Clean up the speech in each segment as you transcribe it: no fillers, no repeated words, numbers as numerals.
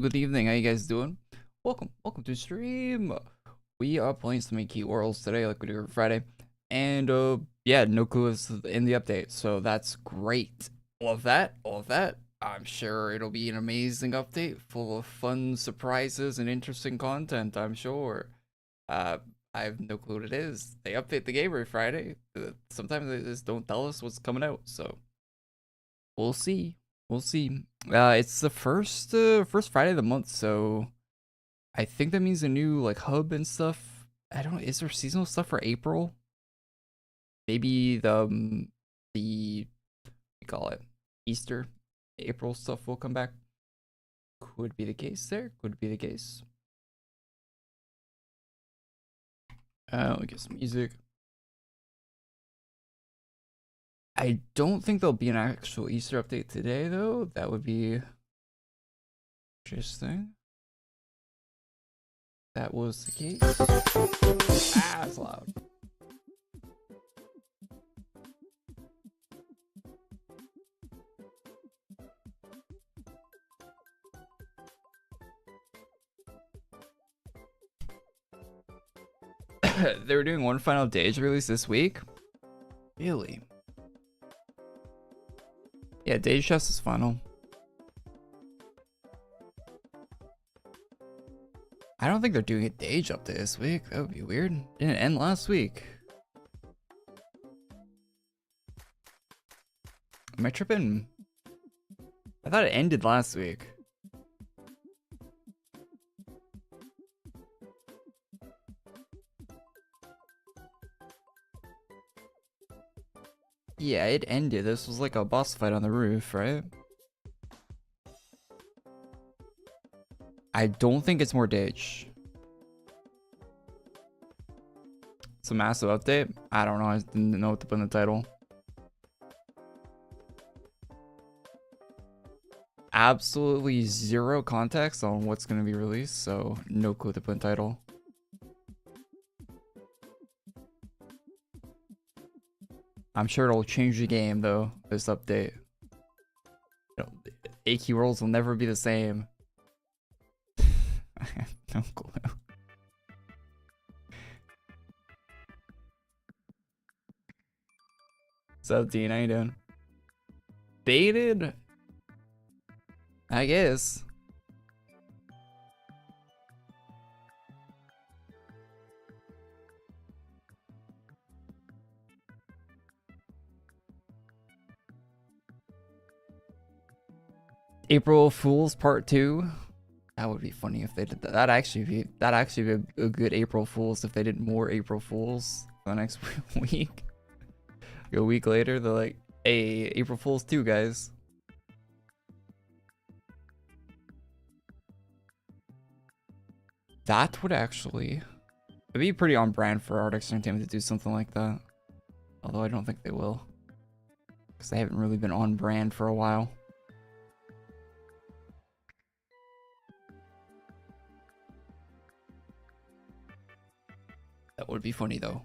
Good evening, how you guys doing? Welcome to stream. We are playing some key worlds today, like we do every Friday. And yeah, no clue is in the update, so that's great. All of that. I'm sure it'll be an amazing update full of fun surprises and interesting content, I'm sure. Uh I have no clue what it is. They update the game every Friday. Sometimes they just don't tell us what's coming out, so we'll see. We'll see. It's the first Friday of the month, so I think that means a new like hub and stuff. I don't know. Is there seasonal stuff for April? Maybe the we call it Easter, April stuff will come back. Could be the case there. Could be the case. Let me get some music. I don't think there'll be an actual Easter update today, though. That would be interesting. That was the case. Ah, it's loud. They were doing one final day's release this week. Really? Yeah, Dage Chess is final. I don't think they're doing a Dage update this week. That would be weird. Didn't end last week. Am I tripping? I thought it ended last week. Yeah, it ended. This was like a boss fight on the roof, right? I don't think it's more Dage. It's a massive update. I don't know. I didn't know what to put in the title. Absolutely zero context on what's going to be released, so no clue to put in title. I'm sure it'll change the game though, this update. You know, AQ worlds will never be the same. I have no clue. What's up, Dean? How you doing? Baited? I guess. April Fools Part 2. That would be funny if they did that. That'd actually be a good April Fools if they did more April Fools for the next week. A week later, they're like, hey, April Fools 2, guys. That would actually... It'd be pretty on brand for Artix Entertainment to do something like that. Although I don't think they will. Because they haven't really been on brand for a while. That would be funny though.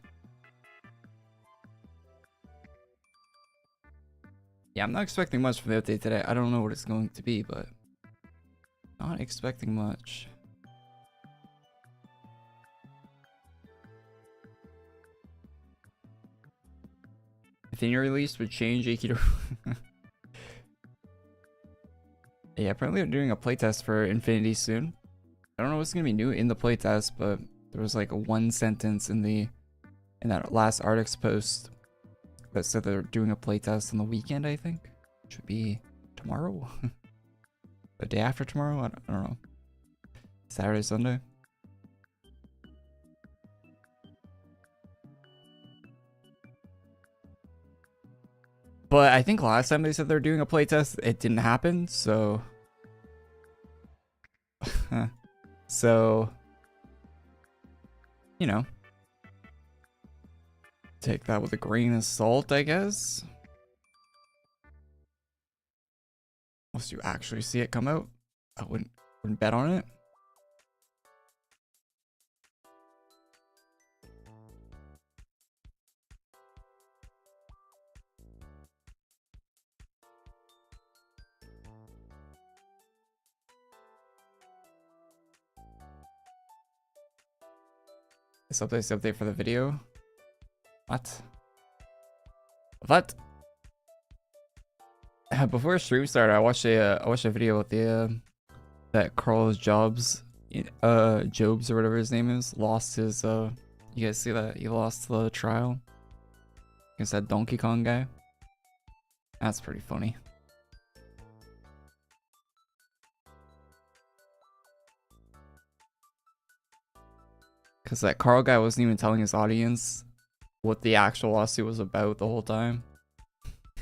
Yeah, I'm not expecting much from the update today. I don't know what it's going to be, but not expecting much. If any release would change AQW. Yeah, apparently they're doing a playtest for Infinity soon. I don't know what's gonna be new in the playtest, but there was like a one sentence in that last Artix post that said they're doing a playtest on the weekend, I think. Should be tomorrow? The day after tomorrow? I don't know. Saturday, Sunday? But I think last time they said they're doing a playtest, it didn't happen, so... So... You know. Take that with a grain of salt, I guess. Unless you actually see it come out. I wouldn't bet on it. This update for the video. What? What? Before stream started, I watched a video with the that Carlos Jobs Jobs or whatever his name is lost his you guys see that he lost the trial against that Donkey Kong guy. That's pretty funny. Because that Carl guy wasn't even telling his audience what the actual lawsuit was about the whole time.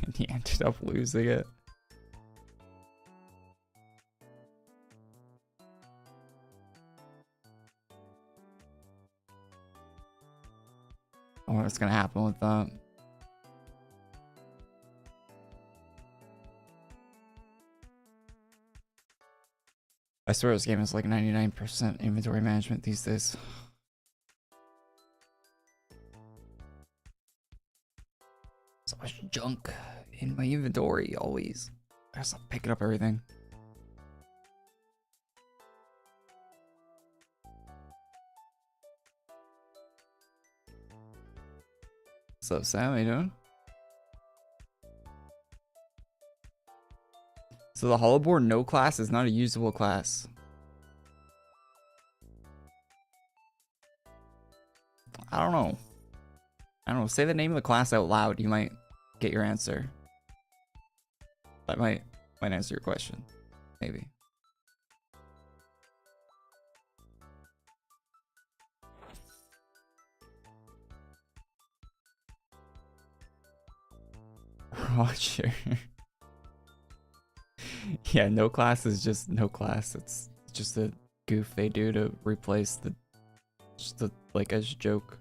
And he ended up losing it. I wonder what's going to happen with that. I swear this game is like 99% inventory management these days. So much junk in my inventory always. I gotta stop picking up everything. What's up, Sam? How you doing? So the hollowboard no class is not a usable class. I don't know. Say the name of the class out loud. You might get your answer. That might answer your question. Maybe. Roger. Yeah, no class is just no class. It's just a goof they do to replace like as a joke.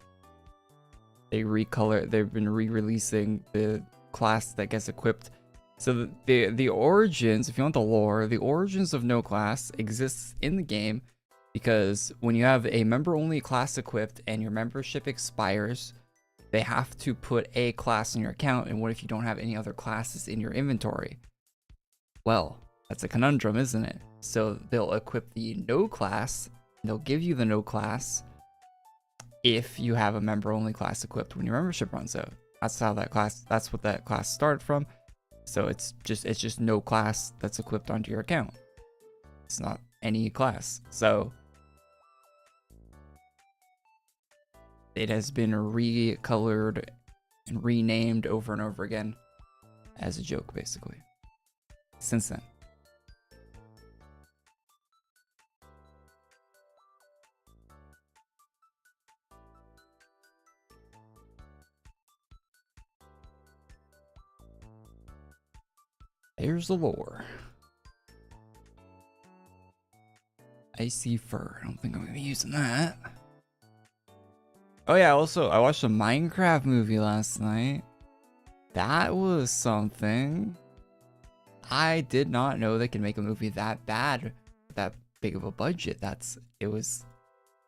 They've been re-releasing the class that gets equipped. So the origins, if you want the lore, the origins of no class exists in the game because when you have a member-only class equipped and your membership expires, they have to put a class in your account. And what if you don't have any other classes in your inventory? Well, that's a conundrum, isn't it? So they'll equip the no class, and they'll give you the no class if you have a member-only class equipped when your membership runs out. That's what that class started from. So it's just no class that's equipped onto your account. It's not any class. So it has been recolored and renamed over and over again as a joke, basically, since then. Here's the lore. Icy fur. I don't think I'm gonna be using that. Oh yeah, also I watched a Minecraft movie last night. That was something. I did not know they could make a movie that bad, that big of a budget. It was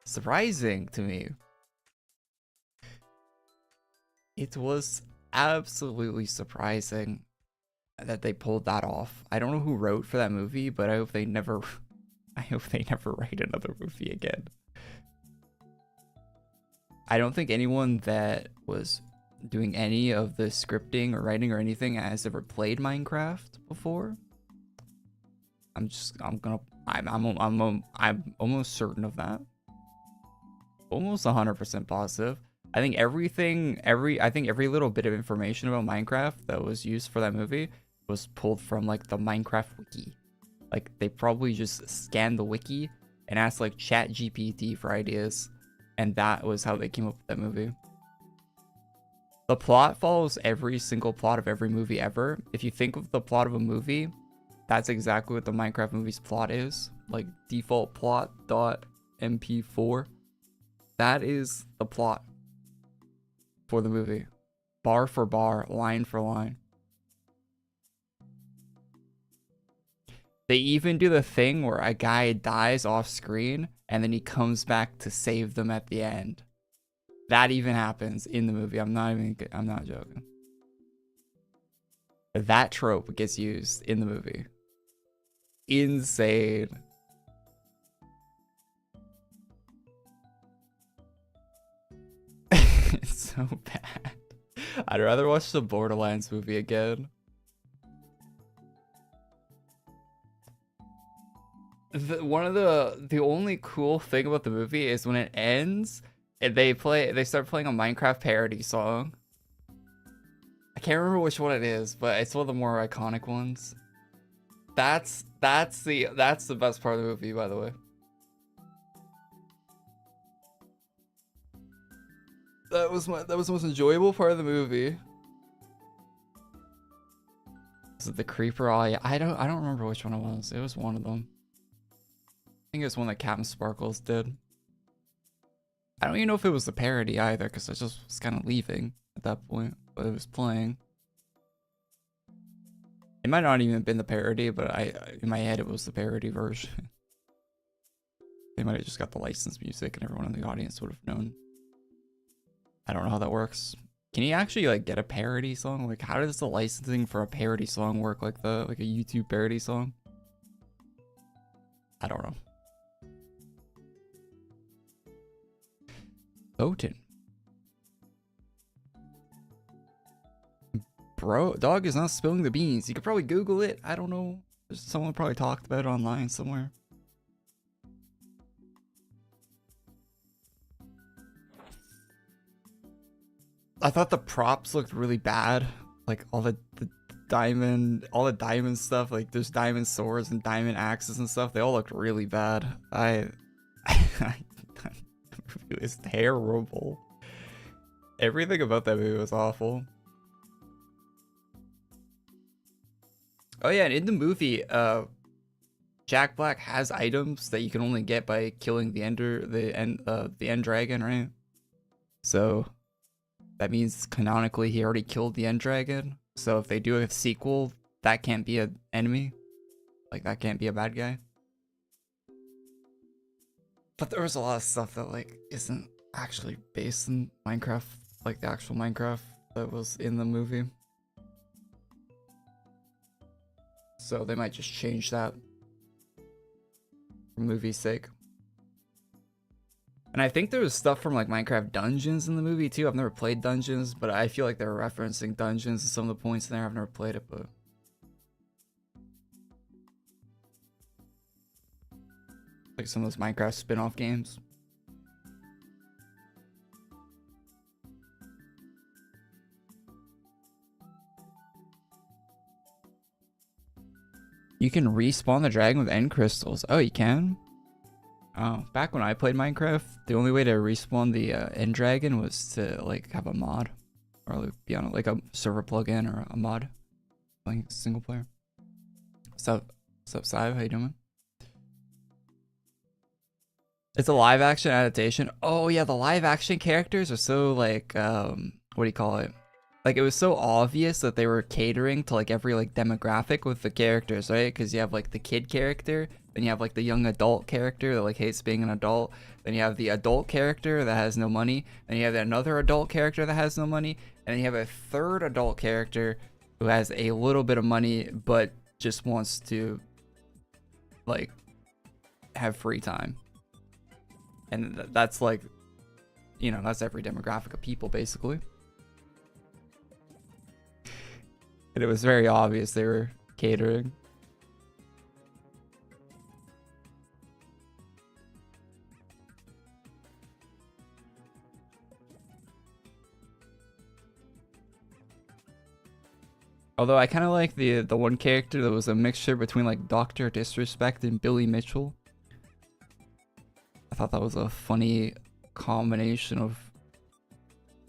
surprising to me. It was absolutely surprising that they pulled that off. I don't know who wrote for that movie, but I hope they never write another movie again. I don't think anyone that was doing any of the scripting or writing or anything has ever played Minecraft before. I'm almost certain of that. Almost 100% positive. I think every little bit of information about Minecraft that was used for that movie was pulled from like the Minecraft wiki. Like they probably just scanned the wiki and asked like ChatGPT for ideas, and that was how they came up with that movie. The plot follows every single plot of every movie ever. If you think of the plot of a movie, that's exactly what the Minecraft movie's plot is. Like default plot.mp4. That is the plot for the movie. Bar for bar, line for line. They even do the thing where a guy dies off screen and then he comes back to save them at the end. That even happens in the movie. I'm not joking. That trope gets used in the movie. Insane. so bad. I'd rather watch the Borderlands movie again. The only cool thing about the movie is when it ends and they start playing a Minecraft parody song. I can't remember which one it is, but it's one of the more iconic ones. That's the best part of the movie, by the way. That was the most enjoyable part of the movie. Is it the creeper? Oh, yeah, I don't remember which one it was. It was one of them. I think it was one that Captain Sparkles did. I don't even know if it was the parody either, because I just was kind of leaving at that point, but it was playing. It might not even have been the parody, but in my head it was the parody version. They might have just got the licensed music and everyone in the audience would have known. I don't know how that works. Can you actually like get a parody song? Like, how does the licensing for a parody song work? Like a YouTube parody song? I don't know. Botan. Bro, dog is not spilling the beans. You could probably Google it. I don't know. Someone probably talked about it online somewhere. I thought the props looked really bad. Like all the diamond stuff. Like there's diamond swords and diamond axes and stuff. They all looked really bad. It was terrible. Everything about that movie was awful. Oh yeah, and in the movie, Jack Black has items that you can only get by killing the end dragon, right? So that means canonically he already killed the end dragon. So if they do a sequel, that can't be an enemy. Like that can't be a bad guy. But there was a lot of stuff that like isn't actually based in Minecraft, like the actual Minecraft that was in the movie. So they might just change that for movie's sake. And I think there was stuff from like Minecraft Dungeons in the movie too. I've never played Dungeons, but I feel like they're referencing Dungeons and some of the points in there. I've never played it, but like some of those Minecraft spin-off games. You can respawn the dragon with end crystals. Oh, you can? Oh, back when I played Minecraft, the only way to respawn the end dragon was to like have a mod, or like, be on like a server plugin or a mod, playing single player. What's up, Sive? How you doing? It's a live action adaptation. Oh yeah, the live action characters are so like what do you call it? Like it was so obvious that they were catering to like every like demographic with the characters, right? Because you have like the kid character, then you have like the young adult character that like hates being an adult, then you have the adult character that has no money, then you have another adult character that has no money, and then you have a third adult character who has a little bit of money but just wants to like have free time. And that's like, you know, that's every demographic of people basically. And it was very obvious they were catering. Although I kind of like the one character that was a mixture between like Dr. Disrespect and Billy Mitchell. I thought that was a funny combination of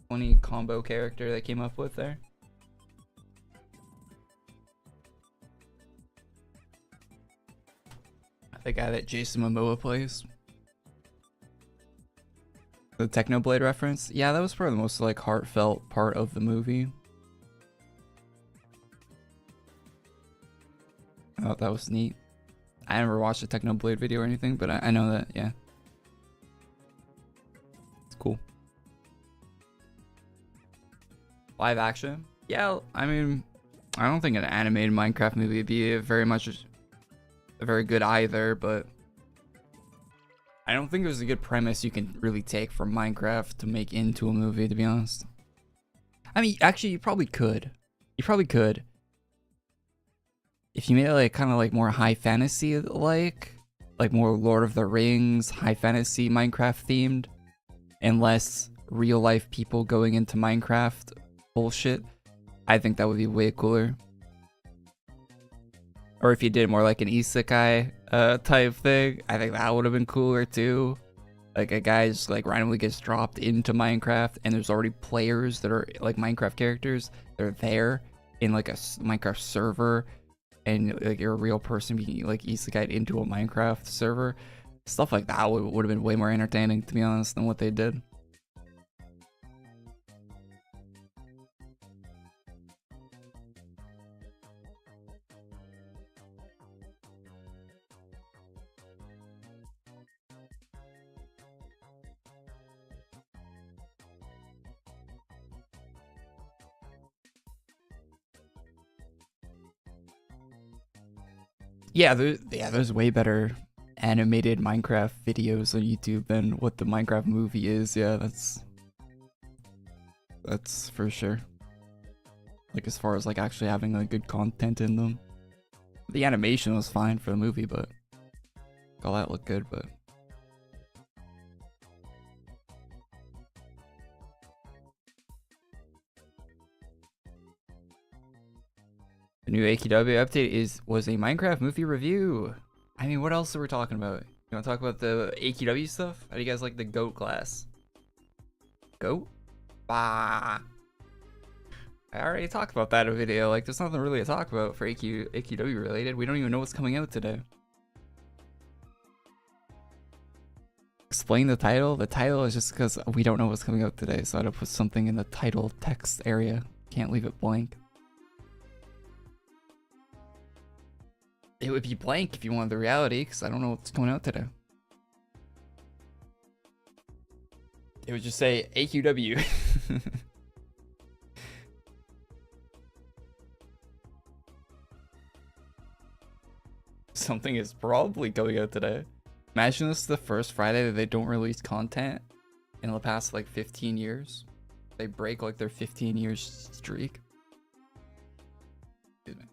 funny combo character they came up with there. The guy that Jason Momoa plays. The Technoblade reference? Yeah, that was probably the most like heartfelt part of the movie. I thought that was neat. I never watched a Technoblade video or anything, but I know that, yeah. It's cool. Live action? Yeah, I mean, I don't think an animated Minecraft movie would be very good either, but I don't think there's a good premise you can really take from Minecraft to make into a movie, to be honest. I mean, actually, you probably could. You probably could. If you made it like kind of like more high fantasy like more Lord of the Rings, high fantasy Minecraft themed, and less real life people going into Minecraft bullshit, I think that would be way cooler. Or if you did more like an isekai type thing, I think that would have been cooler too. Like a guy just like randomly gets dropped into Minecraft and there's already players that are like Minecraft characters. They're there in like a Minecraft server, and like you're a real person being like isekai'd into a Minecraft server. Stuff like that would have been way more entertaining, to be honest, than what they did. Yeah, there's way better animated Minecraft videos on YouTube than what the Minecraft movie is. Yeah, that's for sure. Like as far as like actually having like good content in them. The animation was fine for the movie, but all that looked good, but the new AQW update was a Minecraft movie review. I mean, what else are we talking about? You want to talk about the AQW stuff? How do you guys like the GOAT class? GOAT? Bah. I already talked about that in a video. Like, there's nothing really to talk about for AQW related. We don't even know what's coming out today. Explain the title? The title is just because we don't know what's coming out today, so I had to put something in the title text area. Can't leave it blank. It would be blank if you wanted the reality, because I don't know what's coming out today. It would just say AQW. Something is probably going out today. Imagine this is the first Friday that they don't release content in the past like 15 years. They break like their 15 years streak. Excuse me.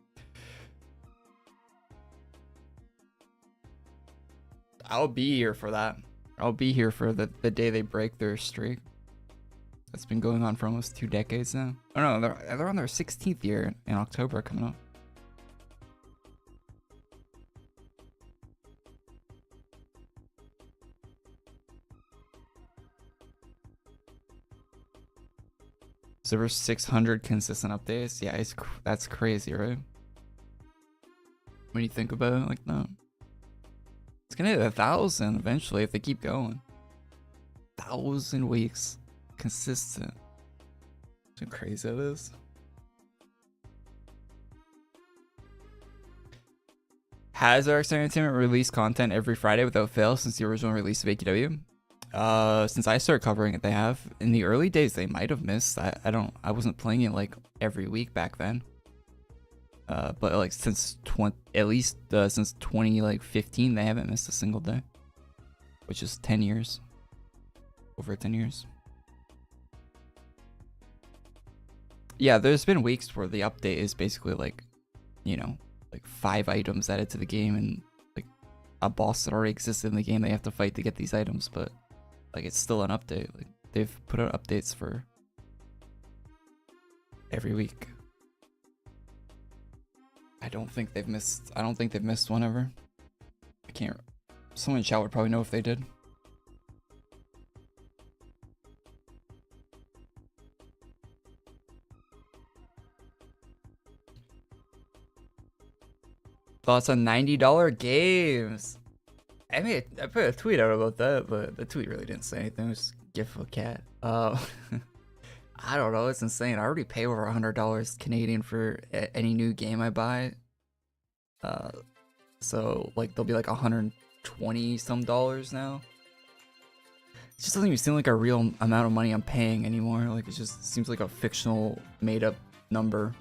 I'll be here for that. I'll be here for the day they break their streak. That's been going on for almost 2 decades now. Oh no, they're on their 16th year in October coming up. Over 600 consistent updates. Yeah, that's crazy, right? When you think about it like that. It's gonna hit 1,000 eventually if they keep going. 1,000 weeks consistent. How crazy it is. Has Arc Entertainment released content every Friday without fail since the original release of AQW? Since I started covering it, they have. In the early days, they might have missed. I wasn't playing it like every week back then. But like since since 2015, they haven't missed a single day, which is 10 years, over 10 years. Yeah, there's been weeks where the update is basically like, you know, like 5 items added to the game and like a boss that already existed in the game they have to fight to get these items, but like it's still an update. Like they've put out updates for every week. I don't think they've missed one ever. I can't. Someone in chat would probably know if they did. Thoughts on $90 games? I put a tweet out about that, but the tweet really didn't say anything. It was GIF of a cat. I don't know. It's insane. I already pay over $100 Canadian for any new game I buy. So like they'll be like 120 some dollars now. It just doesn't even seem like a real amount of money I'm paying anymore. Like it just seems like a fictional, made up number.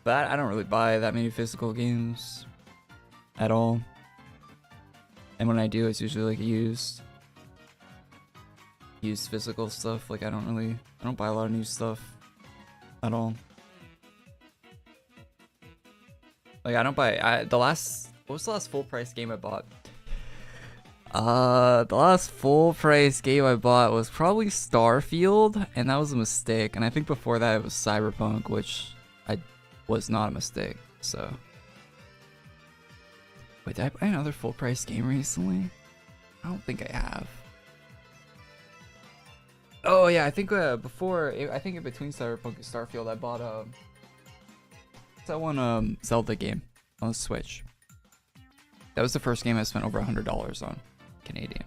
But I don't really buy that many physical games at all. And when I do, it's usually like used use physical stuff. Like I don't buy a lot of new stuff at all. Like I don't buy. What was the last full price game I bought? The last full price game I bought was probably Starfield, and that was a mistake. And I think before that it was Cyberpunk, which was not a mistake. So, wait, did I buy another full price game recently? I don't think I have. Oh yeah, I think I think in between Cyberpunk and Starfield, I bought that one Zelda game on the Switch. That was the first game I spent over $100 on Canadian.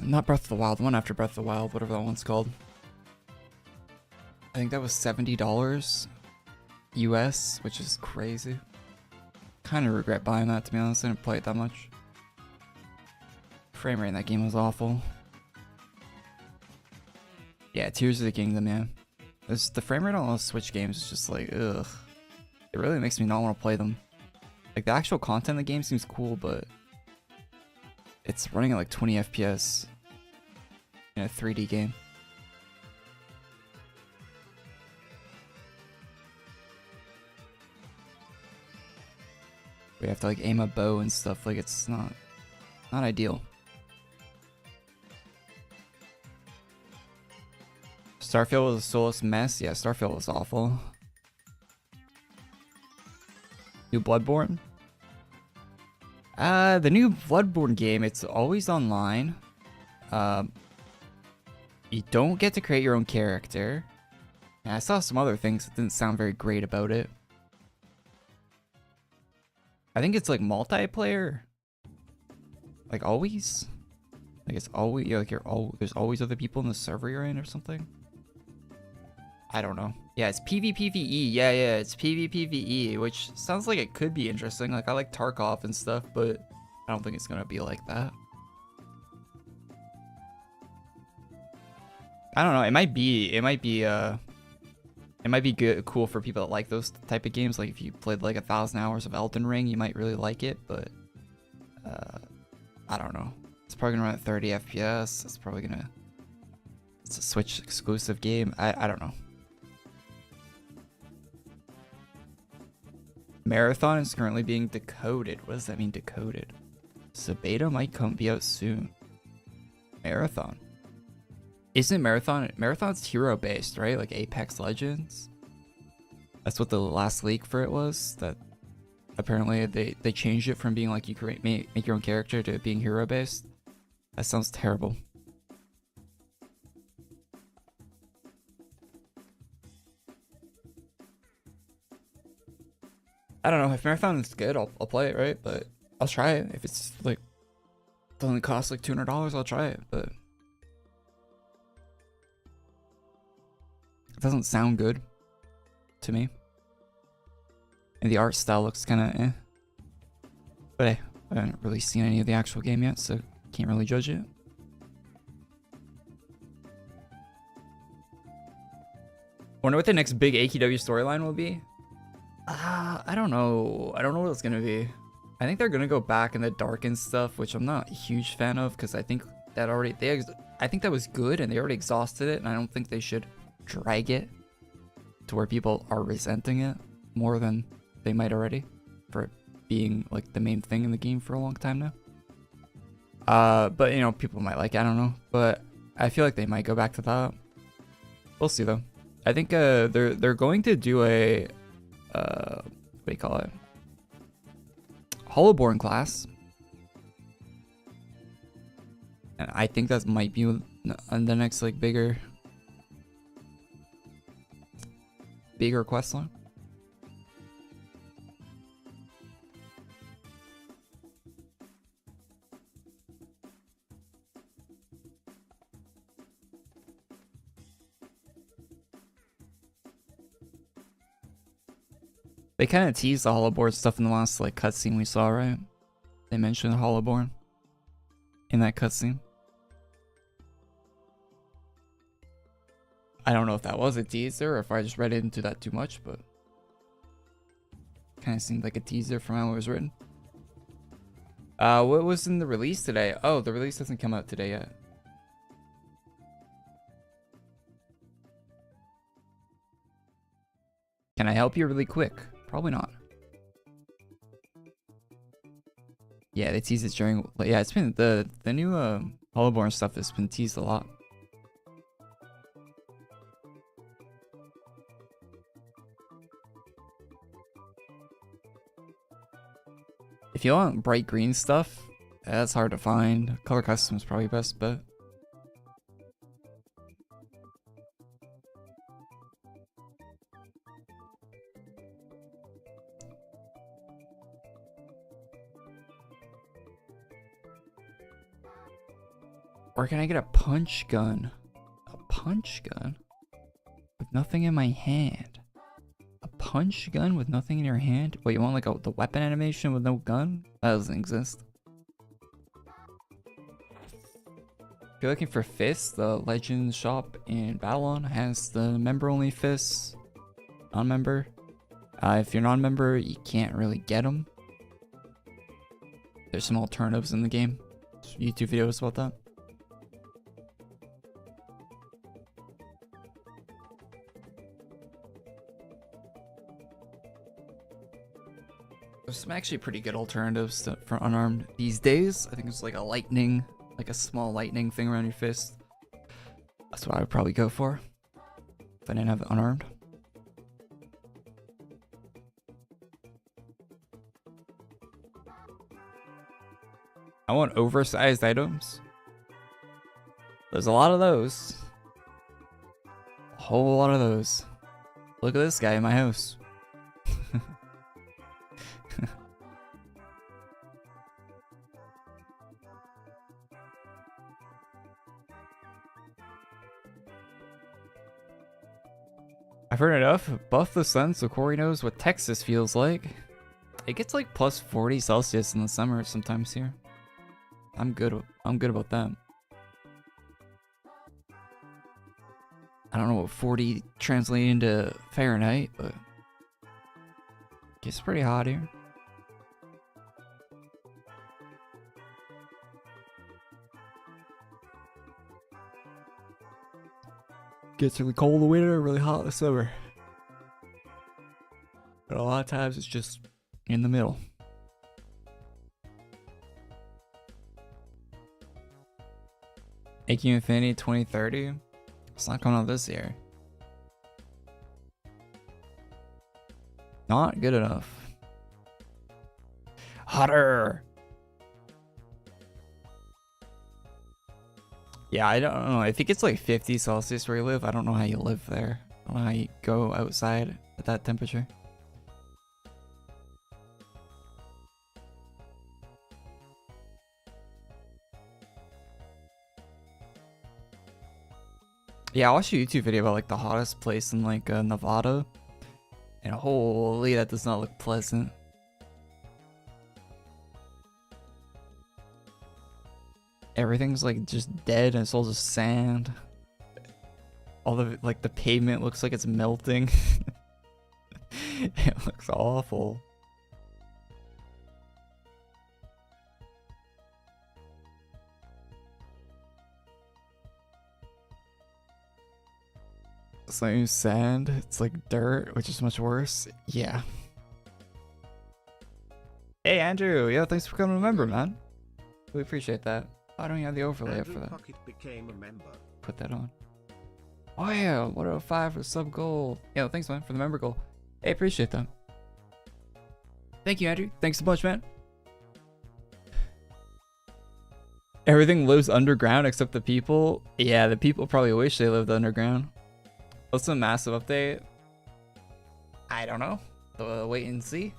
Not Breath of the Wild, the one after Breath of the Wild, whatever that one's called. I think that was $70 US, which is crazy. Kind of regret buying that, to be honest. I didn't play it that much. Frame rate in that game was awful. Yeah, Tears of the Kingdom, man. The frame rate on those Switch games is just like, ugh. It really makes me not want to play them. Like, the actual content of the game seems cool, but it's running at like 20 FPS in a 3D game. We have to like aim a bow and stuff. Like, it's not ideal. Starfield was a soulless mess. Yeah, Starfield was awful. New Bloodborne? The new Bloodborne game, it's always online. You don't get to create your own character. And I saw some other things that didn't sound very great about it. I think it's like multiplayer. Like always? Like it's always, like there's always other people in the server you're in or something? I don't know. Yeah, it's PvPvE. Yeah, it's PvPvE, which sounds like it could be interesting. Like I like Tarkov and stuff, but I don't think it's gonna be like that. I don't know. It might be good, cool for people that like those type of games. Like if you played like 1,000 hours of Elden Ring, you might really like it. But I don't know. It's probably gonna run at 30 FPS. It's a Switch exclusive game. I don't know. Marathon is currently being decoded. What does that mean, decoded? So beta might be out soon. Marathon. Isn't Marathon's hero based, right? Like Apex Legends. That's what the last leak for it was. That apparently they changed it from being like you create make your own character to being hero based. That sounds terrible. I don't know, if Marathon is good, I'll play it, right? But I'll try it. If it's like doesn't cost like $200, I'll try it. But it doesn't sound good to me. And the art style looks kind of eh. But hey, I haven't really seen any of the actual game yet, so can't really judge it. Wonder what the next big AQW storyline will be. I don't know. I don't know what it's gonna be. I think they're gonna go back in the darkened stuff, which I'm not a huge fan of, because I think that I think that was good and they already exhausted it, and I don't think they should drag it to where people are resenting it more than they might already for it being like the main thing in the game for a long time now. But you know, people might like it, I don't know, but I feel like they might go back to that. We'll see though. I think they're going to do a what do you call it? Hollowborn class. And I think that might be on the next like bigger quest line. They kind of teased the Hollowborn stuff in the last like cutscene we saw, right? They mentioned Hollowborn in that cutscene. I don't know if that was a teaser or if I just read into that too much, but kind of seemed like a teaser from how it was written. What was in the release today? Oh, the release doesn't come out today yet. Can I help you really quick? Probably not. Yeah, they teased it during. Yeah, it's been the new Hollowborn stuff has been teased a lot. If you want bright green stuff, that's hard to find. Color custom is probably best bet. Or can I get a punch gun? A punch gun? With nothing in my hand. A punch gun with nothing in your hand? Wait, you want like the weapon animation with no gun? That doesn't exist. If you're looking for fists, the Legends shop in Babylon has the member-only fists. Non-member. If you're non-member, you can't really get them. There's some alternatives in the game. YouTube videos about that. There's some actually pretty good alternatives for unarmed these days. I think it's like a lightning, like a small lightning thing around your fist. That's what I would probably go for if I didn't have it unarmed. I want oversized items. There's a lot of those. A whole lot of those. Look at this guy in my house. I've heard enough. Buff the sun so Korey knows what Texas feels like. It gets like plus 40 Celsius in the summer sometimes here. I'm good about that. I don't know what 40 translates into Fahrenheit, but it gets pretty hot here. Gets really cold in the winter, really hot in the summer. But a lot of times it's just in the middle. AQ Infinity 2030. It's not going on this year. Not good enough. Hotter. Yeah, I don't know. I think it's like 50 Celsius where you live. I don't know how you live there. I don't know how you go outside at that temperature. Yeah, I watched a YouTube video about like the hottest place in like Nevada. And holy, that does not look pleasant. Everything's like just dead and it's all just sand. All the like the pavement looks like it's melting. It looks awful. It's like sand, it's like dirt, which is much worse. Yeah. Hey Andrew, yo, thanks for coming to member, man. We appreciate that. I don't even have the overlay up for that. Became a member. Put that on. Oh yeah, 105 for sub goal. Yo, thanks man for the member goal. Hey, appreciate that. Thank you, Andrew. Thanks so much, man. Everything lives underground except the people. Yeah, the people probably wish they lived underground. What's a massive update? I don't know. Wait and see.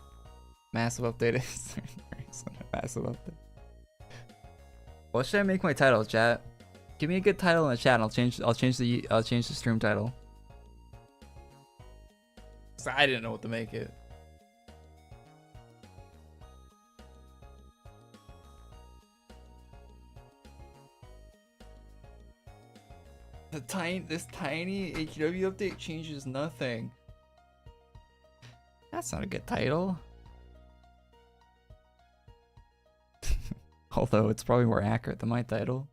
Massive update is massive update. What should I make my title, chat? Give me a good title in the chat and I'll change the stream title. So I didn't know what to make it. This tiny AQW update changes nothing. That's not a good title. Although it's probably more accurate than my title.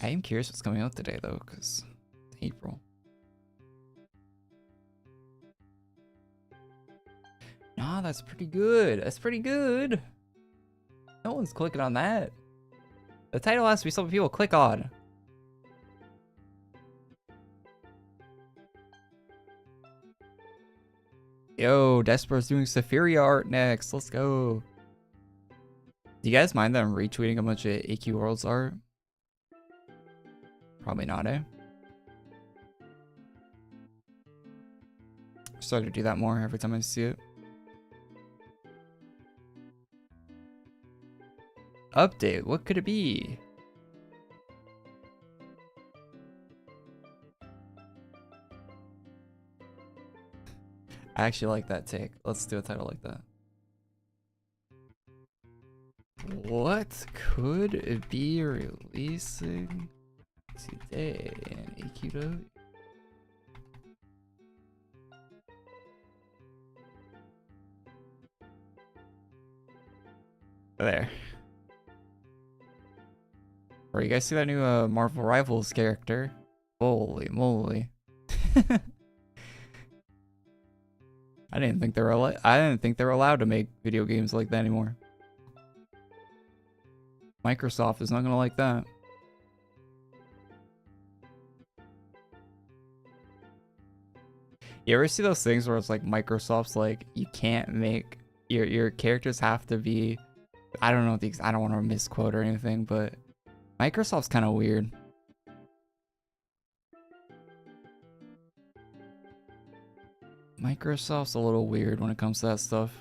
I am curious what's coming out today though, because it's April. Nah, that's pretty good. That's pretty good. No one's clicking on that. The title has to be something people click on. Yo, Despero's doing Safiria art next. Let's go. Do you guys mind that I'm retweeting a bunch of AQ Worlds art? Probably not, eh? I'm starting to do that more every time I see it. Update, what could it be? I actually like that take. Let's do a title like that. What could it be releasing today in AQW? There. Or you guys see that new Marvel Rivals character? Holy moly. I didn't think they were allowed to make video games like that anymore. Microsoft is not gonna like that. You ever see those things where it's like Microsoft's like you can't make your characters have to be, I don't know I don't want to misquote or anything, but Microsoft's kind of weird. Microsoft's a little weird when it comes to that stuff.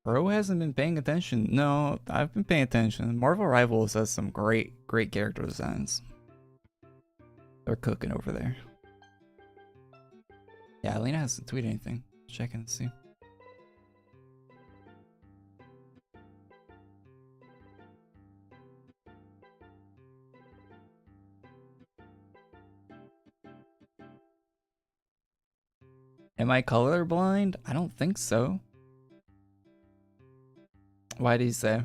Bro hasn't been paying attention. No, I've been paying attention. Marvel Rivals has some great character designs. They're cooking over there. Yeah, Alina hasn't tweeted anything. Check in and see. Am I colorblind? I don't think so. Why do you say?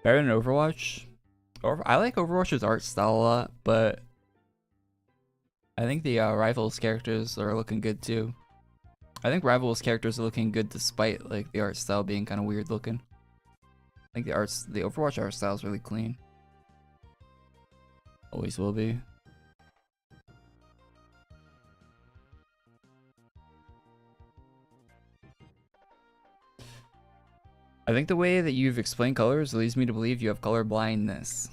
Better than Overwatch? I like Overwatch's art style a lot, but I think the Rivals characters are looking good too. I think Rivals characters are looking good despite like the art style being kind of weird looking. I think the Overwatch art style is really clean. Always will be. I think the way that you've explained colors leads me to believe you have color blindness.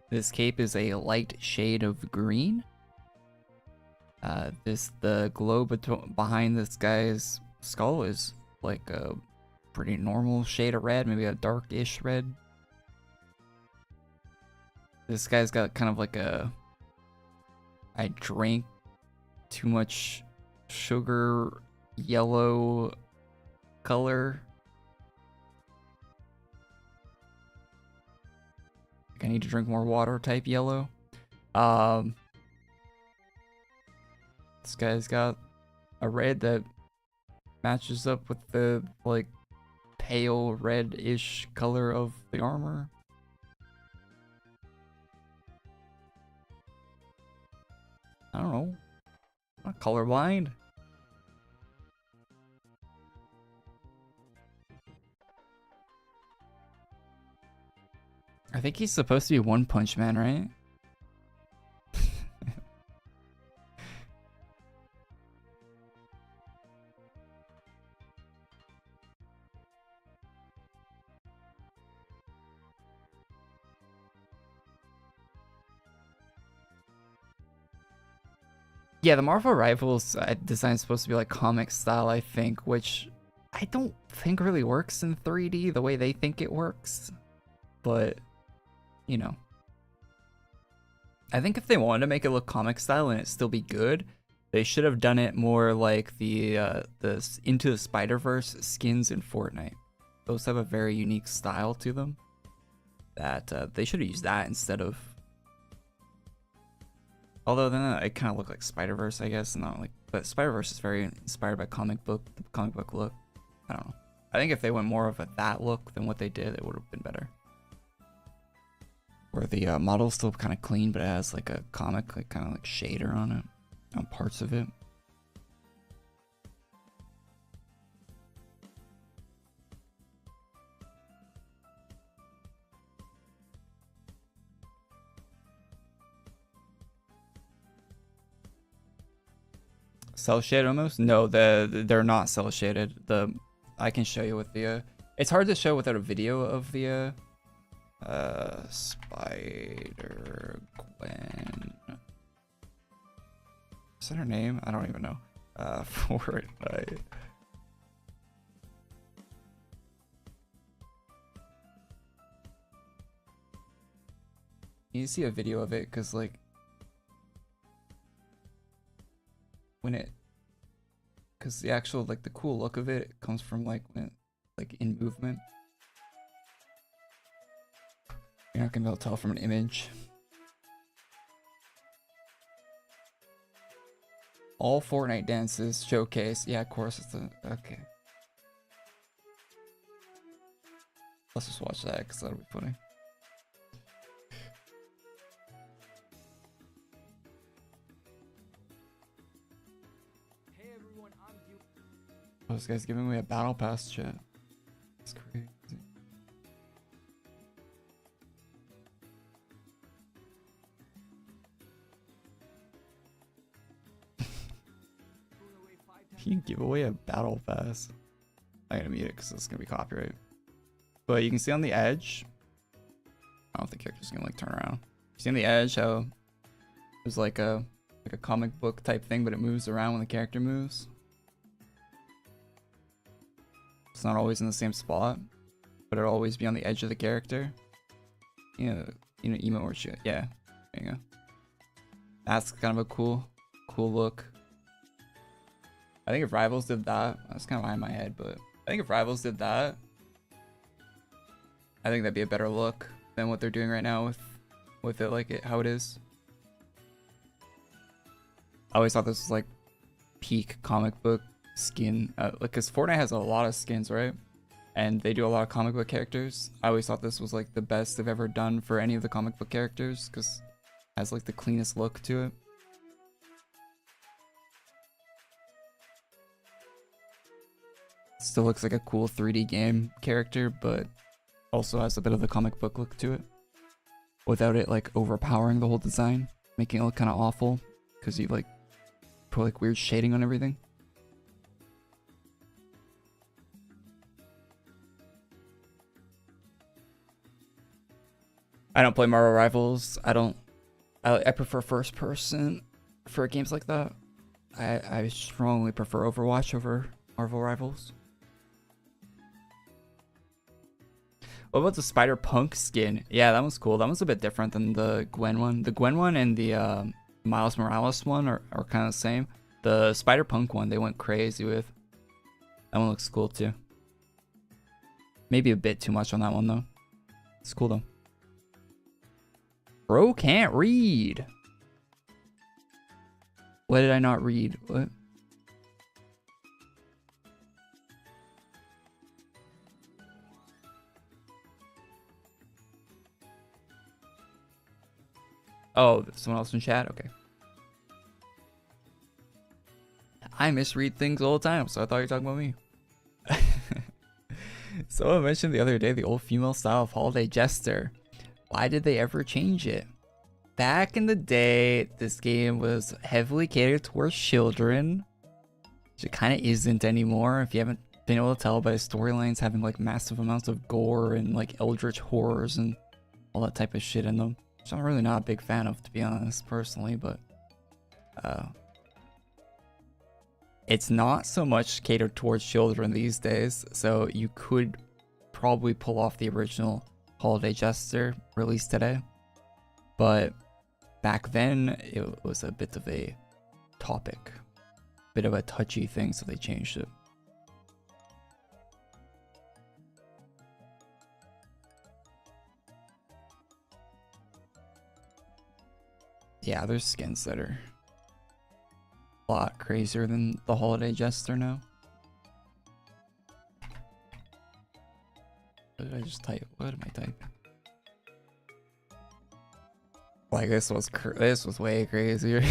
This cape is a light shade of green. The glow behind this guy's skull is like a pretty normal shade of red, maybe a darkish red. This guy's got kind of like I drank too much sugar yellow color. I need to drink more water type yellow. This guy's got a red that matches up with the like pale red-ish color of the armor. I don't know. I'm not colorblind. I think he's supposed to be One Punch Man, right? Yeah, the Marvel Rivals design is supposed to be like comic style, I think, which I don't think really works in 3D the way they think it works. But, you know. I think if they wanted to make it look comic style and it still be good, They should have done it more like the Into the Spider-Verse skins in Fortnite. Those have a very unique style to them. That they should have used that instead of. Although then it kind of looked like Spider-Verse, I guess, not like. But Spider-Verse is very inspired by the comic book look. I don't know. I think if they went more of that look than what they did, it would have been better. Where the model's still kind of clean, but it has like a comic, like kind of like shader on it, on parts of it. Cell shaded almost? No, they're not cell shaded. I can show you with the it's hard to show without a video of the Spider Gwen. Is that her name? I don't even know. Fortnite. You see a video of it because like because the actual like the cool look of it comes from like when like in movement. You're not gonna be able to tell from an image. All Fortnite dances showcase. Yeah, of course it's okay. Let's just watch that because that'll be funny. Oh, this guy's giving me a battle pass chat. That's crazy. You give away a battle pass. I'm gonna mute it because it's gonna be copyright. But you can see on the edge. I don't think the character's gonna like turn around. You see on the edge how there's like a comic book type thing, but it moves around when the character moves. It's not always in the same spot, but it'll always be on the edge of the character. You know, emo or shit. Yeah, there you go. That's kind of a cool look. I think if Rivals did that, that's kind of high in my head, but I think if Rivals did that, I think that'd be a better look than what they're doing right now with it like how it is. I always thought this was like peak comic book skin, like because Fortnite has a lot of skins, right? And they do a lot of comic book characters. I always thought this was like the best they've ever done for any of the comic book characters because it has like the cleanest look to it. Still looks like a cool 3D game character, but also has a bit of the comic book look to it without it like overpowering the whole design, making it look kind of awful because you like put like weird shading on everything. I don't play Marvel Rivals. I prefer first person for games like that. I strongly prefer Overwatch over Marvel Rivals. What about the Spider-Punk skin? Yeah, that one's cool. That one's a bit different than the Gwen one. The Gwen one and the Miles Morales one are kind of the same. The Spider-Punk one, they went crazy with. That one looks cool too. Maybe a bit too much on that one though. It's cool though. Bro can't read. What did I not read? What? Oh, someone else in chat? Okay. I misread things all the time, so I thought you were talking about me. Someone mentioned the other day the old female style of Holiday Jester. Why did they ever change it? Back in the day, this game was heavily catered towards children, which it kind of isn't anymore. If you haven't been able to tell by the storylines having like massive amounts of gore and like eldritch horrors and all that type of shit in them. Which I'm really not a big fan of, to be honest, personally, but it's not so much catered towards children these days, so you could probably pull off the original Holiday Jester released today. But back then, it was a bit of a topic. Bit of a touchy thing, so they changed it. Yeah, there's skins that are a lot crazier than the Holiday Jester now. What did I just type? What am I typing? Like this was way crazier.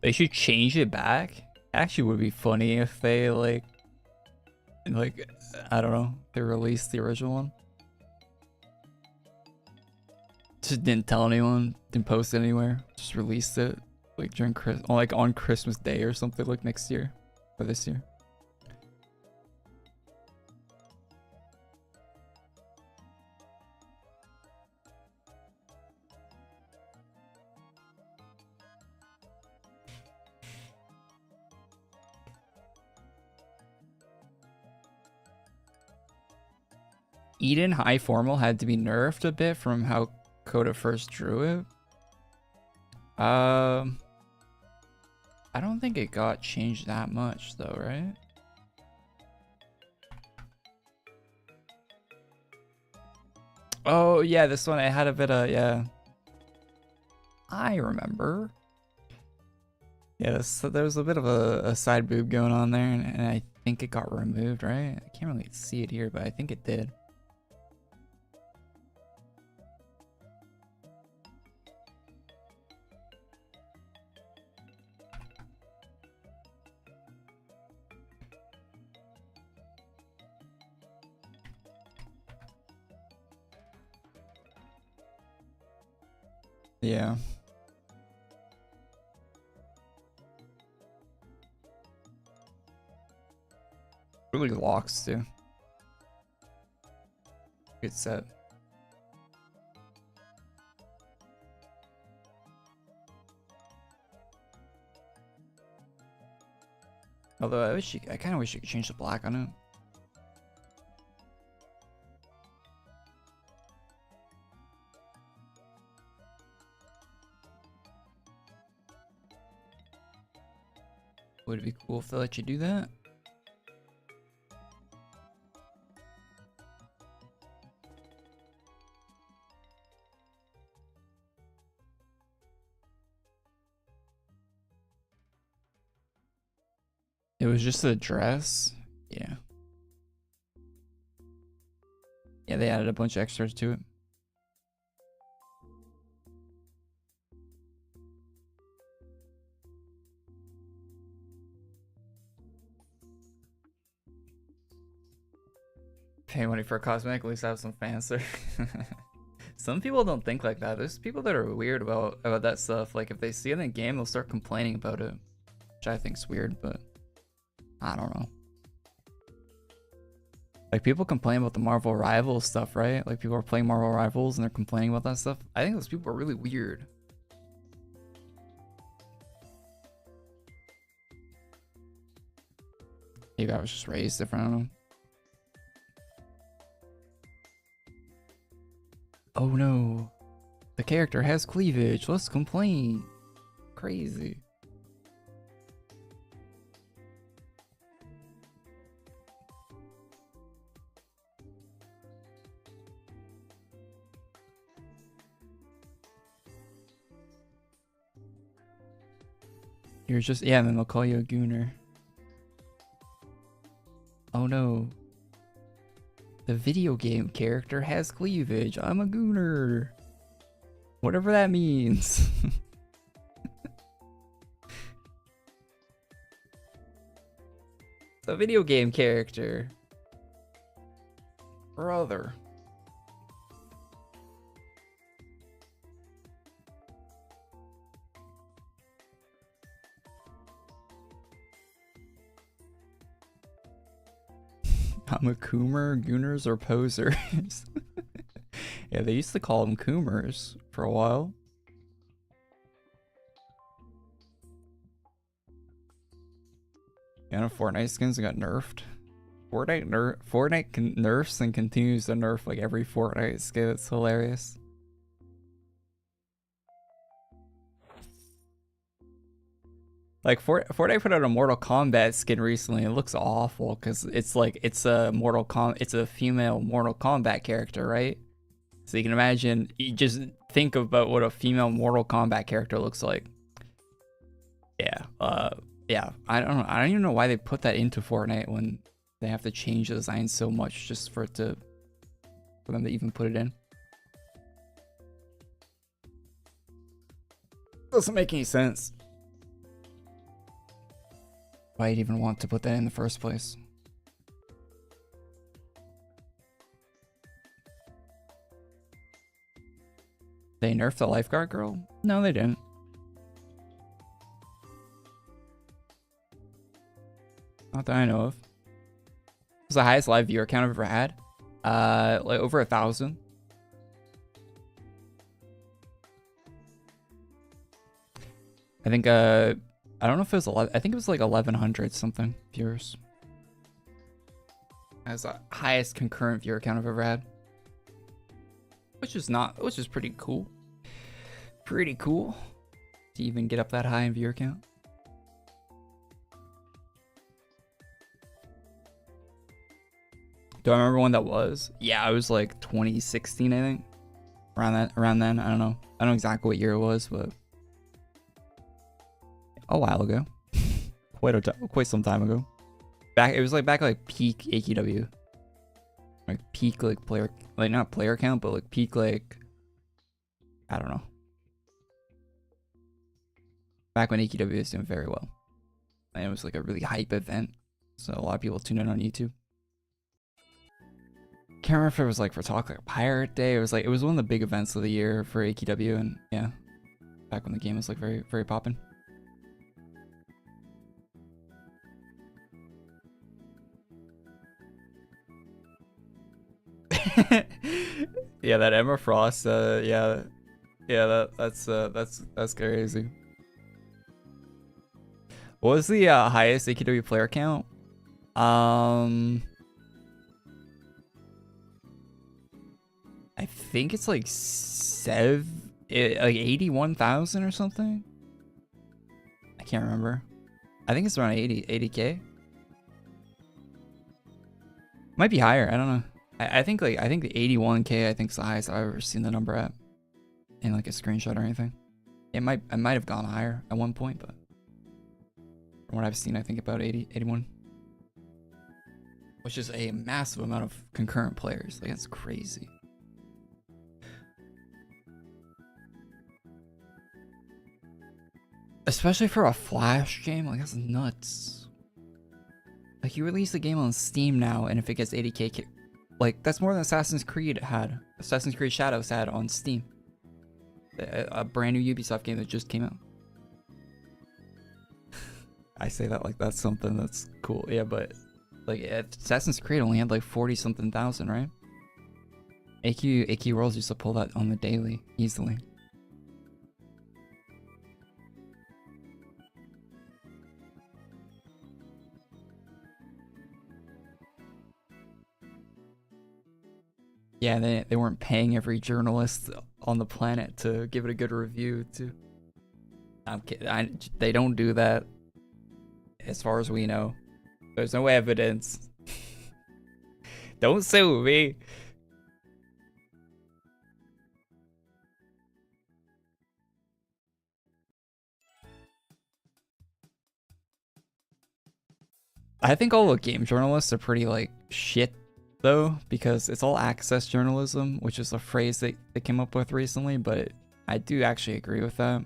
They should change it back. Actually, would be funny if they like I don't know, they released the original one. Just didn't tell anyone, didn't post it anywhere, just released it like during on Christmas Day or something, like next year or this year. Eden High Formal had to be nerfed a bit from how Coda first drew it. I don't think it got changed that much though, right? Oh yeah, this one it had a bit of, yeah. I remember. Yeah, so there was a bit of a side boob going on there, and I think it got removed, right? I can't really see it here, but I think it did. Yeah. Really locks too. Good set. Although I kind of wish you could change the black on it. Would it be cool if they let you do that? It was just a dress? Yeah. Yeah, they added a bunch of extras to it. Pay money for a cosmetic, at least have some fans there. Some people don't think like that. There's people that are weird about that stuff. Like if they see it in the game, they'll start complaining about it, which I think's weird, but I don't know. Like people complain about the Marvel Rivals stuff, right? Like people are playing Marvel Rivals and they're complaining about that stuff. I think those people are really weird. Maybe I was just raised different, I don't know. Oh no, the character has cleavage. Let's complain. Crazy. You're just, yeah, and then they'll call you a gooner. Oh no. The video game character has cleavage. I'm a gooner. Whatever that means. The video game character. Brother. I'm a coomer, gooners, or posers. Yeah, they used to call them coomers for a while. Yeah, Fortnite skins got nerfed. Fortnite nerfs and continues to nerf like every Fortnite skin. It's hilarious. Like Fortnite put out a Mortal Kombat skin recently. It looks awful because it's like it's a female Mortal Kombat character, right? So you can imagine, you just think about what a female Mortal Kombat character looks like. Yeah, I don't even know why they put that into Fortnite when they have to change the design so much just for them to even put it in. Doesn't make any sense. Why you'd even want to put that in the first place. They nerfed the lifeguard girl? No, they didn't. Not that I know of. It's the highest live viewer count I've ever had. Like over 1,000. I think I don't know if it was 11. I think it was like 1,100 something viewers. That's the highest concurrent viewer count I've ever had. Which is pretty cool. Pretty cool to even get up that high in viewer count. Do I remember when that was? Yeah, it was like 2016, I think. Around then, I don't know. I don't know exactly what year it was, but a while ago. quite some time ago. It was like back like peak AQW. Like peak like player, like not player count, but like peak like, I don't know. Back when AQW was doing very well. And it was like a really hype event. So a lot of people tuned in on YouTube. Can't remember if it was like for Talk Like Pirate Day. It was one of the big events of the year for AQW, and yeah. Back when the game was like very, very poppin'. Yeah, that Emma Frost, yeah, that's crazy. What was the highest AQW player count? I think it's like 81,000 or something. I can't remember. I think it's around 80k. Might be higher. I don't know. I think the 81k I think is the highest I've ever seen the number at in like a screenshot or anything. I might have gone higher at one point, but from what I've seen, I think about 81, which is a massive amount of concurrent players. Like that's crazy. Especially for a Flash game, like that's nuts. Like you release the game on Steam now, and if it gets 80k, like that's more than Assassin's Creed Shadows had on Steam. A brand new Ubisoft game that just came out. I say that like that's something that's cool, yeah, but like Assassin's Creed only had like 40 something thousand, right? AQ Worlds used to pull that on the daily easily. Yeah, they weren't paying every journalist on the planet to give it a good review too. I'm kidding. They don't do that, as far as we know. There's no evidence. Don't sue me. I think all the game journalists are pretty like shit though, because it's all access journalism, which is a phrase that they came up with recently, but I do actually agree with that.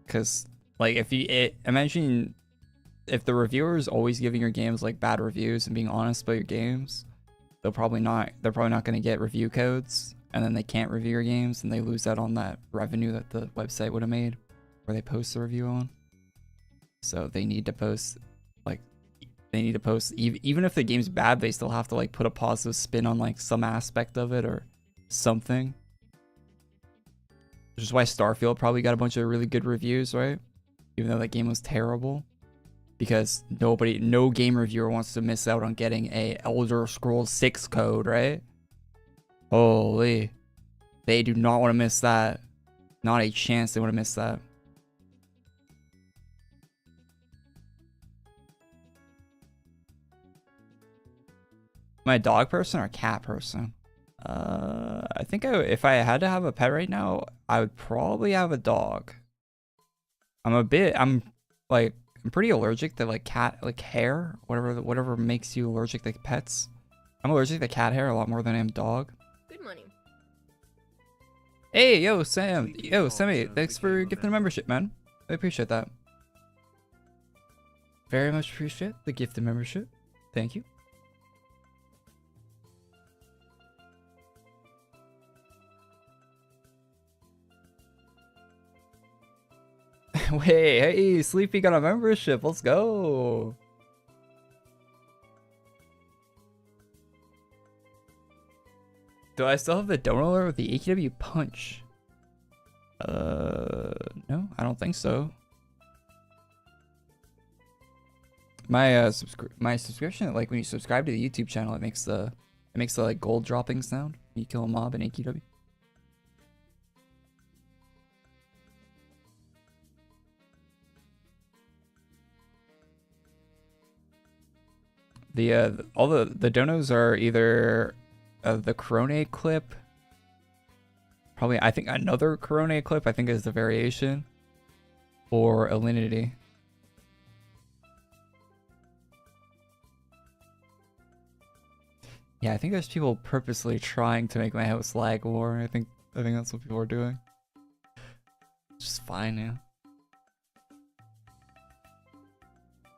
Because like imagine if the reviewer is always giving your games like bad reviews and being honest about your games, they're probably not going to get review codes, and then they can't review your games and they lose out on that revenue that the website would have made where they post the review on. So they need to post even if the game's bad, they still have to like put a positive spin on like some aspect of it or something. Which is why Starfield probably got a bunch of really good reviews, right? Even though that game was terrible. because no game reviewer wants to miss out on getting a Elder Scrolls 6 code, right? Holy. They do not want to miss that. Not a chance they want to miss that. Am I a dog person or a cat person? I think if I had to have a pet right now, I would probably have a dog. I'm pretty allergic to like cat, like hair, whatever makes you allergic to pets. I'm allergic to cat hair a lot more than I am dog. Good money. Hey, yo, Sam. Yo, Sammy, thanks for gifting a membership, man. I appreciate that. Very much appreciate the gifted membership. Thank you. Wait, hey, Sleepy got a membership. Let's go. Do I still have the donor with the AQW punch? No, I don't think so. My subscription, like when you subscribe to the YouTube channel, it makes the like gold dropping sound when you kill a mob in AQW. All the donos are either the Korey clip, probably I think another Korey clip I think is the variation, or Alinity. Yeah, I think there's people purposely trying to make my house lag more. I think that's what people are doing. It's just fine, yeah.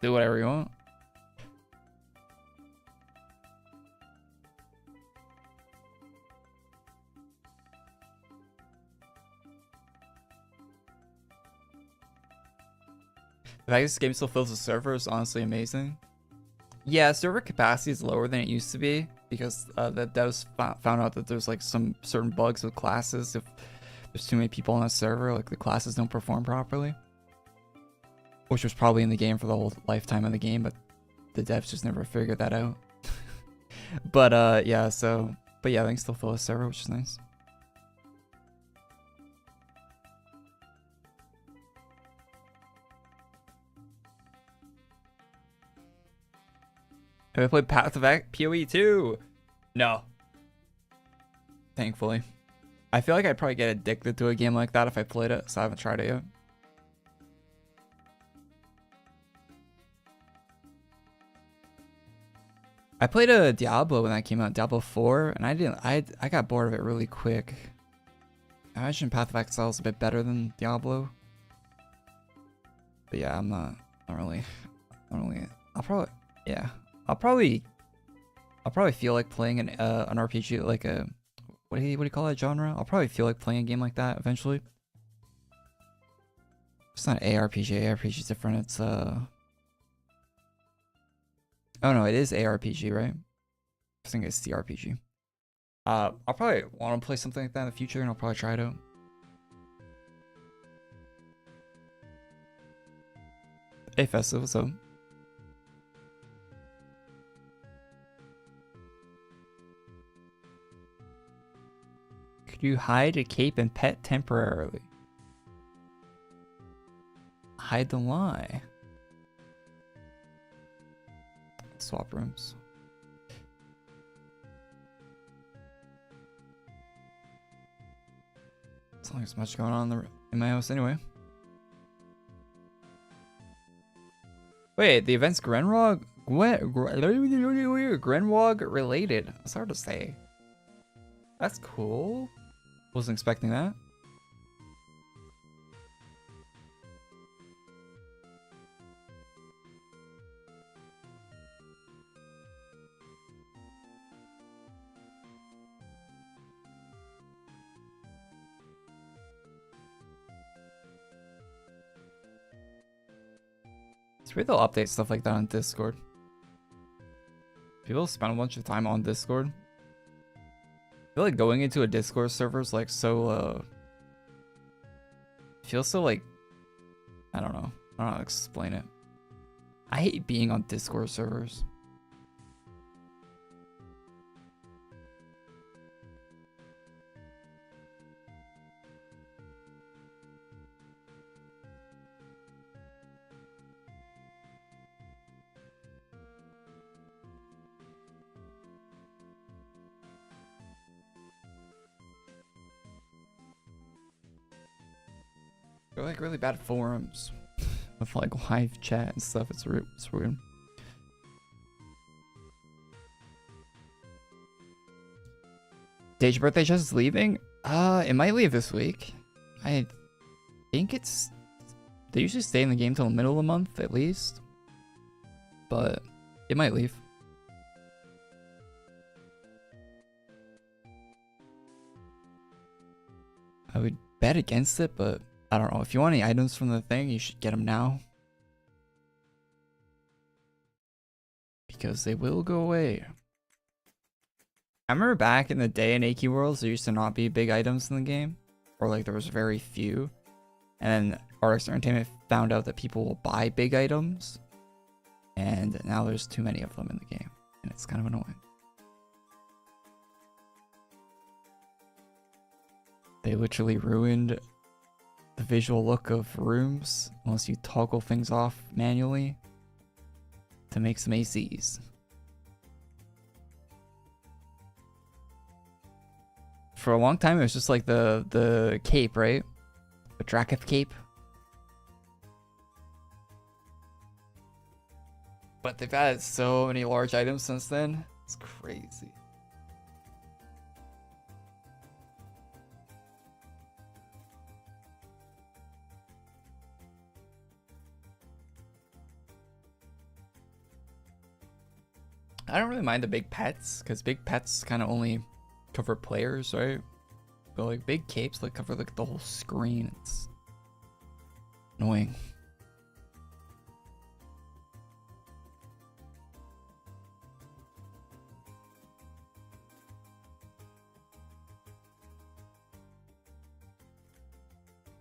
Do whatever you want. The fact this game still fills the server is honestly amazing. Yeah, server capacity is lower than it used to be because the devs found out that there's like some certain bugs with classes. If there's too many people on a server, like the classes don't perform properly, which was probably in the game for the whole lifetime of the game, but the devs just never figured that out. But yeah, but yeah, things still fill the server, which is nice. Have I played Path of PoE 2? No. Thankfully. I feel like I'd probably get addicted to a game like that if I played it, so I haven't tried it yet. I played a Diablo when that came out, Diablo 4, and I got bored of it really quick. I imagine Path of Exile is a bit better than Diablo. But yeah, I'm not really, I'll probably feel like playing an RPG, like a what do you call that genre? I'll probably feel like playing a game like that eventually. It's not ARPG. ARPG is different. It's oh no, it is ARPG, right? I think it's the RPG. I'll probably want to play something like that in the future, and I'll probably try it out. Hey Festive, what's up? Could you hide a cape and pet temporarily? Hide the lie. Swap rooms. It's not like there's much going on in my house anyway. Wait, the event's Grenwog related. It's hard to say. That's cool. Wasn't expecting that. It's weird they'll update stuff like that on Discord. People spend a bunch of time on Discord. I feel like going into a Discord server is like so, feels so like, I don't know how to explain it. I hate being on Discord servers. They're like really bad forums with like live chat and stuff. It's weird. Day's birthday just is leaving? It might leave this week. I think it's... They usually stay in the game till the middle of the month at least. But it might leave. I would bet against it, but I don't know. If you want any items from the thing, you should get them now. Because they will go away. I remember back in the day in AQ Worlds, there used to not be big items in the game. Or like there was very few. And then Artist Entertainment found out that people will buy big items. And now there's too many of them in the game. And it's kind of annoying. They literally ruined the visual look of rooms unless you toggle things off manually to make some ACs. For a long time, it was just like the cape, right? The Draketh cape. But they've added so many large items since then. It's crazy. I don't really mind the big pets, because big pets kind of only cover players, right? But like big capes like cover like the whole screen. It's annoying.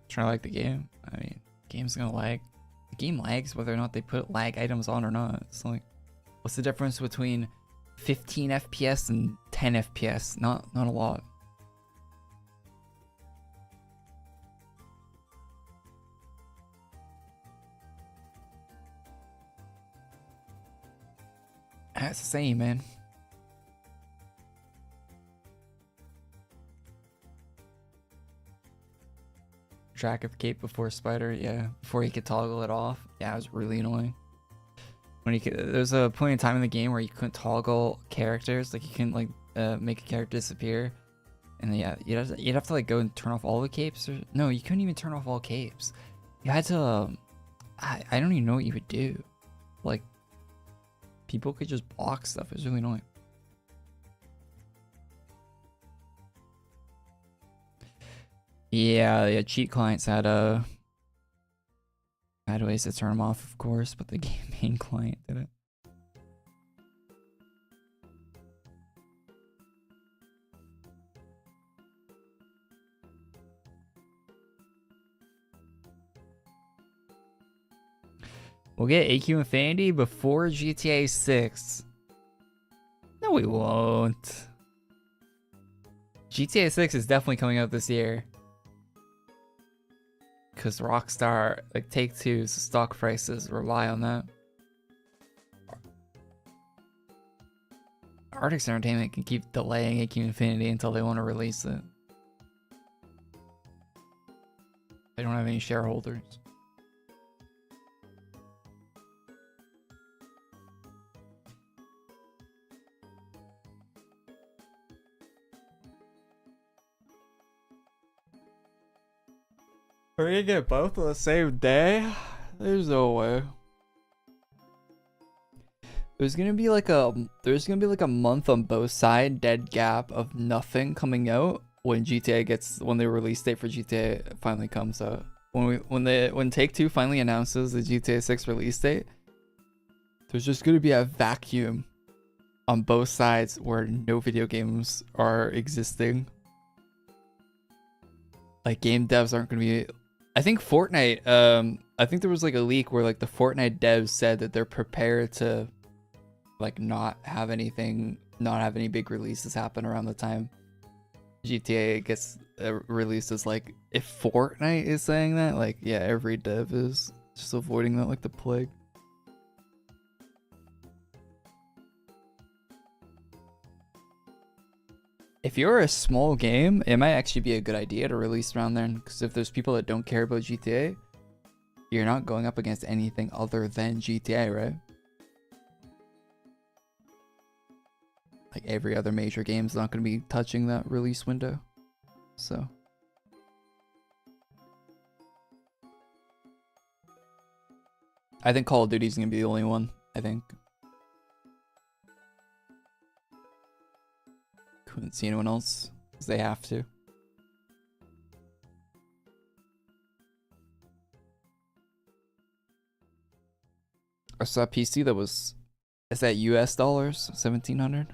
Try to like the game. I mean, game's gonna lag. The game lags whether or not they put lag items on or not. It's like, what's the difference between 15 FPS and 10 FPS? Not a lot. It's the same, man. Track of cape before spider, yeah. Before you could toggle it off. Yeah, it was really annoying. When you could, there's a point in time in the game where you couldn't toggle characters, like you couldn't like make a character disappear, and then, yeah, you'd have to like go and turn off all the capes. Or no, you couldn't even turn off all capes. You had to. I don't even know what you would do. Like, people could just block stuff. It was really annoying. Yeah, cheat clients had ways to turn them off, of course, but the main client did it. We'll get AQ Infinity before GTA 6. No, we won't. GTA 6 is definitely coming out this year. Because Rockstar, like Take-Two's stock prices rely on that. Artist Entertainment can keep delaying AQ Infinity until they want to release it. They don't have any shareholders. We're gonna get both on the same day? There's no way. There's gonna be like a month on both sides, dead gap of nothing coming out when the release date for GTA finally comes out. When Take-Two finally announces the GTA 6 release date, there's just gonna be a vacuum on both sides where no video games are existing. Like, game devs aren't gonna be I think Fortnite, I think there was like a leak where like the Fortnite devs said that they're prepared to like not have any big releases happen around the time GTA gets released. Is like, if Fortnite is saying that, like, yeah, every dev is just avoiding that like the plague. If you're a small game, it might actually be a good idea to release around then, because if there's people that don't care about GTA, you're not going up against anything other than GTA, right? Like every other major game is not going to be touching that release window. So I think Call of Duty is going to be the only one, I think. Couldn't see anyone else, because they have to. I saw a PC that was, is that US dollars? 1700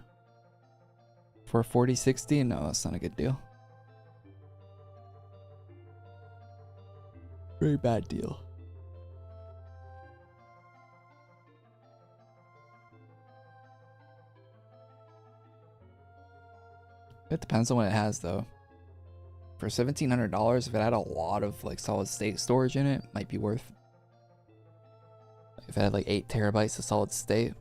for a 4060? No, that's not a good deal. Very bad deal. It depends on what it has though. For $1,700, if it had a lot of like solid state storage in it, might be worth. If it had like 8 terabytes of solid state.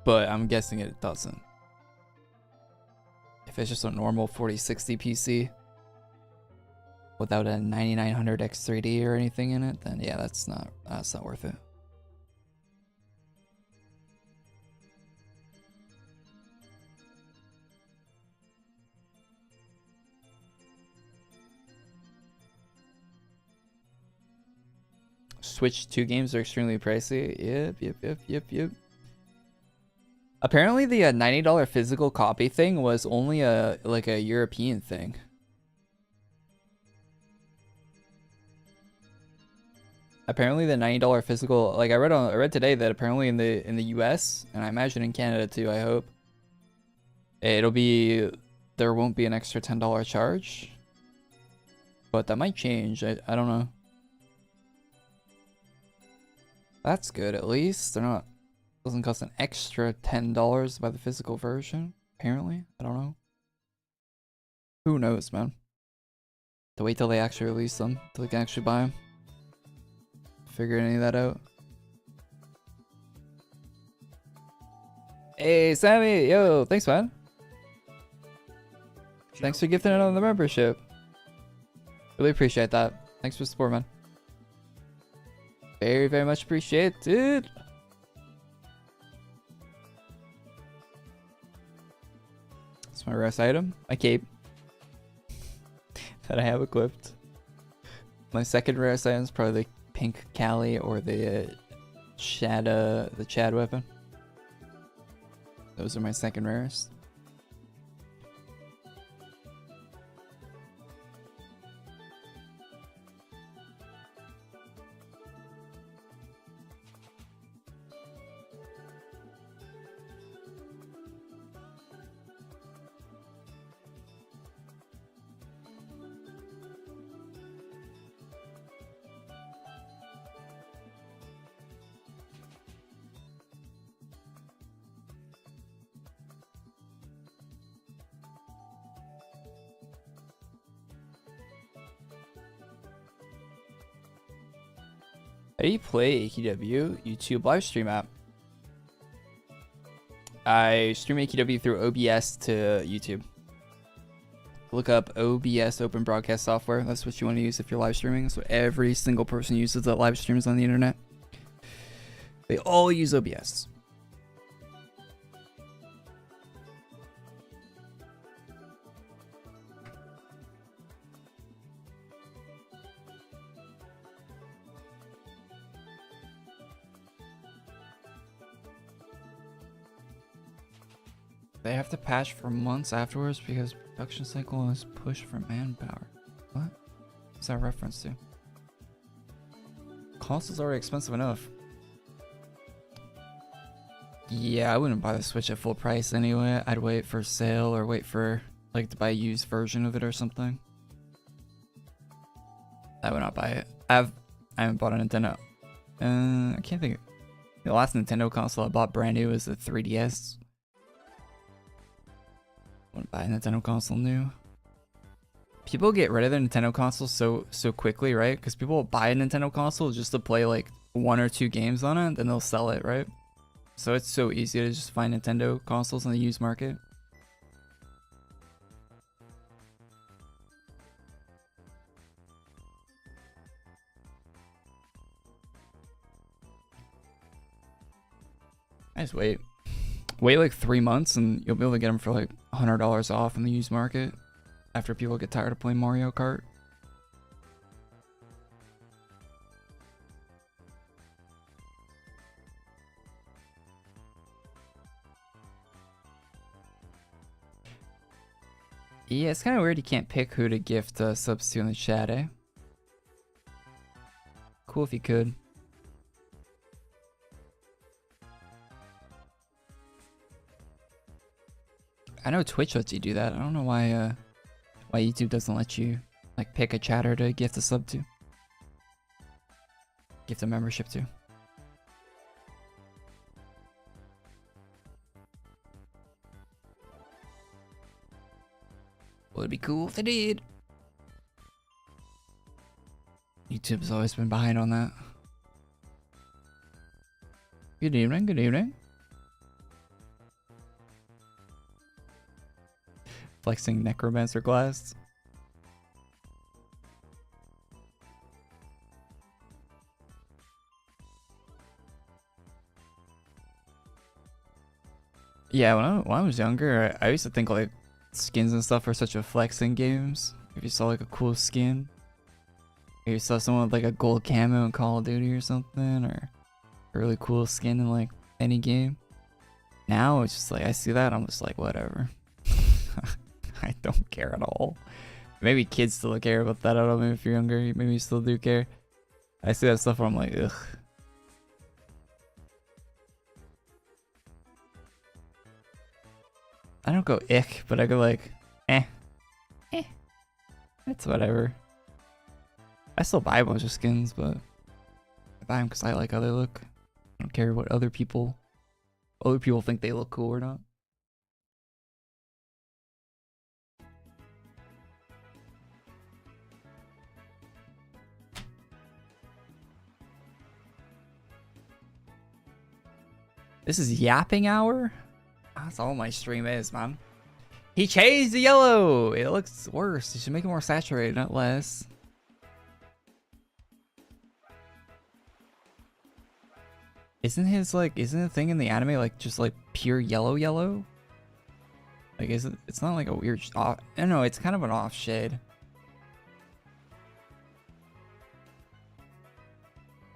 But I'm guessing it doesn't. If it's just a normal 4060 PC without a 9900 X3D or anything in it, then yeah, that's not worth it. Switch 2 games are extremely pricey. Yep. Apparently the $90 physical copy thing was only a European thing. Apparently the $90 physical, like I read today that apparently in the US, and I imagine in Canada too, I hope, there won't be an extra $10 charge. But that might change. I don't know. That's good, at least. Doesn't cost an extra $10 by the physical version, apparently. I don't know. Who knows, man? To wait till they actually release them, till they can actually buy them. Figure any of that out. Hey, Sammy! Yo, thanks, man. Thanks for gifting it on the membership. Really appreciate that. Thanks for the support, man. Very, very much appreciate it, dude. It's my rest item. My cape. That I have equipped. My second rarest item is probably the pink Kali or the Chad weapon. Those are my second rarest. How do you play AQW YouTube livestream app? I stream AQW through OBS to YouTube. Look up OBS, Open Broadcast Software. That's what you want to use if you're live streaming. So every single person uses that live streams on the internet. They all use OBS. They have to patch for months afterwards because production cycle is pushed for manpower. What? What's that reference to? Cost is already expensive enough. Yeah, I wouldn't buy the Switch at full price anyway. I'd wait for sale or wait for Like to buy a used version of it or something. I would not buy it. I haven't bought a Nintendo. I can't think. The last Nintendo console I bought brand new was the 3DS. I wouldn't buy a Nintendo console new. People get rid of their Nintendo console so quickly, right? Because people will buy a Nintendo console just to play like 1 or 2 games on it, then they'll sell it, right? So it's so easy to just find Nintendo consoles in the used market. I just wait like 3 months and you'll be able to get them for like $100 off in the used market after people get tired of playing Mario Kart. Yeah, it's kind of weird you can't pick who to gift subs to in the chat, eh? Cool if you could. I know Twitch lets you do that. I don't know why YouTube doesn't let you like pick a chatter to gift a sub to. Gift a membership to. Well, it'd be cool if they did. YouTube's always been behind on that. Good evening, good evening. Flexing necromancer glass. Yeah, when I was younger, I used to think like skins and stuff are such a flex in games. If you saw like a cool skin, if you saw someone with like a gold camo in Call of Duty or something, or a really cool skin in like any game. Now it's just like I see that, I'm just like whatever. I don't care at all. Maybe kids still care about that. I don't know if you're younger, maybe you still do care. I see that stuff where I'm like, ugh. I don't go ick, but I go like, eh. It's whatever. I still buy a bunch of skins, but I buy them because I like how they look. I don't care what other people think they look cool or not. This is yapping hour? That's all my stream is, man. He changed the yellow. It looks worse. You should make it more saturated, not less. Isn't the thing in the anime like just like pure yellow? Like it's not like a weird off. I don't know, it's kind of an off shade.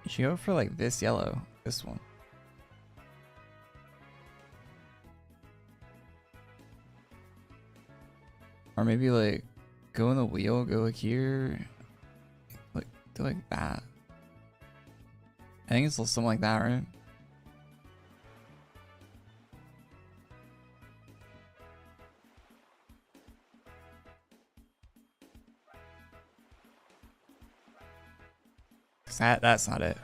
You should go for like this yellow, this one. Or maybe like go in the wheel, go like here, like do like that. I think it's something like that, right? That's not it.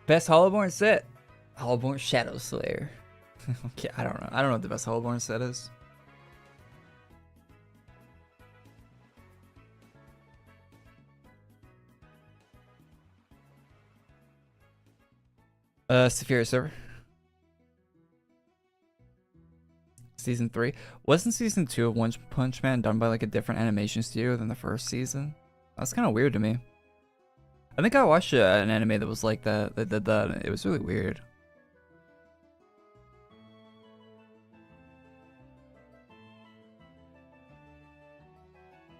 Best Hollowborn set? Hollowborn Shadow Slayer. Okay, I don't know. I don't know what the best Hollowborn set is. Saphira server. Season 3. Wasn't season 2 of One Punch Man done by like a different animation studio than the first season? That's kind of weird to me. I think I watched an anime that was like that did that. It was really weird.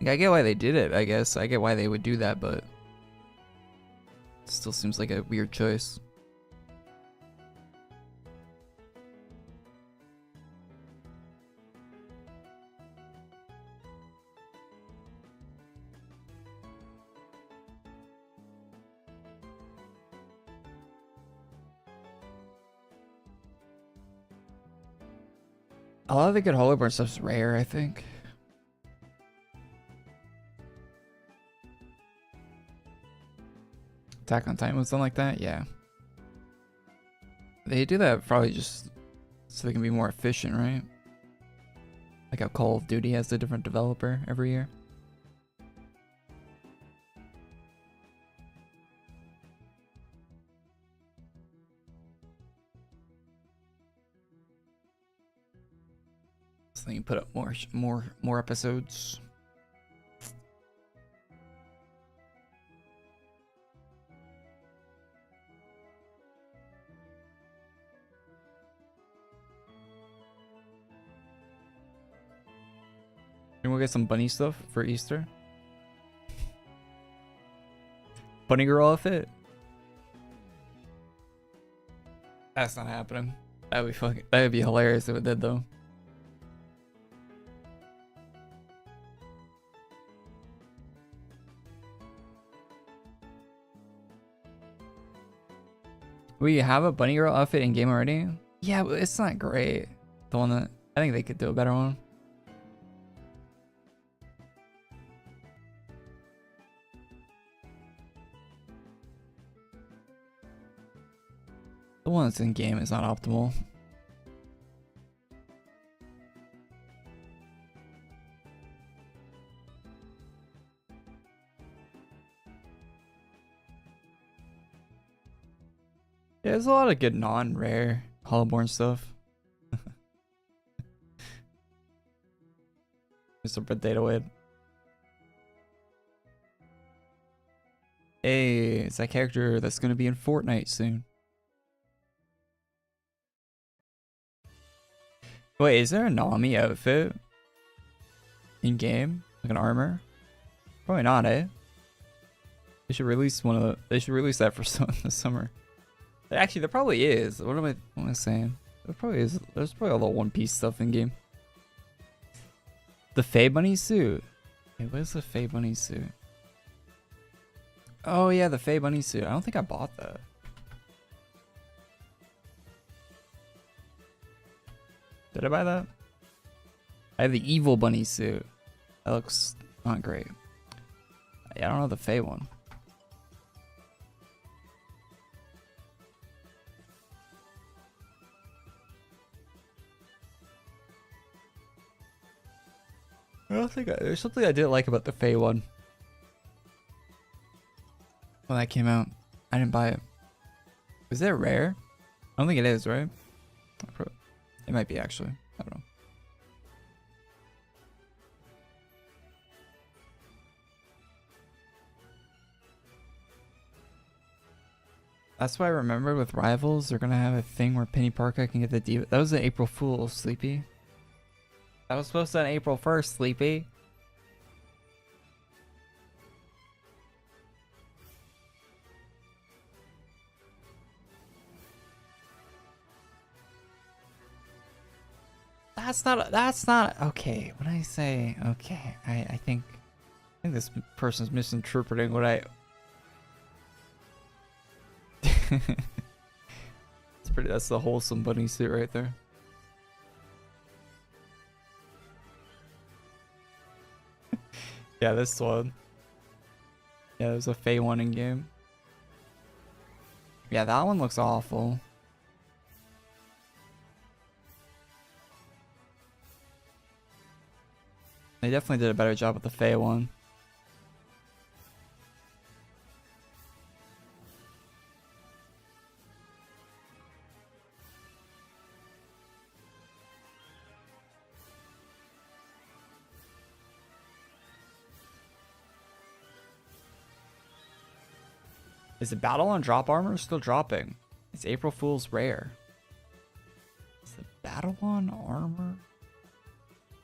Like, I get why they did it, I guess. I get why they would do that, but it still seems like a weird choice. A lot of the good Hollowborn stuff's rare, I think. Attack on Titan was something like that, yeah. They do that probably just so they can be more efficient, right? Like how Call of Duty has a different developer every year. So you can put up more episodes. And we'll get some bunny stuff for Easter. Bunny girl outfit. That's not happening. That'd be hilarious if it did though. We have a bunny girl outfit in game already? Yeah, but it's not great. The one that I think they could do a better one. The one that's in game is not optimal. Yeah, there's a lot of good non-rare Hollowborn stuff. Mr. Potato Head. Hey, it's that character that's gonna be in Fortnite soon. Wait, is there a Nami outfit in game? Like an armor? Probably not, eh? They should release one of the. They should release that for the summer. Actually, there probably is. What am I saying? There probably is. There's probably all the One Piece stuff in game. The Fae Bunny suit. Hey, what is the Fae Bunny suit? Oh yeah, the Fae Bunny suit. I don't think I bought that. Did I buy that? I have the Evil Bunny suit. That looks not great. Yeah, I don't know the Fae one. I don't think there's something I didn't like about the Fae one. When that came out, I didn't buy it. Is that rare? I don't think it is, right? It might be actually. I don't know. That's why I remember with Rivals, they're gonna have a thing where Penny Parker can get the diva. That was an April Fool's, Sleepy. That was supposed to be on April 1st, Sleepy. That's not okay. When I say okay, I think this person's misinterpreting what I that's the wholesome bunny suit right there. Yeah, this one. Yeah, there's a Fae one in game. Yeah, that one looks awful. They definitely did a better job with the Fae one. Is the Battle on drop armor still dropping? It's April Fool's rare. Is the Battle on armor?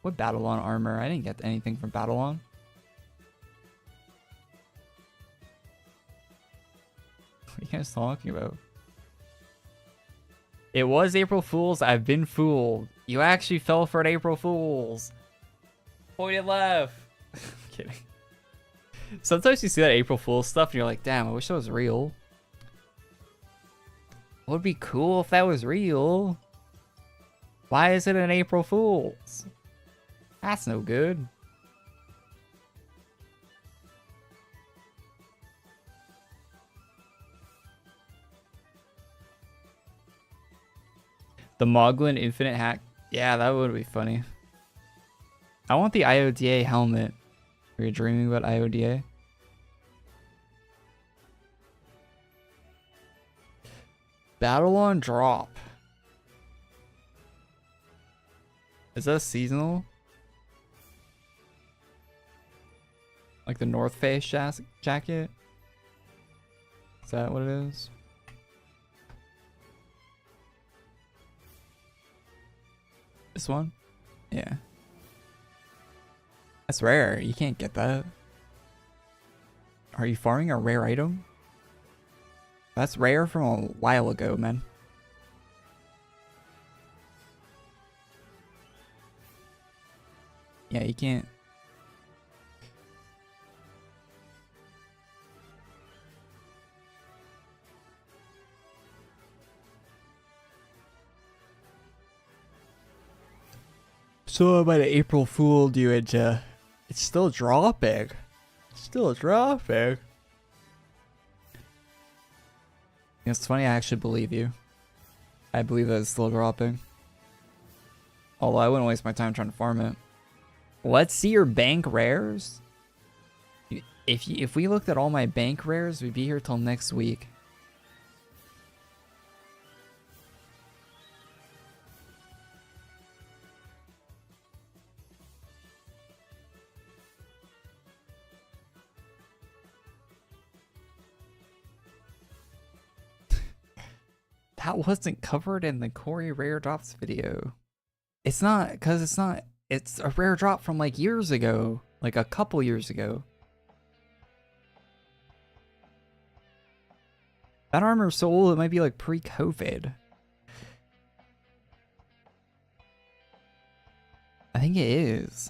What Battle on armor? I didn't get anything from Battle on. What are you guys talking about? It was April Fool's. I've been fooled. You actually fell for an April Fool's. Pointed left. Kidding. Sometimes you see that April Fool's stuff and you're like, damn, I wish that was real. It would be cool if that was real. Why is it an April Fool's? That's no good. The Moglin Infinite Hack. Yeah, that would be funny. I want the IODA helmet. Are you dreaming about IODA? Battle on drop. Is that seasonal? Like the North Face jacket? Is that what it is? This one? Yeah. That's rare. You can't get that. Are you farming a rare item? That's rare from a while ago, man. Yeah, you can't. So about April Fool, dude, it's still dropping. It's still dropping. It's funny, I actually believe you. I believe that it's still dropping. Although I wouldn't waste my time trying to farm it. Let's see your bank rares. If we looked at all my bank rares, we'd be here till next week. That wasn't covered in the Korey rare drops video. It's not, because it's not, it's a rare drop from like years ago. Like a couple years ago. That armor's so old, it might be like pre-COVID. I think it is.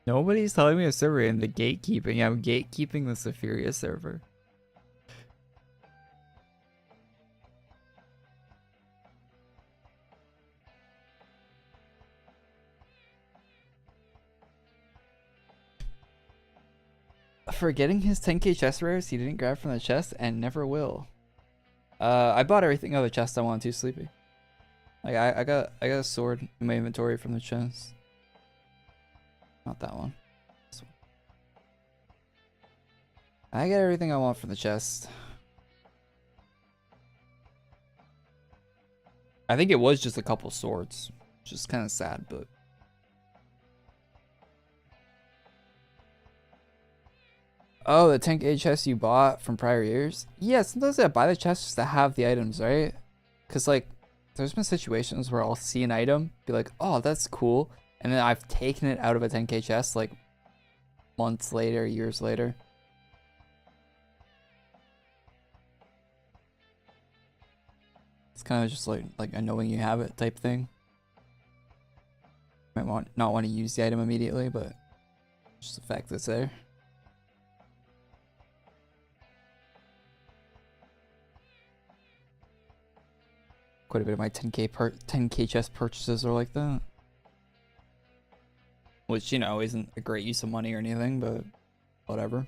Nobody's telling me a server in the gatekeeping. I'm gatekeeping the Sephiria server. Forgetting his 10k chest rares he didn't grab from the chest and never will. I bought everything out of the chest I wanted to, Sleepy. Like I got a sword in my inventory from the chest. Not that one. This one. I get everything I want from the chest. I think it was just a couple swords. Just kind of sad, but. Oh, the 10k chest you bought from prior years? Yeah, sometimes I buy the chests just to have the items, right? Because, like, there's been situations where I'll see an item, be like, oh, that's cool. And then I've taken it out of a 10k chest, like, months later, years later. It's kind of just like a knowing you have it type thing. Might not want to use the item immediately, but just the fact that it's there. Quite a bit of my 10k chest purchases are like that. Which, you know, isn't a great use of money or anything, but whatever.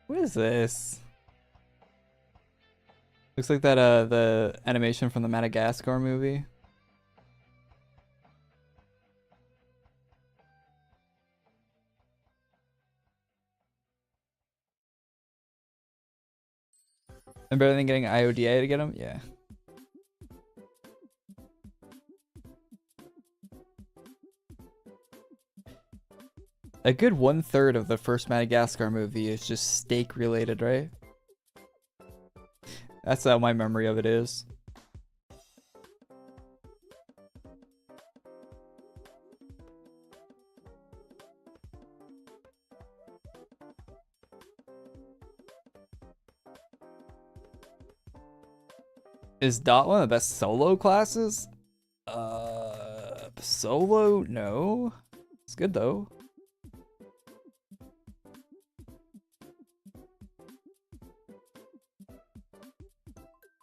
What is this? Looks like that the animation from the Madagascar movie. And better than getting IODA to get them? Yeah. A good 1/3 of the first Madagascar movie is just steak related, right? That's how my memory of it is. Is Dot one of the best solo classes? Solo? No. It's good though.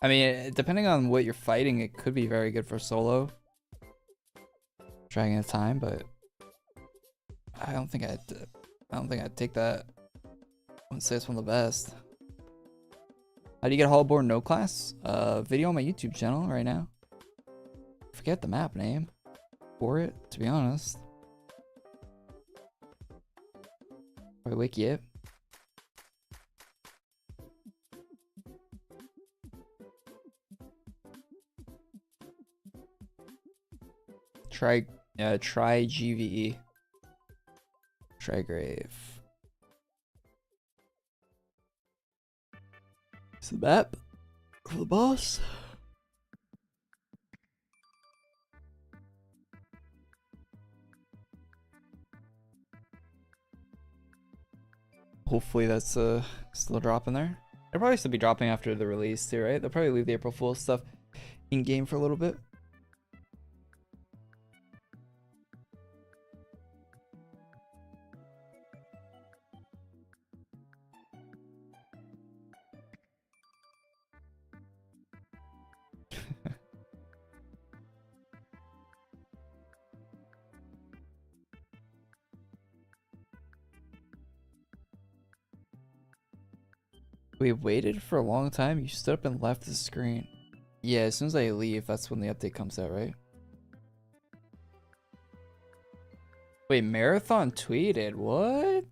I mean, depending on what you're fighting, it could be very good for solo. Dragging the time, but I don't think I'd take that. I wouldn't say it's one of the best. How do you get hoverboard no class? Video on my YouTube channel right now. Forget the map name for it, to be honest. Probably wiki it. Try GVE. Try Grave. It's the map for the boss. Hopefully that's still dropping there. They'll probably still be dropping after the release too, right? They'll probably leave the April Fool's stuff in game for a little bit. We waited for a long time. You stood up and left the screen. Yeah, as soon as I leave, that's when the update comes out, right? Wait, Marathon tweeted? What?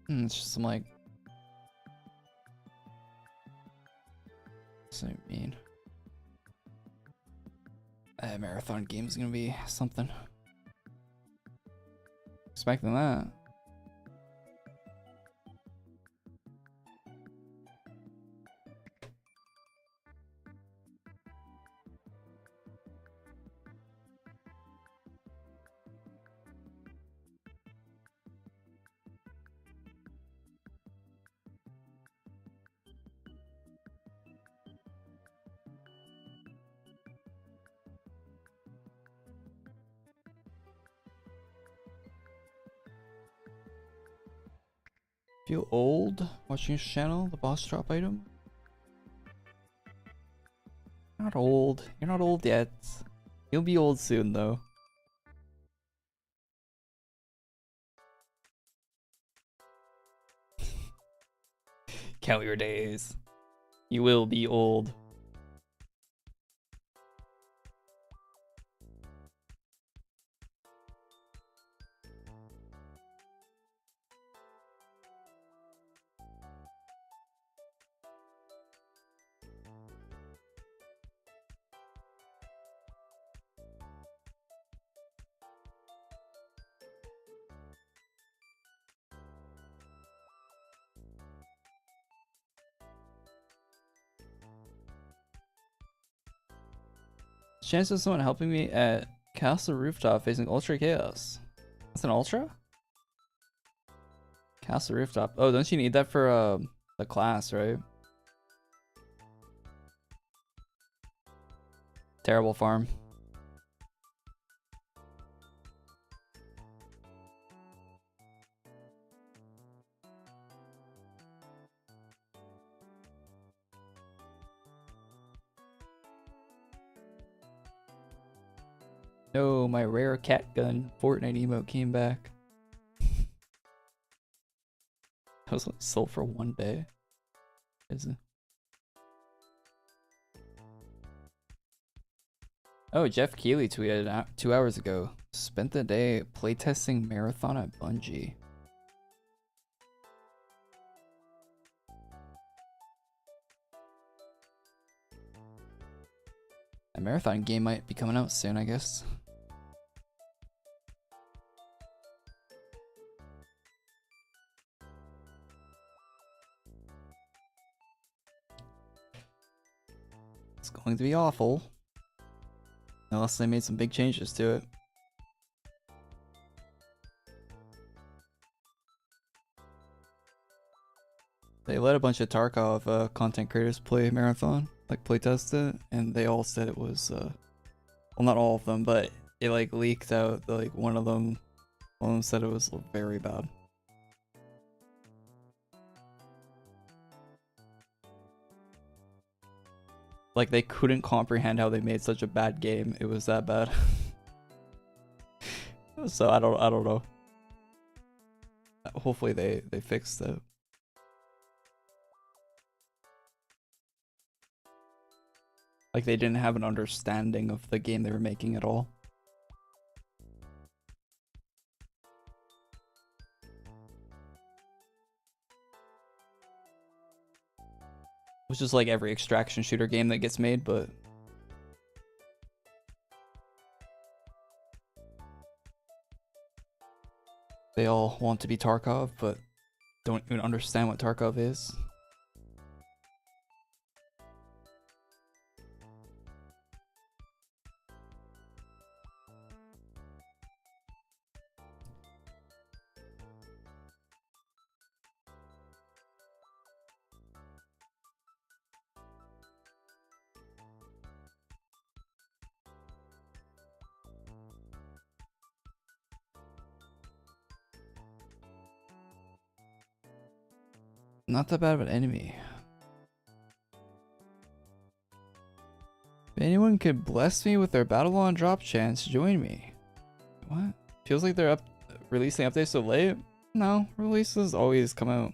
It's just some like... So mean. Marathon game's gonna be something. Expecting that. Feel old watching his channel, the boss drop item? Not old. You're not old yet. You'll be old soon though. Count your days. You will be old. Chance of someone helping me at Castle Rooftop facing Ultra Chaos. That's an Ultra? Castle Rooftop. Oh, don't you need that for the class, right? Terrible farm. No, my rare cat gun Fortnite emote came back. That was only sold for 1 day. Is it? Oh, Jeff Keighley tweeted 2 hours ago. Spent the day playtesting Marathon at Bungie. A Marathon game might be coming out soon, I guess. It's going to be awful. Unless they made some big changes to it. They let a bunch of Tarkov content creators play Marathon, like playtest it, and they all said it was well, not all of them, but it like leaked out. Like one of them said it was very bad. Like they couldn't comprehend how they made such a bad game. It was that bad. So I don't know. Hopefully they fixed it. Like they didn't have an understanding of the game they were making at all. Which is like every extraction shooter game that gets made, but they all want to be Tarkov, but don't even understand what Tarkov is. Not that bad of an enemy. If anyone could bless me with their battle on drop chance, join me. What? Feels like they're releasing updates so late? No, releases always come out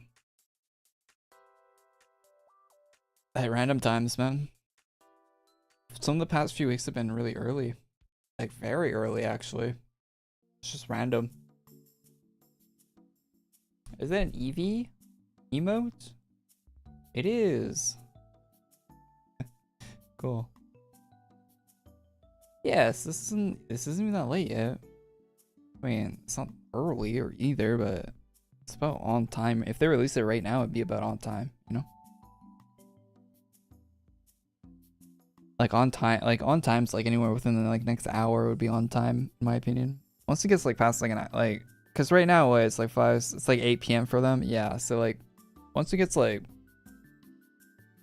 at random times, man. Some of the past few weeks have been really early. Like very early, actually. It's just random. Is that an Eevee emote? It is. Cool. Yes, this isn't even that late yet. I mean, it's not early or either, but it's about on time. If they release it right now, it'd be about on time, you know? Like on time, like on time's like anywhere within the like next hour would be on time, in my opinion. Once it gets like past like cause right now it's like it's like 8 p.m. for them. Yeah, so like once it gets like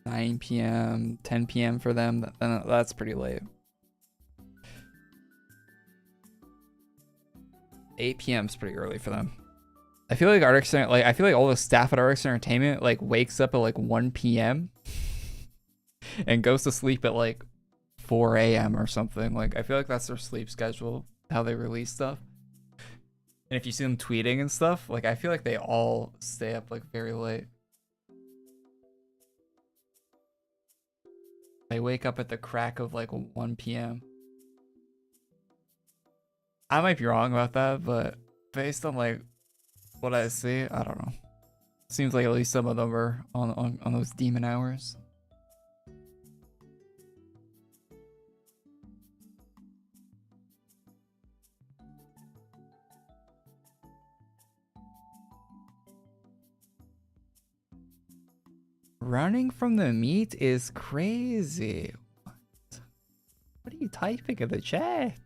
9 p.m., 10 p.m. for them, then that's pretty late. 8 p.m. is pretty early for them. I feel like I feel like all the staff at Artix Entertainment like wakes up at like 1 p.m. and goes to sleep at like 4 a.m. or something. Like I feel like that's their sleep schedule, how they release stuff. And if you see them tweeting and stuff, like I feel like they all stay up like very late. They wake up at the crack of like 1 p.m. I might be wrong about that, but based on like what I see, I don't know. Seems like at least some of them are on those demon hours. Running from the meat is crazy. What are you typing in the chat?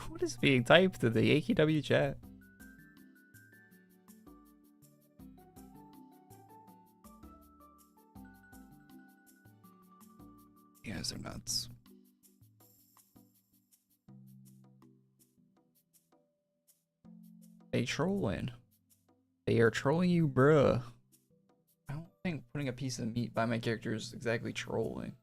What is being typed in the AQW chat? You guys are nuts. They trolling. They are trolling you, bruh. I don't think putting a piece of meat by my character is exactly trolling.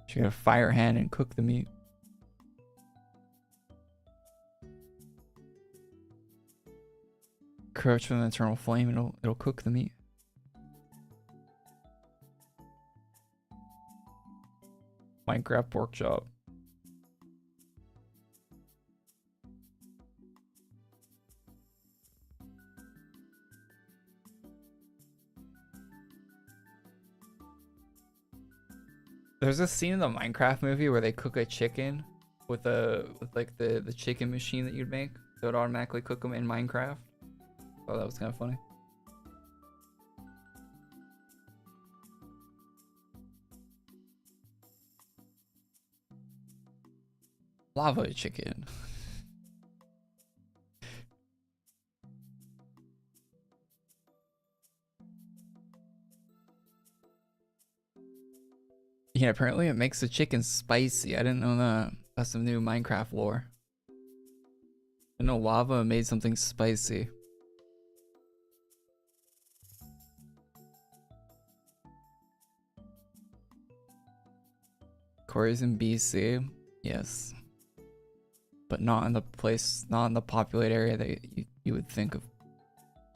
She got a fire hand and cook the meat. Crouch with an eternal flame and it'll cook the meat. Minecraft workshop. There's a scene in the Minecraft movie where they cook a chicken with like the chicken machine that you'd make. So it automatically cook them in Minecraft. Oh, that was kind of funny. Lava chicken. Yeah, apparently it makes the chicken spicy. I didn't know that. That's some new Minecraft lore. I know lava made something spicy. Korey's in BC. Yes. But not in the place, not in the populated area that you would think of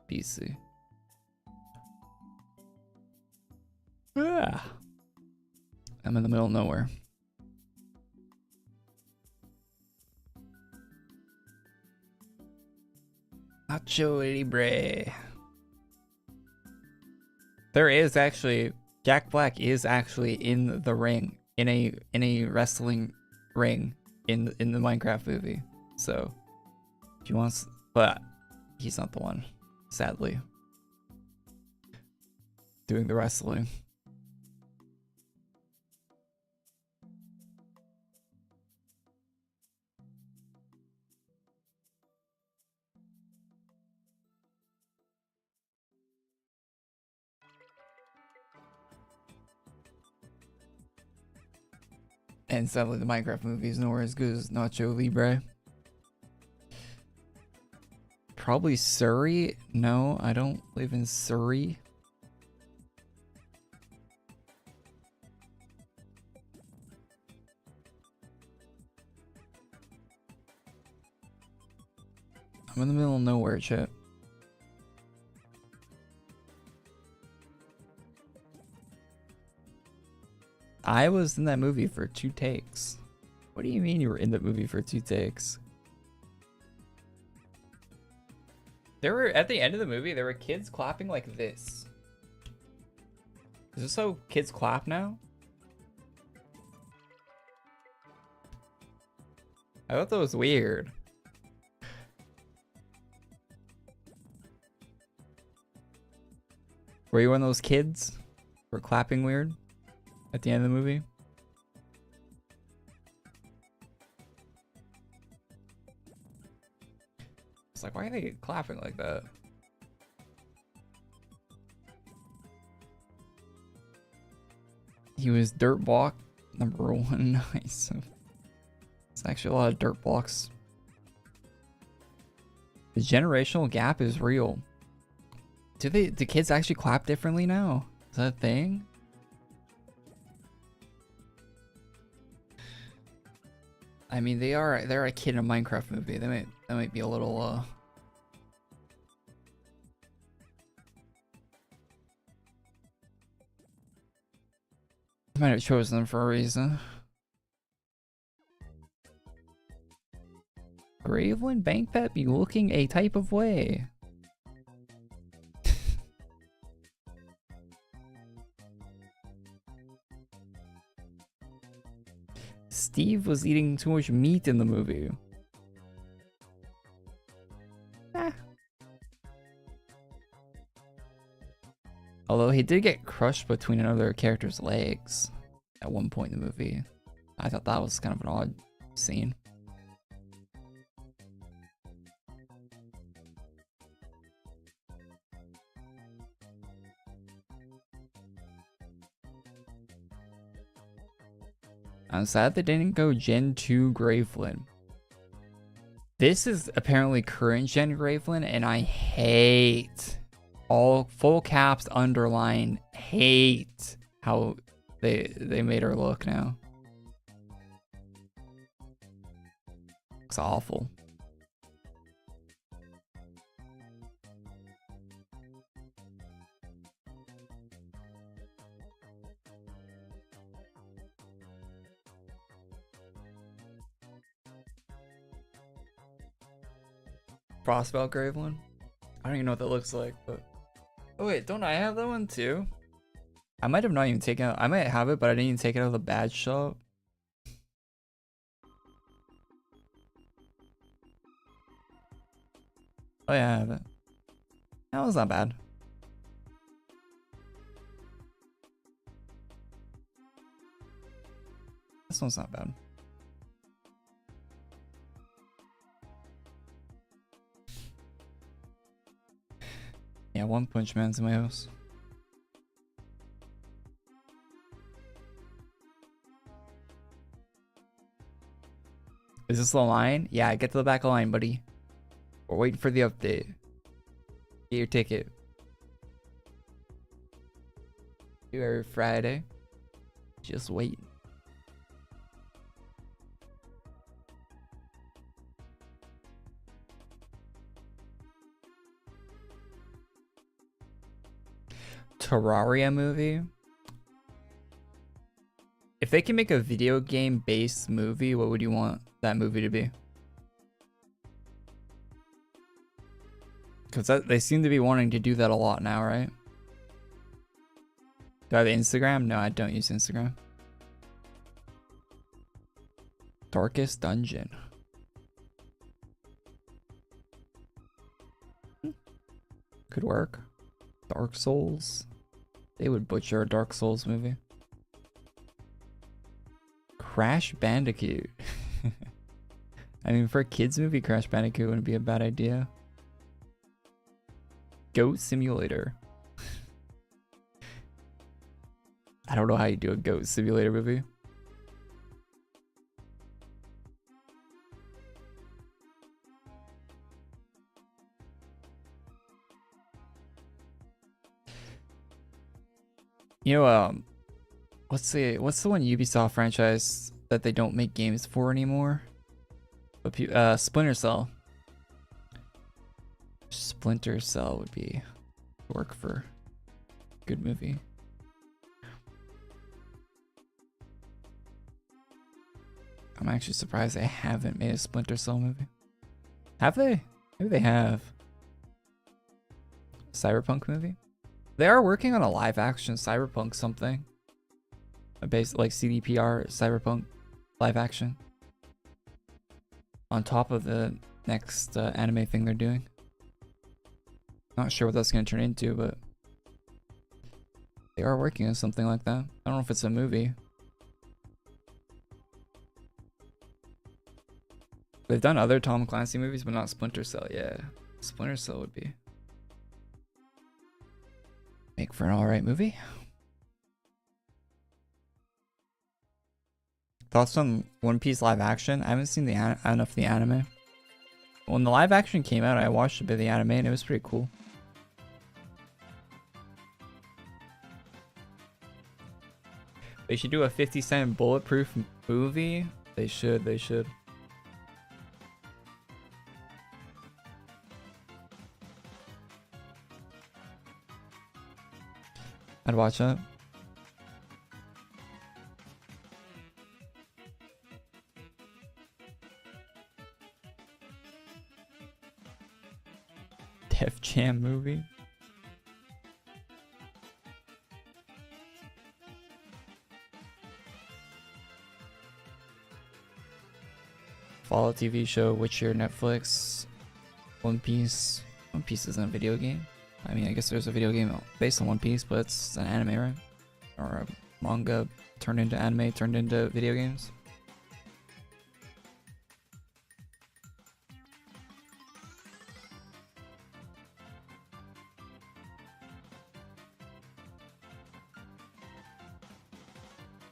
BC. Ah. I'm in the middle of nowhere. Nacho Libre. There is actually, Jack Black is actually in the ring, in a wrestling ring in the Minecraft movie. So if you want, but he's not the one, sadly, doing the wrestling. And sadly, the Minecraft movie is nowhere as good as Nacho Libre. Probably Surrey. No, I don't live in Surrey. I'm in the middle of nowhere, chat. I was in that movie for 2 takes. What do you mean you were in that movie for 2 takes? There were, at the end of the movie, there were kids clapping like this. Is this how kids clap now? I thought that was weird. Were you one of those kids who were clapping weird at the end of the movie? It's like, why are they clapping like that? He was dirt block number 1. Nice. It's actually a lot of dirt blocks. The generational gap is real. Do kids actually clap differently now? Is that a thing? I mean, they're a kid in a Minecraft movie. That might be a little I might have chosen them for a reason. Graveland Bank Pet be looking a type of way. Steve was eating too much meat in the movie. Although he did get crushed between another character's legs at one point in the movie. I thought that was kind of an odd scene. I'm sad they didn't go Gen 2 Graveland. This is apparently current Gen Graveland, and I hate, all full caps underline, hate how they made her look now. Looks awful. Frostbelt Graveland? I don't even know what that looks like, but... Oh wait, don't I have that one too? I might have not even taken it. I might have it, but I didn't even take it out of the badge shop. Oh yeah, I have it. That was not bad. This one's not bad. Yeah, One Punch Man's in my house. Is this the line? Yeah, get to the back of the line, buddy. We're waiting for the update. Get your ticket. Do every Friday. Just wait. Terraria movie? If they can make a video game based movie, what would you want that movie to be? Because they seem to be wanting to do that a lot now, right? Do I have Instagram? No, I don't use Instagram. Darkest Dungeon. Could work. Dark Souls. They would butcher a Dark Souls movie. Crash Bandicoot. I mean, for a kids movie, Crash Bandicoot wouldn't be a bad idea. Goat Simulator. I don't know how you do a Goat Simulator movie. You know, what's the one Ubisoft franchise that they don't make games for anymore? But Splinter Cell. Splinter Cell would be work for a good movie. I'm actually surprised they haven't made a Splinter Cell movie. Have they? Maybe they have. Cyberpunk movie? They are working on a live action Cyberpunk something. A base like CDPR Cyberpunk live action. On top of the next anime thing they're doing. Not sure what that's going to turn into, but they are working on something like that. I don't know if it's a movie. They've done other Tom Clancy movies, but not Splinter Cell. Yeah, Splinter Cell would be make for an alright movie. Thoughts on One Piece live action? I haven't seen enough of the anime. When the live action came out, I watched a bit of the anime and it was pretty cool. They should do a 50 Cent Bulletproof movie. They should. I'd watch that. Def Jam movie. Follow TV show, Witcher, Netflix, One Piece. One Piece isn't a video game. I mean, I guess there's a video game based on One Piece, but it's an anime, right? Or a manga turned into anime, turned into video games.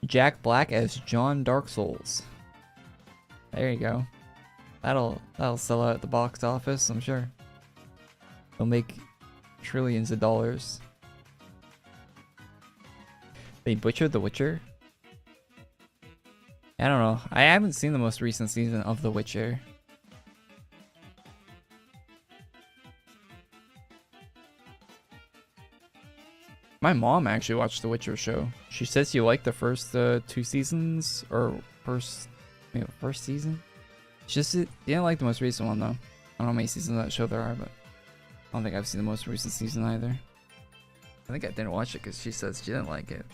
Jack Black as John Dark Souls. There you go. That'll sell out at the box office, I'm sure. They'll make trillions of dollars. They butchered The Witcher? I don't know. I haven't seen the most recent season of The Witcher. My mom actually watched The Witcher show. She says she liked the first 2 seasons, or first season? She just didn't like the most recent one though. I don't know how many seasons of that show there are, but I don't think I've seen the most recent season either. I think I didn't watch it because she says she didn't like it.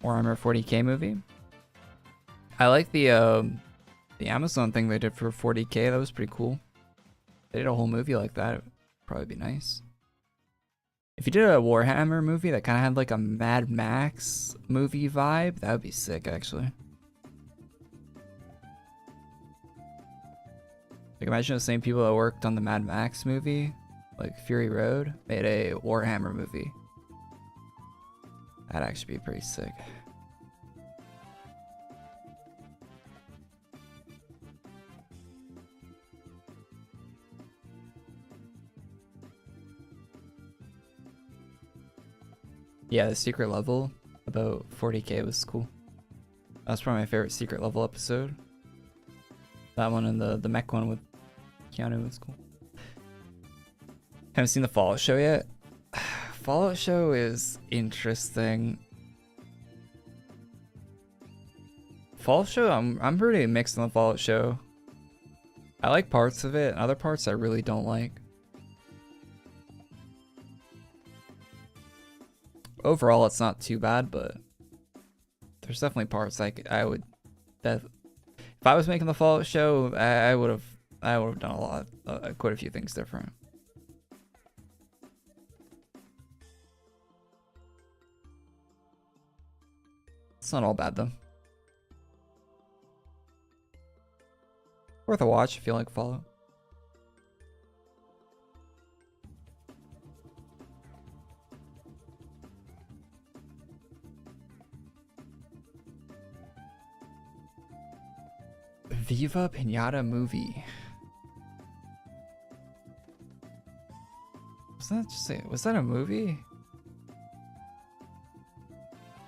Warhammer 40k movie. I like the Amazon thing they did for 40k. That was pretty cool. They did a whole movie like that. It would probably be nice. If you did a Warhammer movie that kind of had like a Mad Max movie vibe, that would be sick, actually. Like, imagine the same people that worked on the Mad Max movie, like Fury Road, made a Warhammer movie. That'd actually be pretty sick. Yeah, the secret level about 40k was cool. That was probably my favorite secret level episode. That one and the mech one with Keanu was cool. Haven't seen the Fallout show yet. Fallout show is interesting. Fallout show, I'm pretty mixed on the Fallout show. I like parts of it, and other parts I really don't like. Overall, it's not too bad, but there's definitely parts I would if I was making the Fallout show, I would have done a lot, quite a few things different. It's not all bad though. Worth a watch if you like Fallout. Viva Pinata movie. Was that a movie?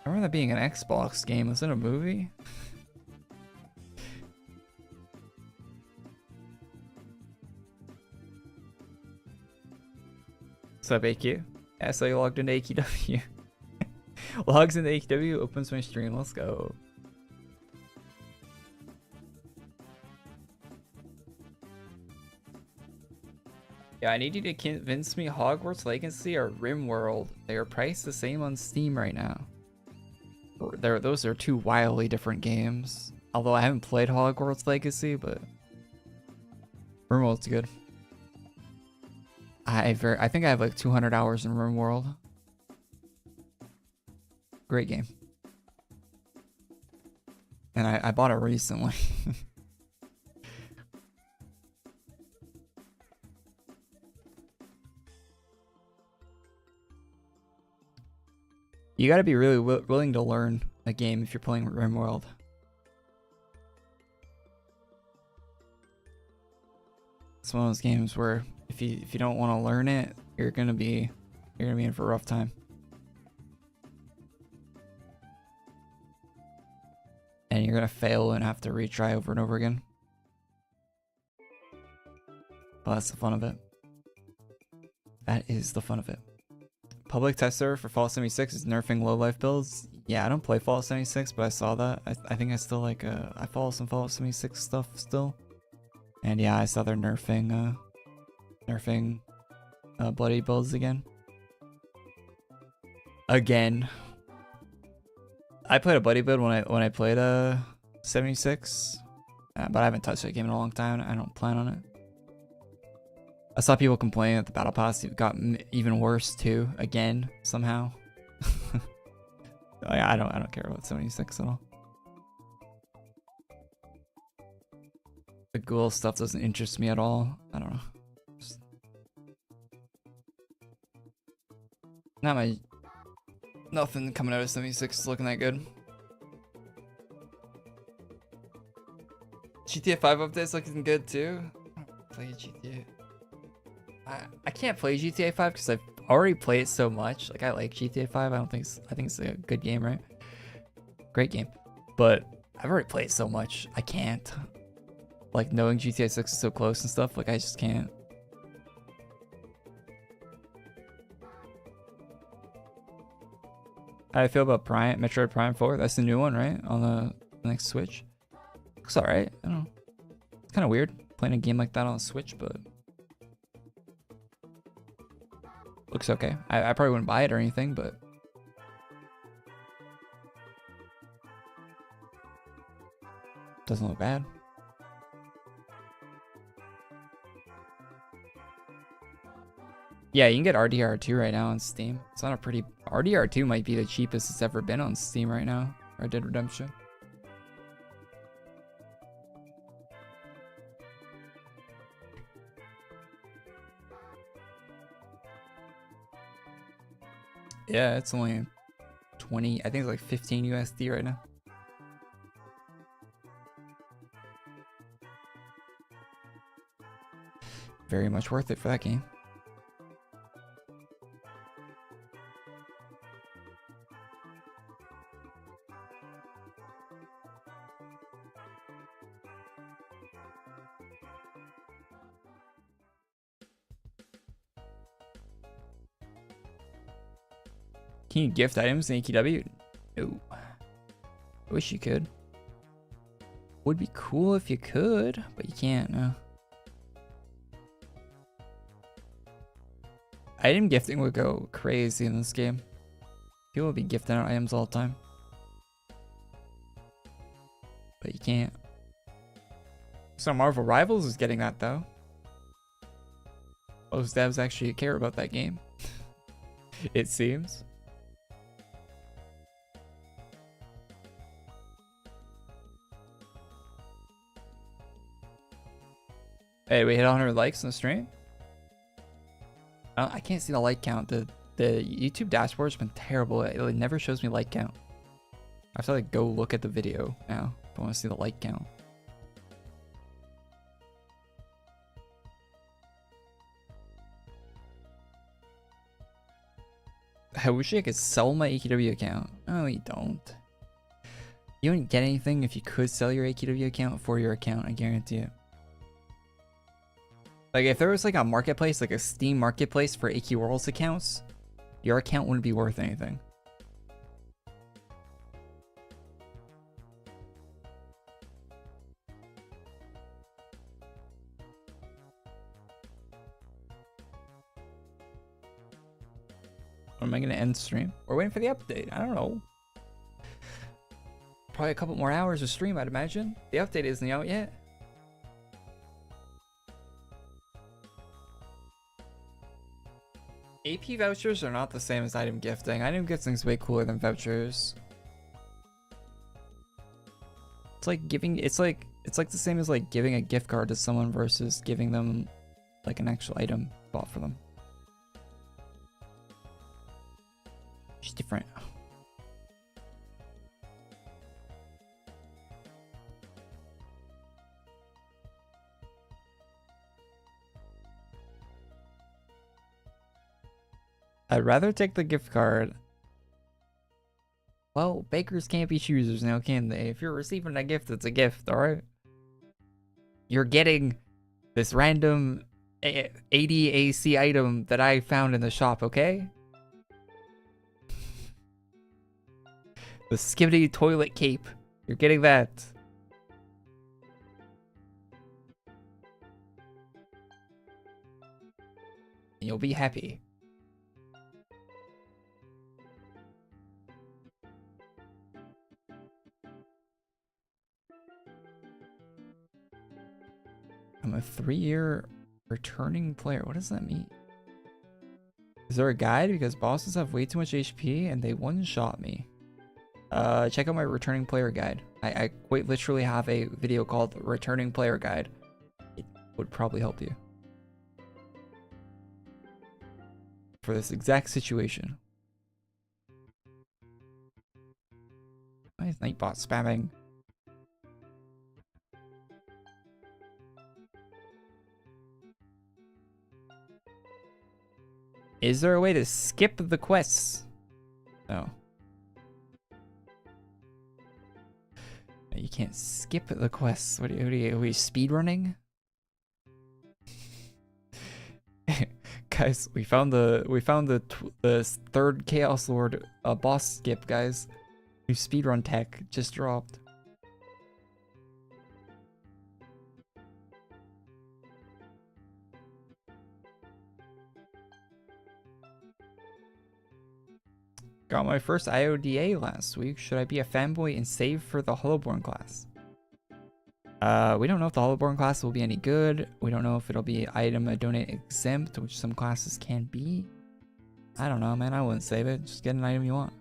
I remember that being an Xbox game. Was it a movie? What's up, AQ? Yeah, so you logged into AQW. Logs into AQW, opens my stream. Let's go. Yeah, I need you to convince me Hogwarts Legacy or RimWorld. They are priced the same on Steam right now. Those are two wildly different games. Although I haven't played Hogwarts Legacy, but RimWorld's good. I think I have like 200 hours in RimWorld. Great game. And I bought it recently. You gotta be really willing to learn a game if you're playing RimWorld. It's one of those games where if you don't want to learn it, you're gonna be in for a rough time. And you're gonna fail and have to retry over and over again. Well, that's the fun of it. That is the fun of it. Public tester for Fallout 76 is nerfing low life builds. Yeah, I don't play Fallout 76, but I saw that. I think I still like I follow some Fallout 76 stuff still. And yeah, I saw they're nerfing bloody builds again. Again. I played a buddy build when I played 76, but I haven't touched that game in a long time. I don't plan on it. I saw people complain that the battle pass got even worse too. Again, somehow. I don't care about 76 at all. The ghoul stuff doesn't interest me at all. I don't know. Nothing coming out of 76 is looking that good. GTA 5 updates looking good too. I don't play GTA. I can't play GTA 5 because I've already played it so much. Like, I like GTA 5. I think it's a good game, right? Great game. But I've already played it so much. I can't. Like, knowing GTA 6 is so close and stuff, like, I just can't. How do I feel about Metroid Prime 4? That's the new one, right? On the next Switch. Looks alright. I don't know. It's kind of weird playing a game like that on a Switch, but looks okay. I probably wouldn't buy it or anything, but Doesn't look bad. Yeah, you can get RDR2 right now on Steam. It's on a pretty... RDR2 might be the cheapest it's ever been on Steam right now. Red Dead Redemption. Yeah, it's only 20... I think it's like 15 USD right now. Very much worth it for that game. Can you gift items in AQW? No. I wish you could. Would be cool if you could, but you can't, no. Item gifting would go crazy in this game. People would be gifting out items all the time. But you can't. So Marvel Rivals is getting that though. Most devs actually care about that game. It seems. Hey, we hit 100 likes on the stream. I can't see the like count. The YouTube dashboard's been terrible. It never shows me like count. I have to like go look at the video now if I want to see the like count. I wish I could sell my AQW account. Oh, you don't. You wouldn't get anything if you could sell your AQW account for your account, I guarantee it. Like, if there was, like, a marketplace, like a Steam marketplace for AQ Worlds accounts, your account wouldn't be worth anything. When am I going to end stream? We're waiting for the update. I don't know. Probably a couple more hours of stream, I'd imagine. The update isn't out yet. AP vouchers are not the same as item gifting. Item gifting is way cooler than vouchers. It's like giving, it's like the same as like giving a gift card to someone versus giving them like an actual item bought for them. It's different. I'd rather take the gift card. Well, bakers can't be choosers now, can they? If you're receiving a gift, it's a gift, alright? You're getting this random 80 AC item that I found in the shop, okay? The Skibidi toilet cape. You're getting that. And you'll be happy. I'm a 3-year returning player. What does that mean? Is there a guide? Because bosses have way too much HP and they one-shot me. Check out my returning player guide. I quite literally have a video called Returning Player Guide. It would probably help you. For this exact situation. Why is Nightbot spamming? Is there a way to skip the quests? No. You can't skip the quests. What are you speedrunning? Guys, we found the third Chaos Lord boss skip, guys. New speedrun tech just dropped. Got my first IODA last week. Should I be a fanboy and save for the Hollowborn class? We don't know if the Hollowborn class will be any good. We don't know if it'll be item donate exempt, which some classes can be. I don't know, man. I wouldn't save it. Just get an item you want.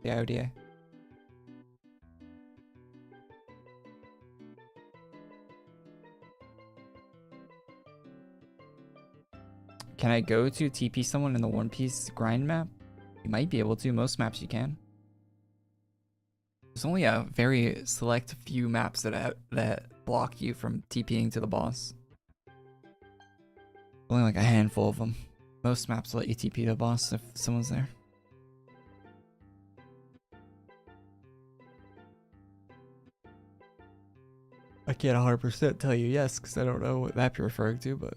The IODA. Can I go to TP someone in the One Piece grind map? You might be able to. Most maps you can. There's only a very select few maps that block you from TPing to the boss. Only like a handful of them. Most maps let you TP to the boss if someone's there. I can't 100% tell you yes, because I don't know what map you're referring to, but...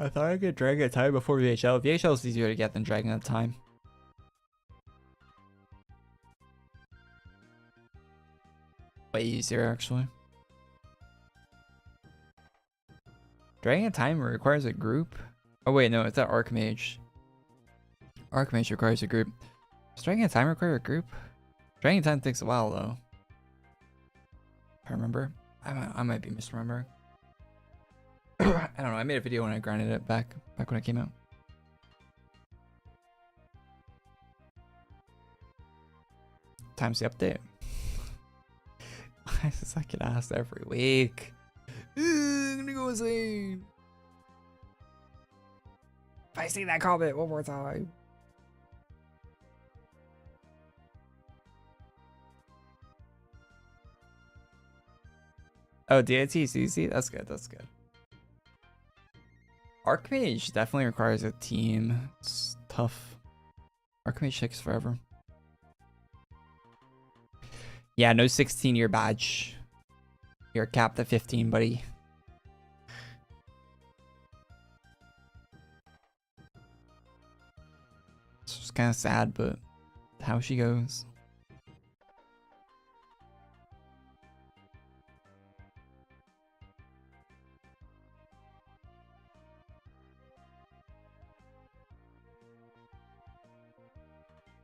I thought I could Dragon of Time before VHL. VHL is easier to get than Dragon of Time. Way easier, actually. Dragon of Time requires a group. Oh wait, no, it's at Archmage. Archmage requires a group. Does Dragon of Time require a group? Dragon of Time takes a while though. If I remember. I might be misremembering. I don't know, I made a video when I grinded it back when it came out. Time's the update. Why does that get asked every week? I'm gonna go insane. If I see that comment one more time. Oh, DT, CC? That's good, that's good. Archmage definitely requires a team. It's tough. Archmage takes forever. Yeah, no 16-year badge. You're capped at 15, buddy. It's just kind of sad, but how she goes.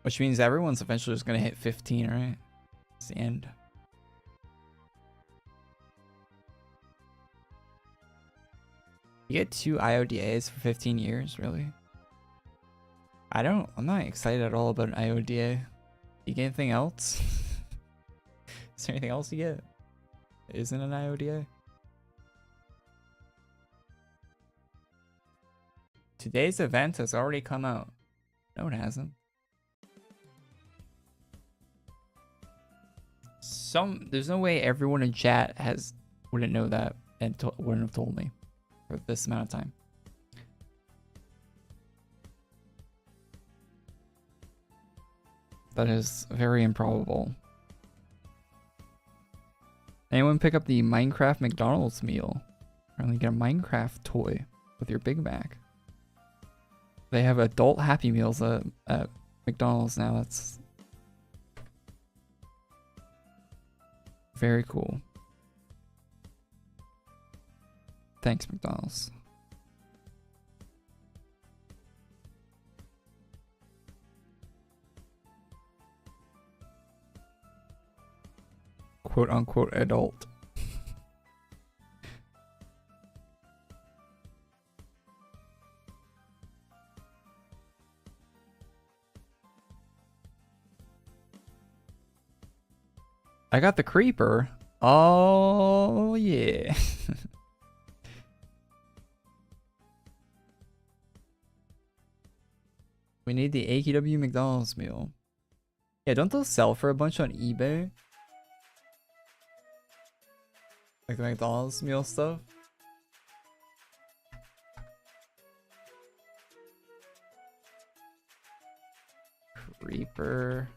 Which means everyone's eventually just going to hit 15, right? It's the end. You get 2 IODAs for 15 years, really? I'm not excited at all about an IODA. You get anything else? Is there anything else you get? Isn't an IODA? Today's event has already come out. No, it hasn't. There's no way everyone in chat wouldn't know that and wouldn't have told me for this amount of time. That is very improbable. Anyone pick up the Minecraft McDonald's meal? Apparently get a Minecraft toy with your Big Mac. They have adult Happy Meals at McDonald's now. That's very cool. Thanks, McDonald's. Quote unquote adult. I got the creeper. Oh, yeah. We need the AQW McDonald's meal. Yeah, don't those sell for a bunch on eBay? Like the McDonald's meal stuff? Creeper.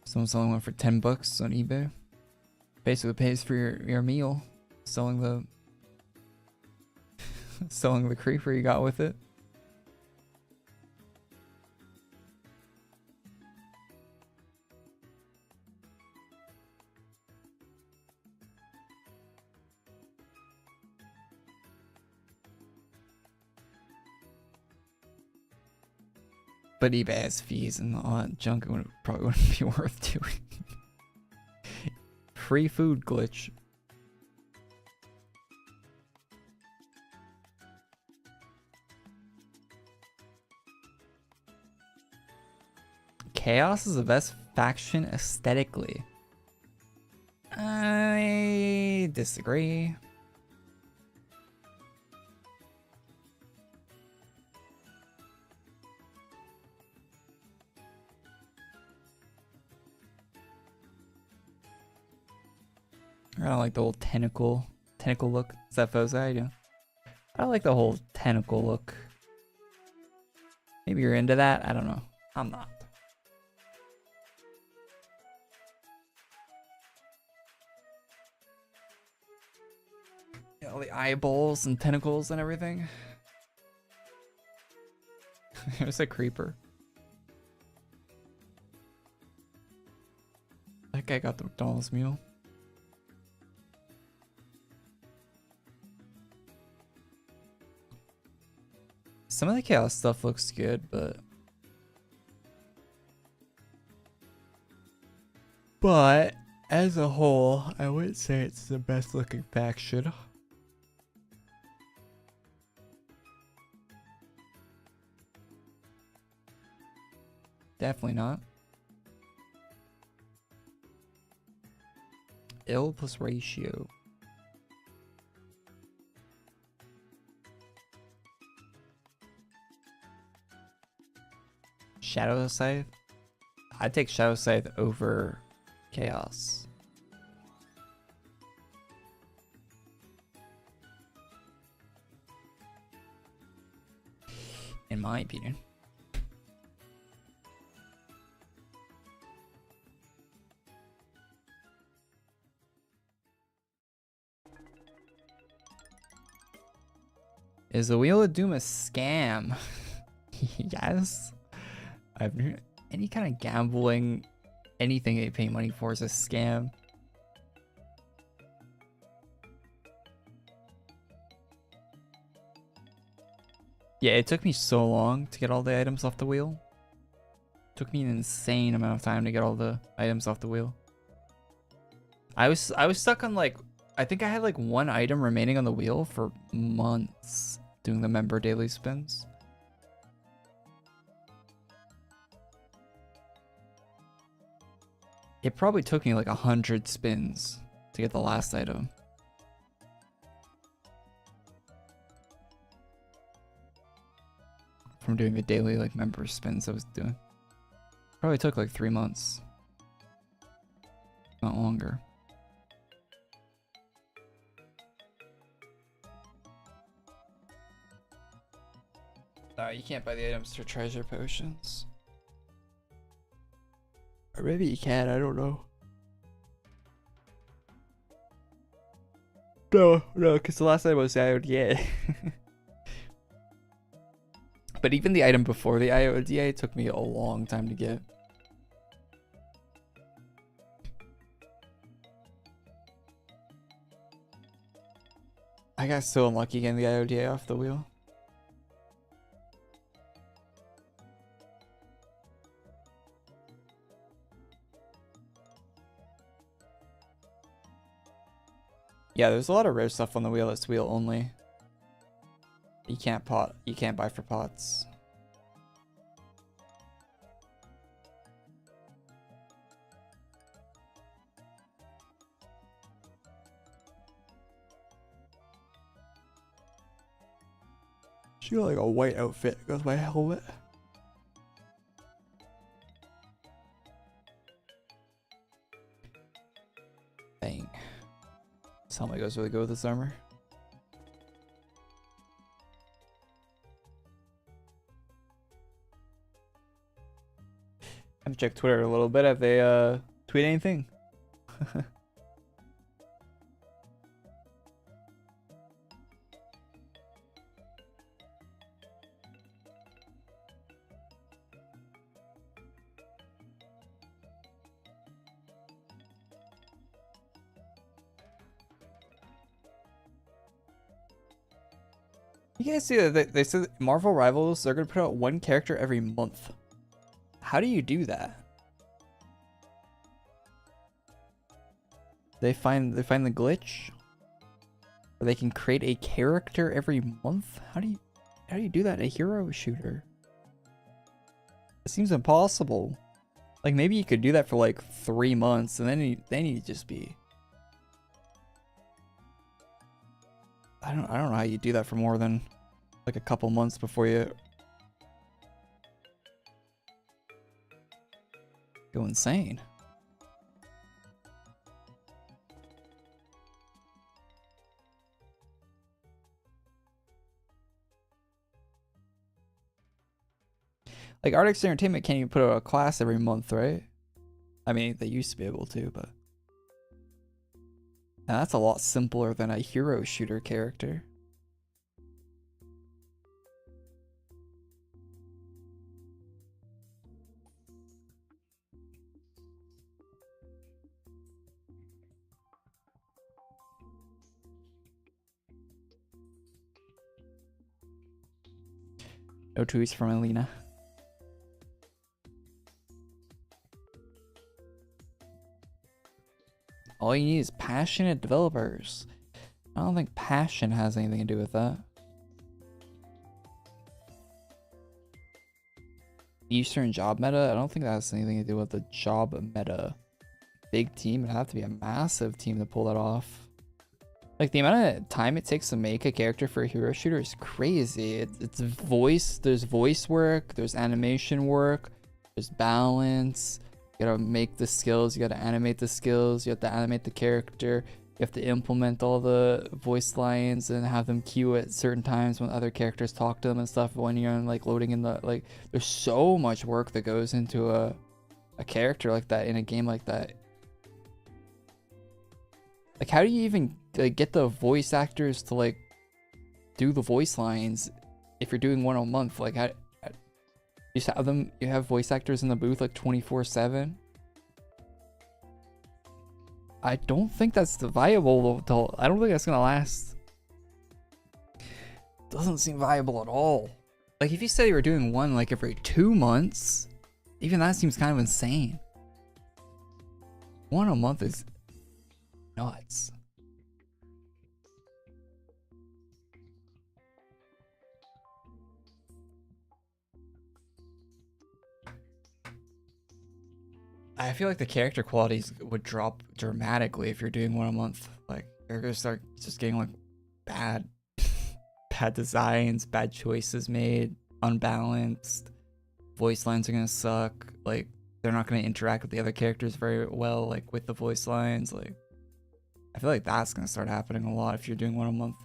Someone's selling one for $10 on eBay. Basically pays for your meal. Selling the selling the creeper you got with it. But eBay has fees and all that junk. It probably wouldn't be worth doing. Free food glitch. Chaos is the best faction aesthetically. I disagree. I don't like the whole tentacle look. Is that Foze? I do. I don't like the whole tentacle look. Maybe you're into that. I don't know. I'm not. Yeah, all the eyeballs and tentacles and everything. There's a creeper. That guy got the McDonald's meal. Some of the chaos stuff looks good, but as a whole, I wouldn't say it's the best looking faction. Definitely not. Ill plus ratio. Shadow Scythe? I'd take Shadow Scythe over Chaos. In my opinion. Is the Wheel of Doom a scam? Yes. I've never, any kind of gambling, anything they pay money for is a scam. Yeah, it took me so long to get all the items off the wheel. It took me an insane amount of time to get all the items off the wheel. I was stuck on like, I think I had like one item remaining on the wheel for months doing the member daily spins. It probably took me like 100 spins to get the last item. From doing the daily like member spins I was doing. Probably took like 3 months. Not longer. You can't buy the items for treasure potions. Or maybe you can, I don't know. No, because the last item was the IODA. But even the item before the IODA took me a long time to get. I got so unlucky getting the IODA off the wheel. Yeah, there's a lot of rare stuff on the wheel that's wheel only. You can't buy for pots. She got like a white outfit goes with my helmet. Bang. This helmet goes really good with this armor. I've checked Twitter a little bit. Have they tweet anything? You guys see that they said Marvel Rivals, they're gonna put out one character every month. How do you do that? They find the glitch, or they can create a character every month. How do you do that in a hero shooter? It seems impossible. Like maybe you could do that for like 3 months, and then you just be. I don't know how you do that for more than like a couple months before you go insane. Like Artix Entertainment can't even put out a class every month, right? I mean, they used to be able to, but now that's a lot simpler than a hero shooter character. No tweets from Alina. All you need is passionate developers. I don't think passion has anything to do with that. Eastern job meta? I don't think that has anything to do with the job meta. Big team, it'd have to be a massive team to pull that off. Like the amount of time it takes to make a character for a hero shooter is crazy. It's voice, there's voice work, there's animation work, there's balance. You gotta make the skills, you gotta animate the skills, you have to animate the character, you have to implement all the voice lines and have them cue at certain times when other characters talk to them and stuff when you're like loading in the like there's so much work that goes into a character like that in a game like that. Like how do you even like, get the voice actors to like do the voice lines if you're doing one a month? Like how you just have them, you have voice actors in the booth like 24/7. I don't think that's viable though. I don't think that's gonna last. Doesn't seem viable at all. Like if you said you were doing one like every 2 months, even that seems kind of insane. One a month is nuts. I feel like the character qualities would drop dramatically if you're doing one a month. Like you're gonna start just getting like bad designs, bad choices made, unbalanced. Voice lines are gonna suck. Like they're not gonna interact with the other characters very well, like with the voice lines. Like I feel like that's gonna start happening a lot if you're doing one a month.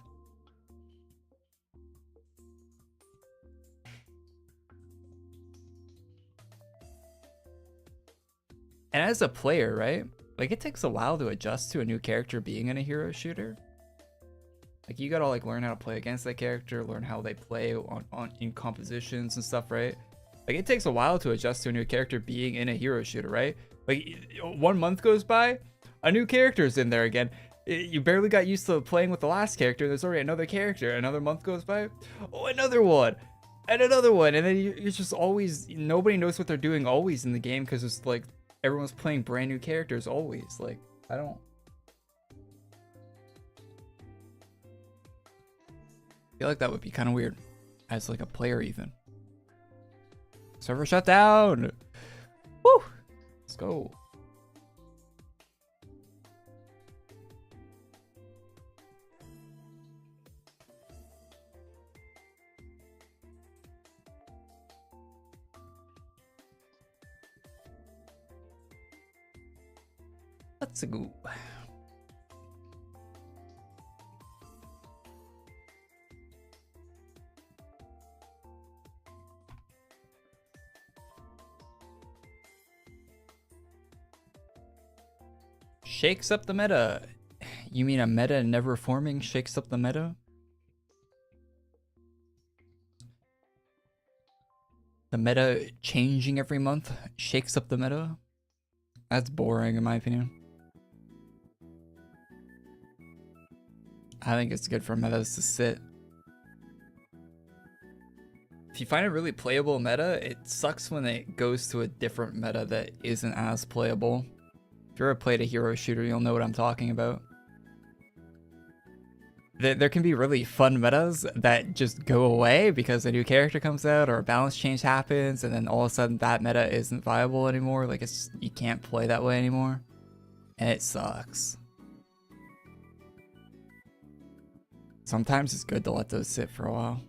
And as a player, right? Like it takes a while to adjust to a new character being in a hero shooter. Like you gotta like learn how to play against that character, learn how they play in compositions and stuff, right? Like it takes a while to adjust to a new character being in a hero shooter, right? Like 1 month goes by, a new character's in there again. You barely got used to playing with the last character. There's already another character. Another month goes by, oh, another one, and another one, and then you're just always, nobody knows what they're doing always in the game because it's like everyone's playing brand new characters always. Like I feel like that would be kind of weird as like a player even. Server shut down. Woo! Let's go. Let's go. Shakes up the meta. You mean a meta never forming shakes up the meta? The meta changing every month shakes up the meta? That's boring in my opinion. I think it's good for metas to sit. If you find it really playable meta, it sucks when it goes to a different meta that isn't as playable. If you ever played a hero shooter, you'll know what I'm talking about. There can be really fun metas that just go away because a new character comes out or a balance change happens, and then all of a sudden that meta isn't viable anymore. Like, it's, you can't play that way anymore, and it sucks. Sometimes it's good to let those sit for a while.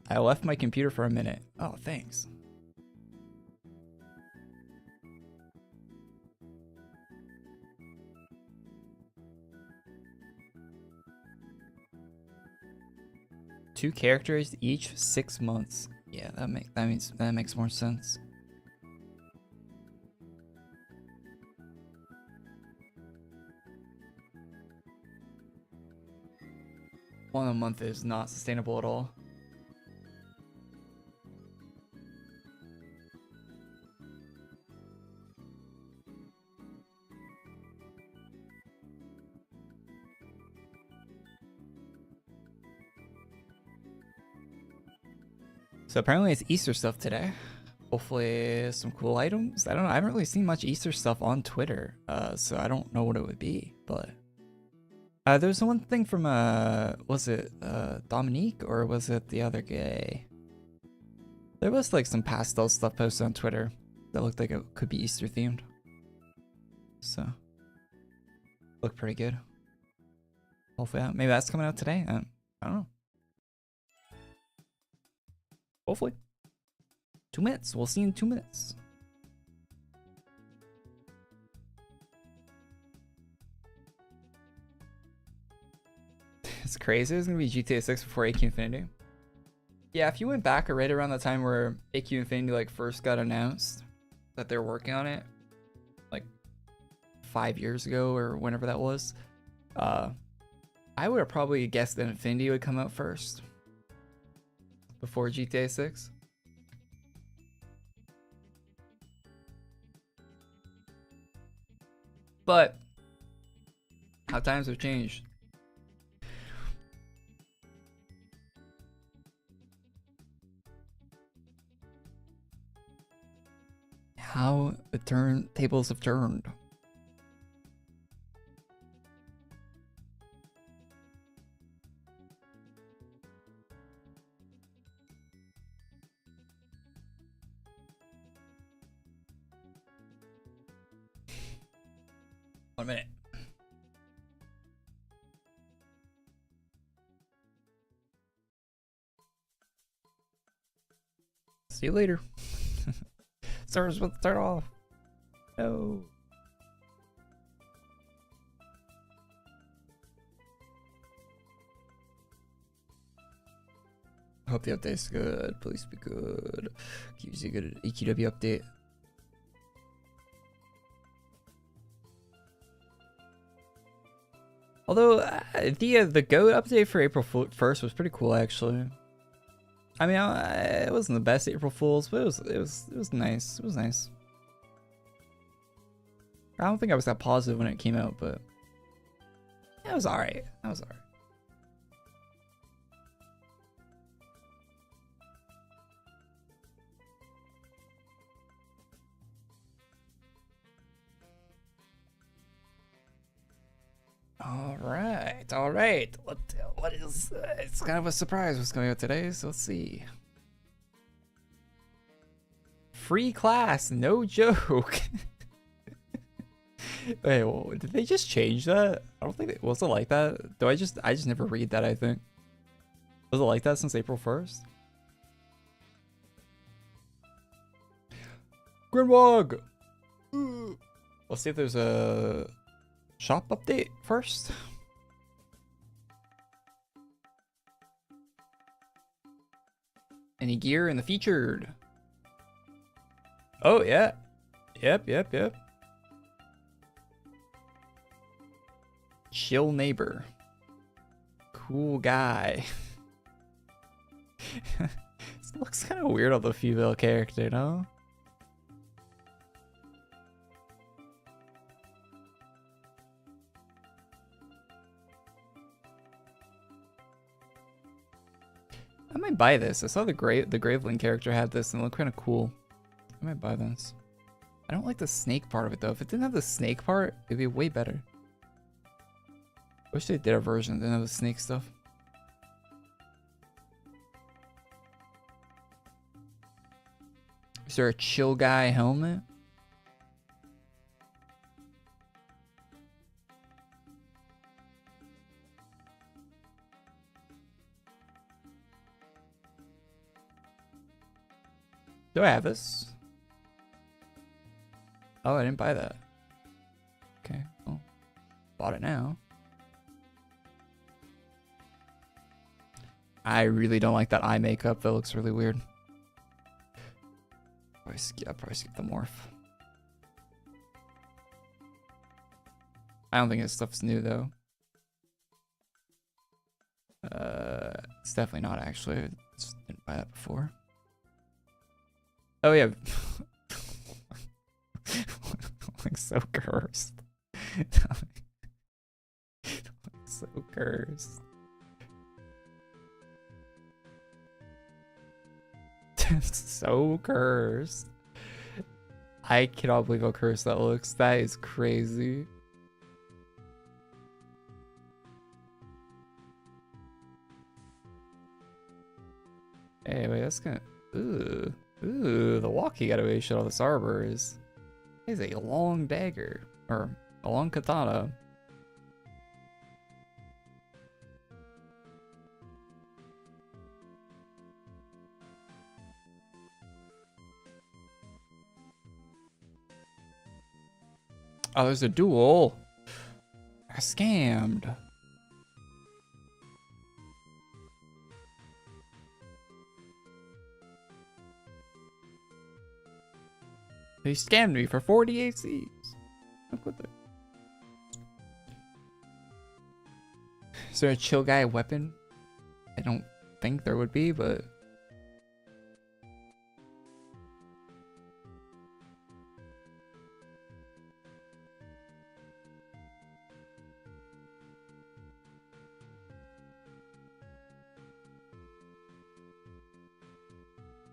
I left my computer for a minute. Oh, thanks. Two characters each 6 months. Yeah, that makes more sense. One a month is not sustainable at all. So apparently it's Easter stuff today. Hopefully some cool items. I don't know. I haven't really seen much Easter stuff on Twitter, so I don't know what it would be. But there's one thing from was it Dominique or was it the other guy? There was like some pastel stuff posted on Twitter that looked like it could be Easter themed. So looked pretty good. Hopefully, maybe that's coming out today. I don't know. Hopefully. 2 minutes. We'll see in 2 minutes. It's crazy. It's going to be GTA 6 before AQ Infinity. Yeah, if you went back right around the time where AQ Infinity like first got announced that they're working on it, like 5 years ago or whenever that was, I would have probably guessed that Infinity would come out first before GTA 6. But how times have changed. How the tables have turned. One minute. See you later. Start off. No. I hope the update's good. Please be good. Gives you a good AQW update. Although the Go update for April 1st was pretty cool, actually. I mean, it wasn't the best April Fools, but it was nice. It was nice. I don't think I was that positive when it came out, but it was alright. That was alright. All right. What is? It's kind of a surprise what's coming out today. So let's see. Free class, no joke. Wait, well, did they just change that? I don't think it was like that. I just never read that. I think was it like that since April 1st? Grimwog. Let's see if there's a shop update first. Any gear in the featured? Oh yeah. Yep. Chill neighbor. Cool guy. kind of weird on the female character, no? I might buy this. I saw the Graveling character had this and it looked kind of cool. I might buy this. I don't like the snake part of it though. If it didn't have the snake part, it'd be way better. Wish they did a version that didn't have the snake stuff. Is there a chill guy helmet? Do I have this? Oh, I didn't buy that. Okay, well, bought it now. I really don't like that eye makeup. That looks really weird. I'll probably skip the morph. I don't think this stuff's new though. It's definitely not actually. I just didn't buy that before. Oh yeah. Like so cursed. So cursed. So cursed. I cannot believe how cursed that looks. That is crazy. Hey, wait, that's kind of... Ooh, the walkie animation on this armor is a long dagger. Or a long katana. Oh, there's a duel. I scammed. They scammed me for 40 ACs. Look what the... Is there a chill guy weapon? I don't think there would be, but...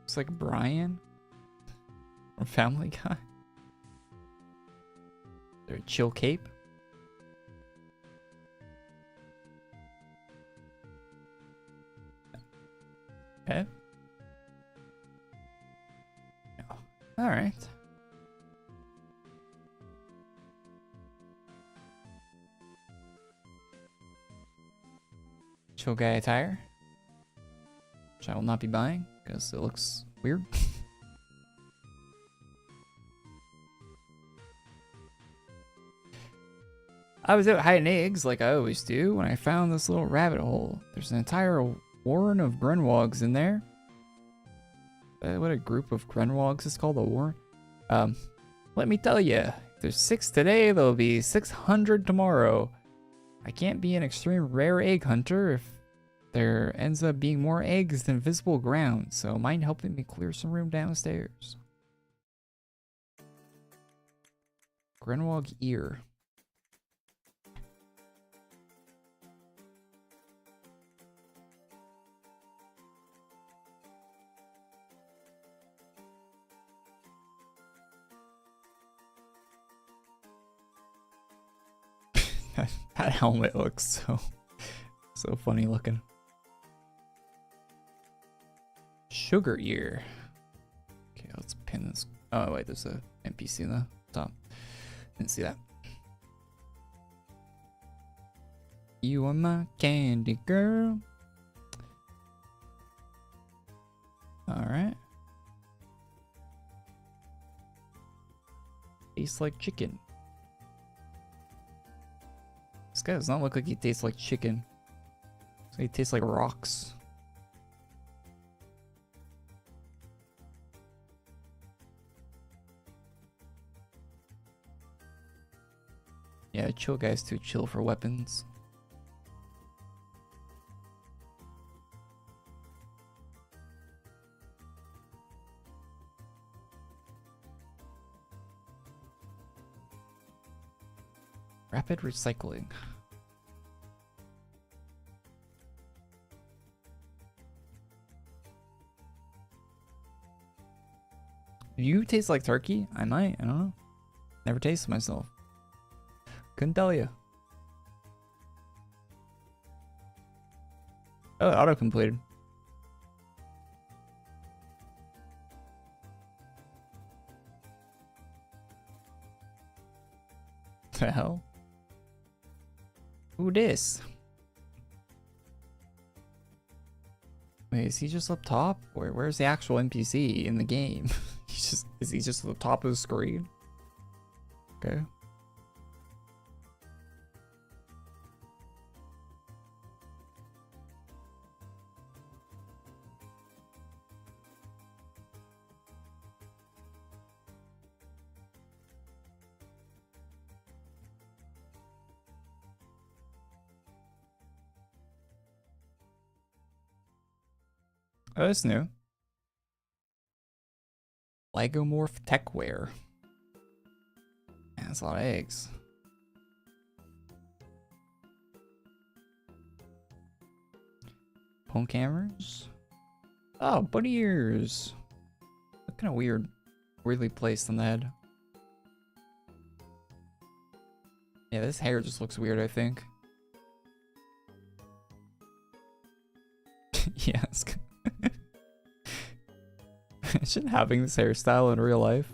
It's like Brian from Family Guy. Is there a chill cape? Okay. No. All right. Chill guy attire, which I will not be buying because it looks weird. I was out hiding eggs like I always do when I found this little rabbit hole. There's an entire warren of Grenwogs in there. What a group of Grenwogs is called, a warren. Let me tell you, if there's 6 today, there'll be 600 tomorrow. I can't be an extreme rare egg hunter if there ends up being more eggs than visible ground, so mind helping me clear some room downstairs. Grenwog ear. That helmet looks so funny looking. Sugar ear. Okay, let's pin this. Oh wait, there's a NPC in the top. Didn't see that. You are my candy girl. All right. Tastes like chicken. This guy does not look like he tastes like chicken. So he tastes like rocks. Yeah, chill guy's too chill for weapons. Rapid recycling. Do you taste like turkey? I might. I don't know. Never tasted myself. Couldn't tell you. Oh, auto completed. The hell? Who this? Wait, is he just up top? Where's the actual NPC in the game? Is he just at the top of the screen? Okay. Oh, that's new. Legomorph Techwear. Man, that's a lot of eggs. Phone cameras. Oh, bunny ears. Look kind of weird. Weirdly placed on the head. Yeah, this hair just looks weird, I think. Yes. Imagine having this hairstyle in real life.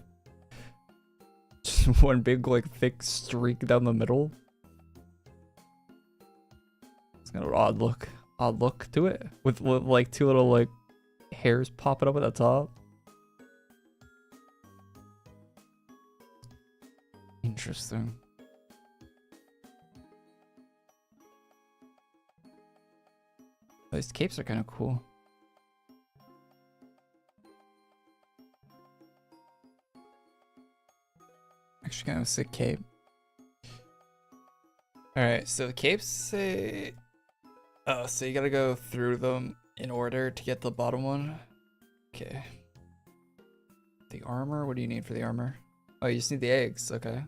Just one big, like, thick streak down the middle. It's got an odd look to it. With like, two little, like, hairs popping up at the top. Interesting. Those capes are kind of cool. Actually, kind of a sick cape. Alright, so the capes say... Oh, so you gotta go through them in order to get the bottom one. Okay. The armor? What do you need for the armor? Oh, you just need the eggs. Okay.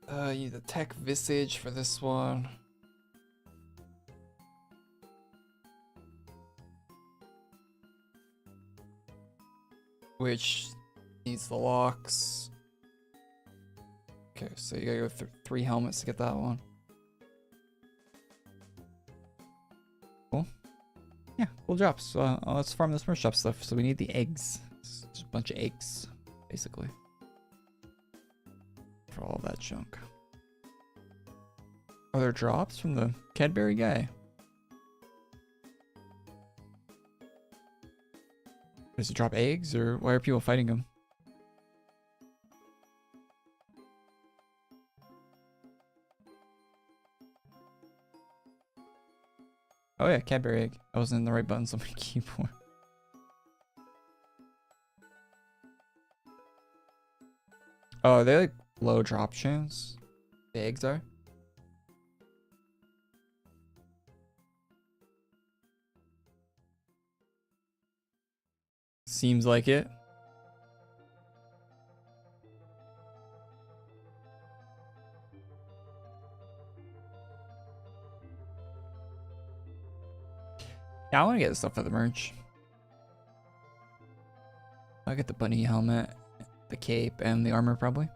You need the tech visage for this one. Which needs the locks. Okay, so you gotta go through 3 helmets to get that one. Cool. Yeah, cool drops. Let's farm this merch shop stuff. So we need the eggs. Just a bunch of eggs, basically. For all that junk. Are there drops from the Cadbury guy? Does he drop eggs, or why are people fighting him? Oh yeah, Cadbury egg. I wasn't in the right buttons on my keyboard. Oh, are they like low drop chance? The eggs are? Seems like it. Yeah, I want to get the stuff for the merch. I'll get the bunny helmet, the cape, and the armor probably.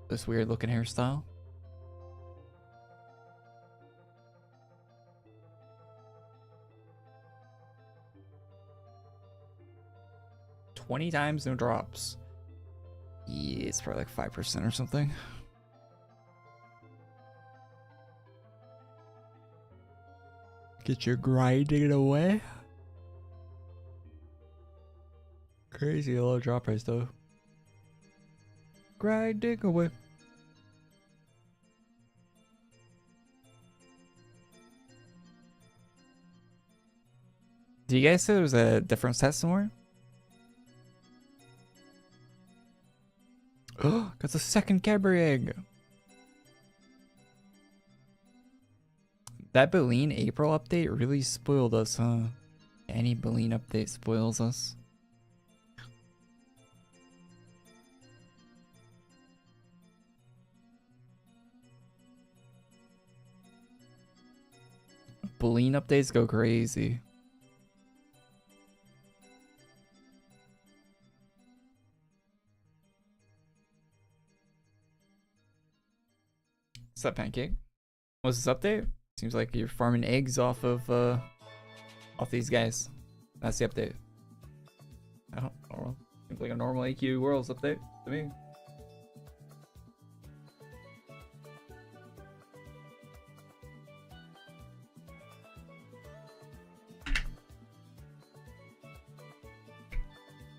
This weird looking hairstyle. $20 times no drops. Yeah, it's probably like 5% or something. Get your grinding away. Crazy low drop price though. Grinding away. Do you guys say there was a different set somewhere? Oh, got the second Cadbury egg. That Baleen April update really spoiled us, huh? Any Baleen update spoils us. Boolean updates go crazy. What's up, Pancake? What's this update? Seems like you're farming eggs off of these guys. That's the update. I don't know. Seems like a normal AQ Worlds update to me.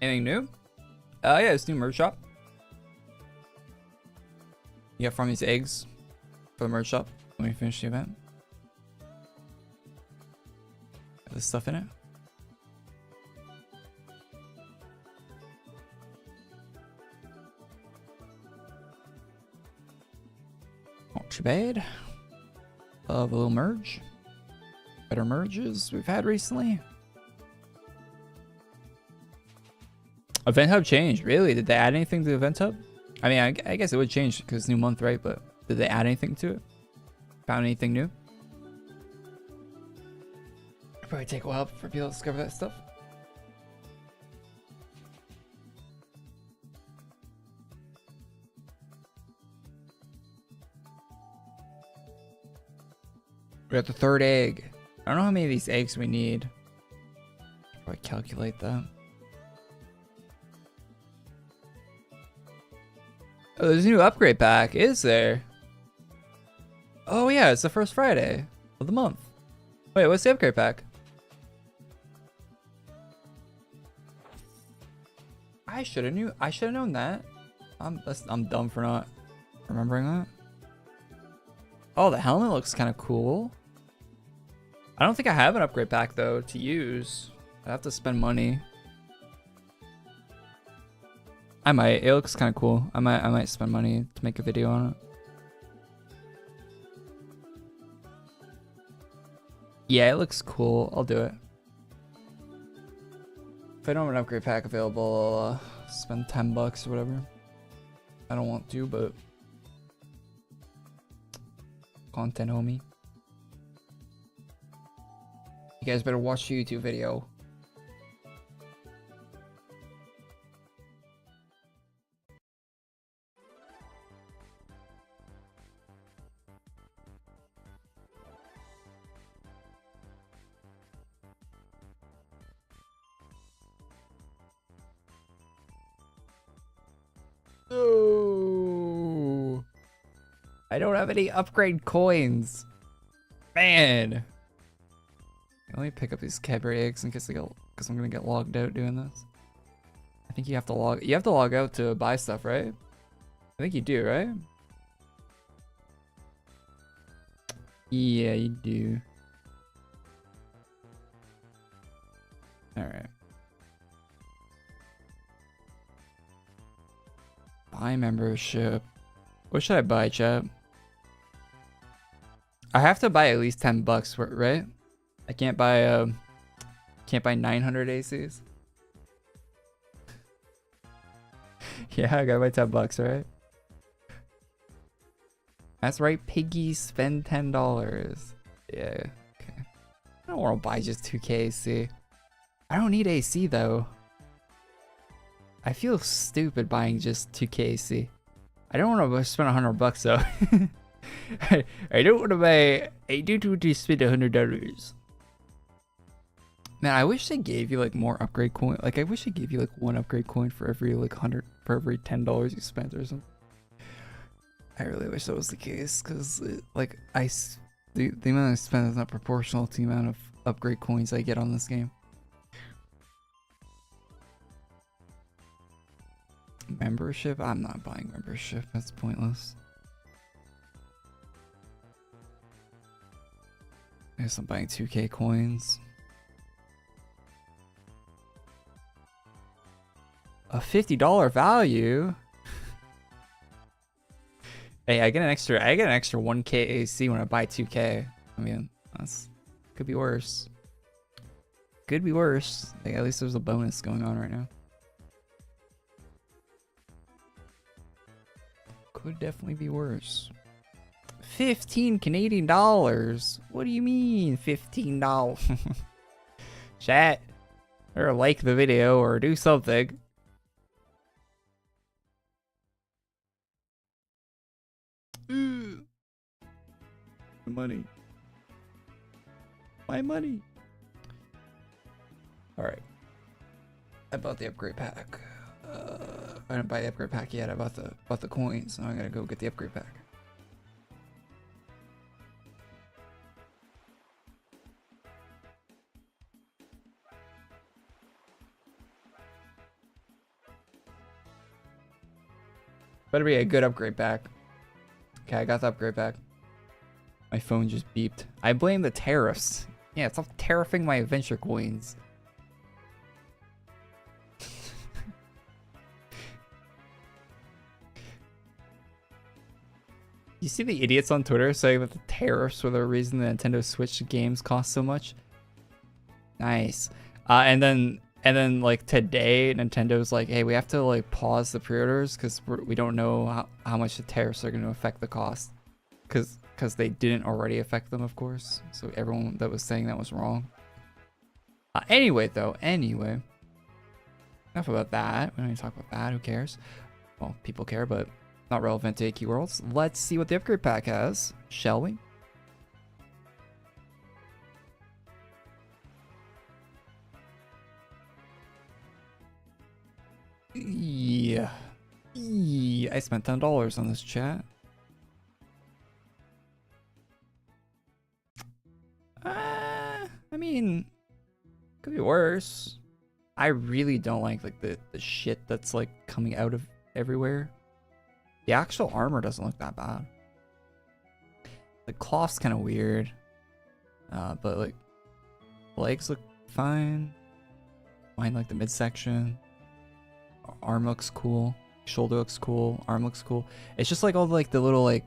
Anything new? Yeah, it's new merch shop. You got farm these eggs for the merch shop when we finish the event. Got this stuff in it. Not too bad. Love a little merge. Better merges we've had recently. Event Hub changed, really? Did they add anything to the Event Hub? I mean, I guess it would change because it's new month, right? But did they add anything to it? Found anything new? It'll probably take a while for people to discover that stuff. We're at the third egg. I don't know how many of these eggs we need. Probably calculate that. Oh, there's a new upgrade pack, is there? Oh yeah, it's the first Friday of the month. Wait, what's the upgrade pack? I should have known that. I'm dumb for not remembering that. Oh, the helmet looks kind of cool. I don't think I have an upgrade pack though to use. I have to spend money. I might. It looks kind of cool. I might spend money to make a video on it. Yeah, it looks cool. I'll do it. If I don't have an upgrade pack available, I'll spend 10 bucks or whatever. I don't want to, but content, homie. You guys better watch the YouTube video. No, I don't have any upgrade coins. Man, let me pick up these Cadbury eggs in case because I'm gonna get logged out doing this. I think you have to log out to buy stuff, right? I think you do, right? Yeah, you do. All right. Buy membership. What should I buy, chat? I have to buy at least 10 bucks, right? I can't buy 900 ACs. Yeah, I gotta buy 10 bucks, right? That's right, piggy, spend $10. Yeah, okay. I don't want to buy just 2K AC. I don't need AC though. I feel stupid buying just 2K AC. I don't want to spend 100 bucks though. I don't want to buy. I don't want to spend $100. Man, I wish they gave you like more upgrade coin. Like, I wish they gave you like one upgrade coin for every like for every $10 you spent or something. I really wish that was the case, because like the amount I spend is not proportional to the amount of upgrade coins I get on this game. Membership? I'm not buying membership. That's pointless. I guess I'm buying 2K coins. A $50 value? Hey, I get an extra 1K AC when I buy 2K. I mean, that's could be worse. Could be worse. Like, at least there's a bonus going on right now. Could definitely be worse. 15 Canadian dollars. What do you mean $15? Chat, or like the video or do something. My money. My money. Alright. I bought the upgrade pack. I didn't buy the upgrade pack yet. I bought the coins, so I'm gonna go get the upgrade pack. Better be a good upgrade pack. Okay, I got the upgrade pack. My phone just beeped. I blame the tariffs. Yeah, stop tariffing my adventure coins. You see the idiots on Twitter saying that the tariffs were the reason the Nintendo Switch games cost so much? Nice. And then like today, Nintendo's like, hey, we have to like pause the pre-orders because we don't know how much the tariffs are going to affect the cost. Because they didn't already affect them, of course. So everyone that was saying that was wrong. Anyway, enough about that. We don't need to talk about that. Who cares? Well, people care, but not relevant to AQ Worlds. Let's see what the upgrade pack has, shall we? Yeah. I spent $10 on this chat. I mean, could be worse. I really don't like the shit that's like coming out of everywhere. The actual armor doesn't look that bad. The cloth's kind of weird. But like legs look fine. Mine like the midsection. Arm looks cool. Shoulder looks cool. Arm looks cool. It's just like all like the little like,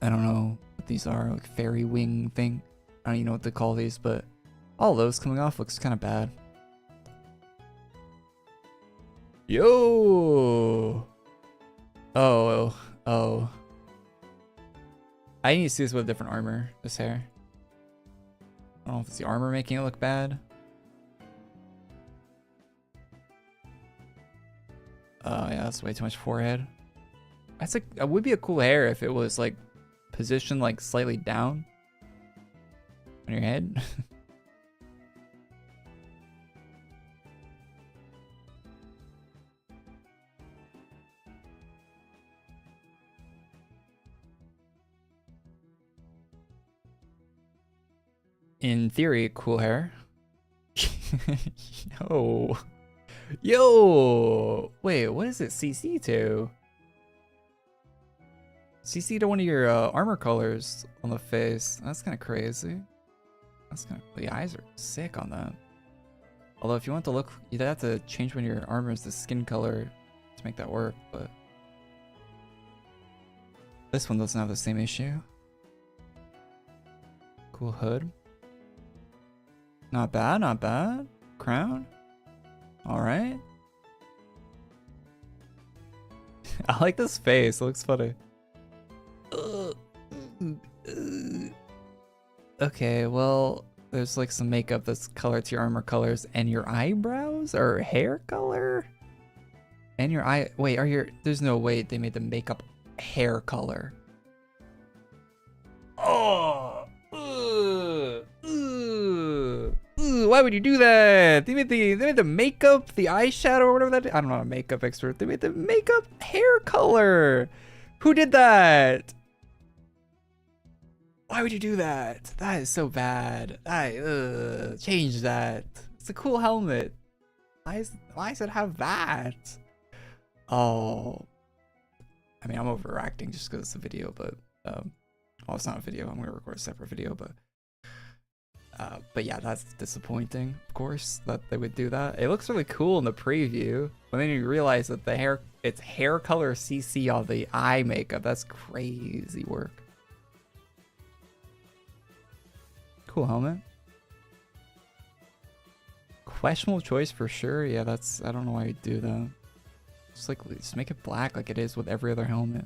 I don't know what these are, like fairy wing thing. I don't even know what to call these, but all those coming off looks kind of bad. Yo! Oh. I need to see this with a different armor, this hair. I don't know if it's the armor making it look bad. Oh yeah, that's way too much forehead. That's like, it would be a cool hair if it was like positioned like slightly down on your head. In theory, cool hair. Yo! Wait, what is it CC to? CC to one of your armor colors on the face. That's kind of crazy. That's kind of, the eyes are sick on that. Although if you want to look, you'd have to change one of your armors to skin color to make that work, but this one doesn't have the same issue. Cool hood. Not bad, not bad. Crown. Alright. I like this face, it looks funny. Okay, well, there's like some makeup that's colored to your armor colors and your eyebrows or hair color? And your eye, wait, there's no way they made the makeup hair color. Oh! Why would you do that? They made the makeup, the eyeshadow, or whatever that is. I'm not a makeup expert. They made the makeup hair color. Who did that? Why would you do that? That is so bad. Change that. It's a cool helmet. Why does it have that? Oh. I mean, I'm overacting just because it's a video, but well, it's not a video. I'm gonna record a separate video, but yeah, that's disappointing, of course, that they would do that. It looks really cool in the preview, but then you realize that it's hair color CC on the eye makeup. That's crazy work. Cool helmet. Questionable choice for sure. Yeah, I don't know why you do that. Just make it black like it is with every other helmet.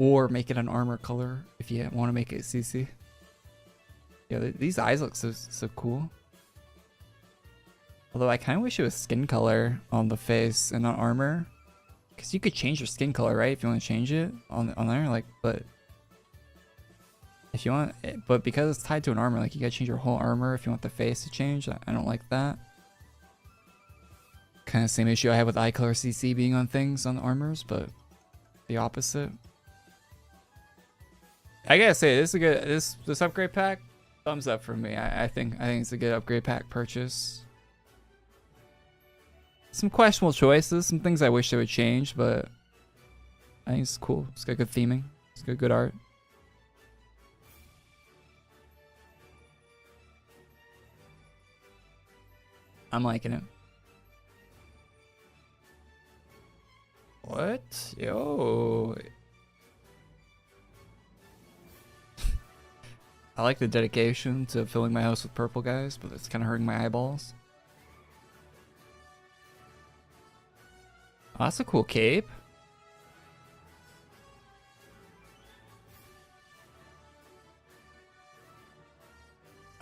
or make it an armor color if you want to make it CC. Yeah, these eyes look so cool. Although I kind of wish it was skin color on the face and not armor, because you could change your skin color, right? If you want to change it on there, like, but if you want, but because it's tied to an armor, like you gotta change your whole armor if you want the face to change. I don't like that. Kind of same issue I have with eye color CC being on things on the armors, but the opposite. I gotta say, this is a good this upgrade pack. Thumbs up for me. I think it's a good upgrade pack purchase. Some questionable choices, some things I wish they would change, but I think it's cool. It's got good theming. It's got good art. I'm liking it. What? Yo. I like the dedication to filling my house with purple, guys, but it's kind of hurting my eyeballs. Oh, that's a cool cape.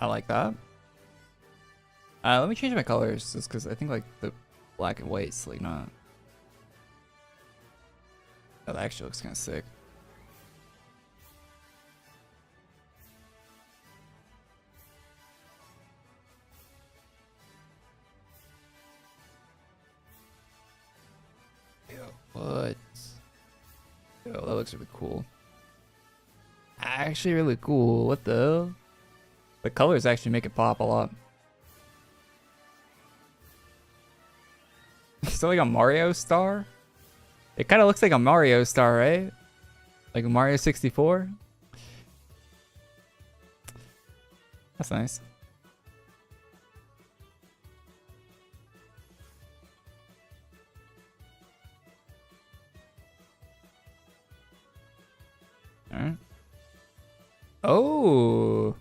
I like that. Let me change my colors, just because I think like the black and white's like not. Oh, that actually looks kind of sick. What? Yo, that looks really cool. Actually really cool. What the hell? The colors actually make it pop a lot. So like a Mario star? It kind of looks like a Mario star, right? Like a Mario 64? That's nice. Alright. Oh!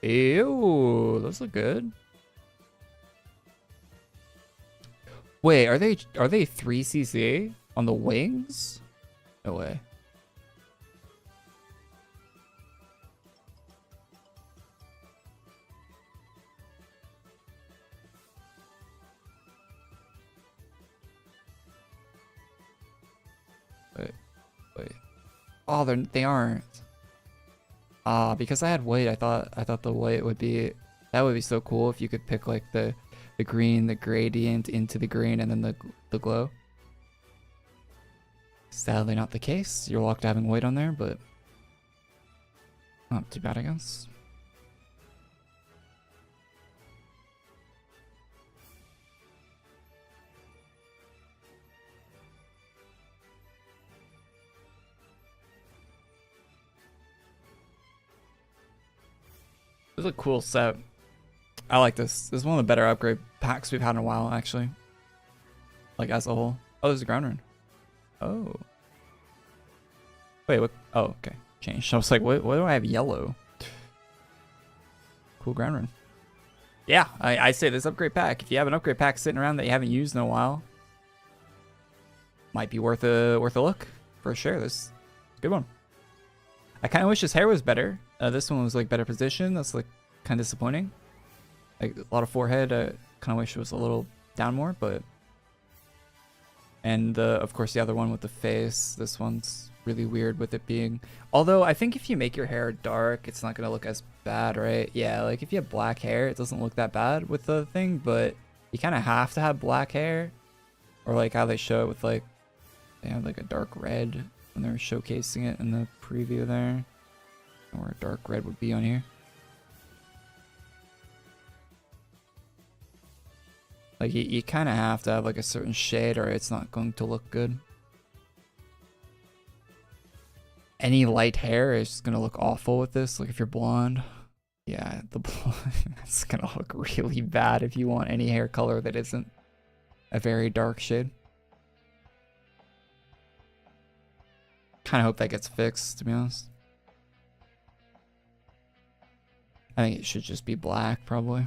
Ew! Those look good. Wait, are they 3cc on the wings? No way. Wait. Oh, they aren't. Ah, because I had white, I thought the white would be, that would be so cool if you could pick like the green, the gradient into the green, and then the glow. Sadly not the case. You're locked to having white on there, but not too bad, I guess. This is a cool set. I like this. This is one of the better upgrade packs we've had in a while, actually. Like, as a whole. Oh, there's a ground rune. Oh. Wait, what? Oh, okay. Changed. I was like, what do I have yellow? Cool ground rune. Yeah, I say this upgrade pack. If you have an upgrade pack sitting around that you haven't used in a while, might be worth a look. For sure. This is a good one. I kind of wish his hair was better. This one was like better position. That's like kind of disappointing. Like a lot of forehead. Kind of wish it was a little down more, but. And of course the other one with the face. This one's really weird with it being. Although I think if you make your hair dark, it's not gonna look as bad, right? Yeah, like if you have black hair, it doesn't look that bad with the thing, but you kind of have to have black hair, or like how they show it with like they have like a dark red when they're showcasing it in the preview there, or a dark red would be on here. Like you kind of have to have like a certain shade or it's not going to look good. Any light hair is just going to look awful with this. Like if you're blonde, yeah, the blonde, it's going to look really bad if you want any hair color that isn't a very dark shade. Kind of hope that gets fixed, to be honest. I think it should just be black, probably.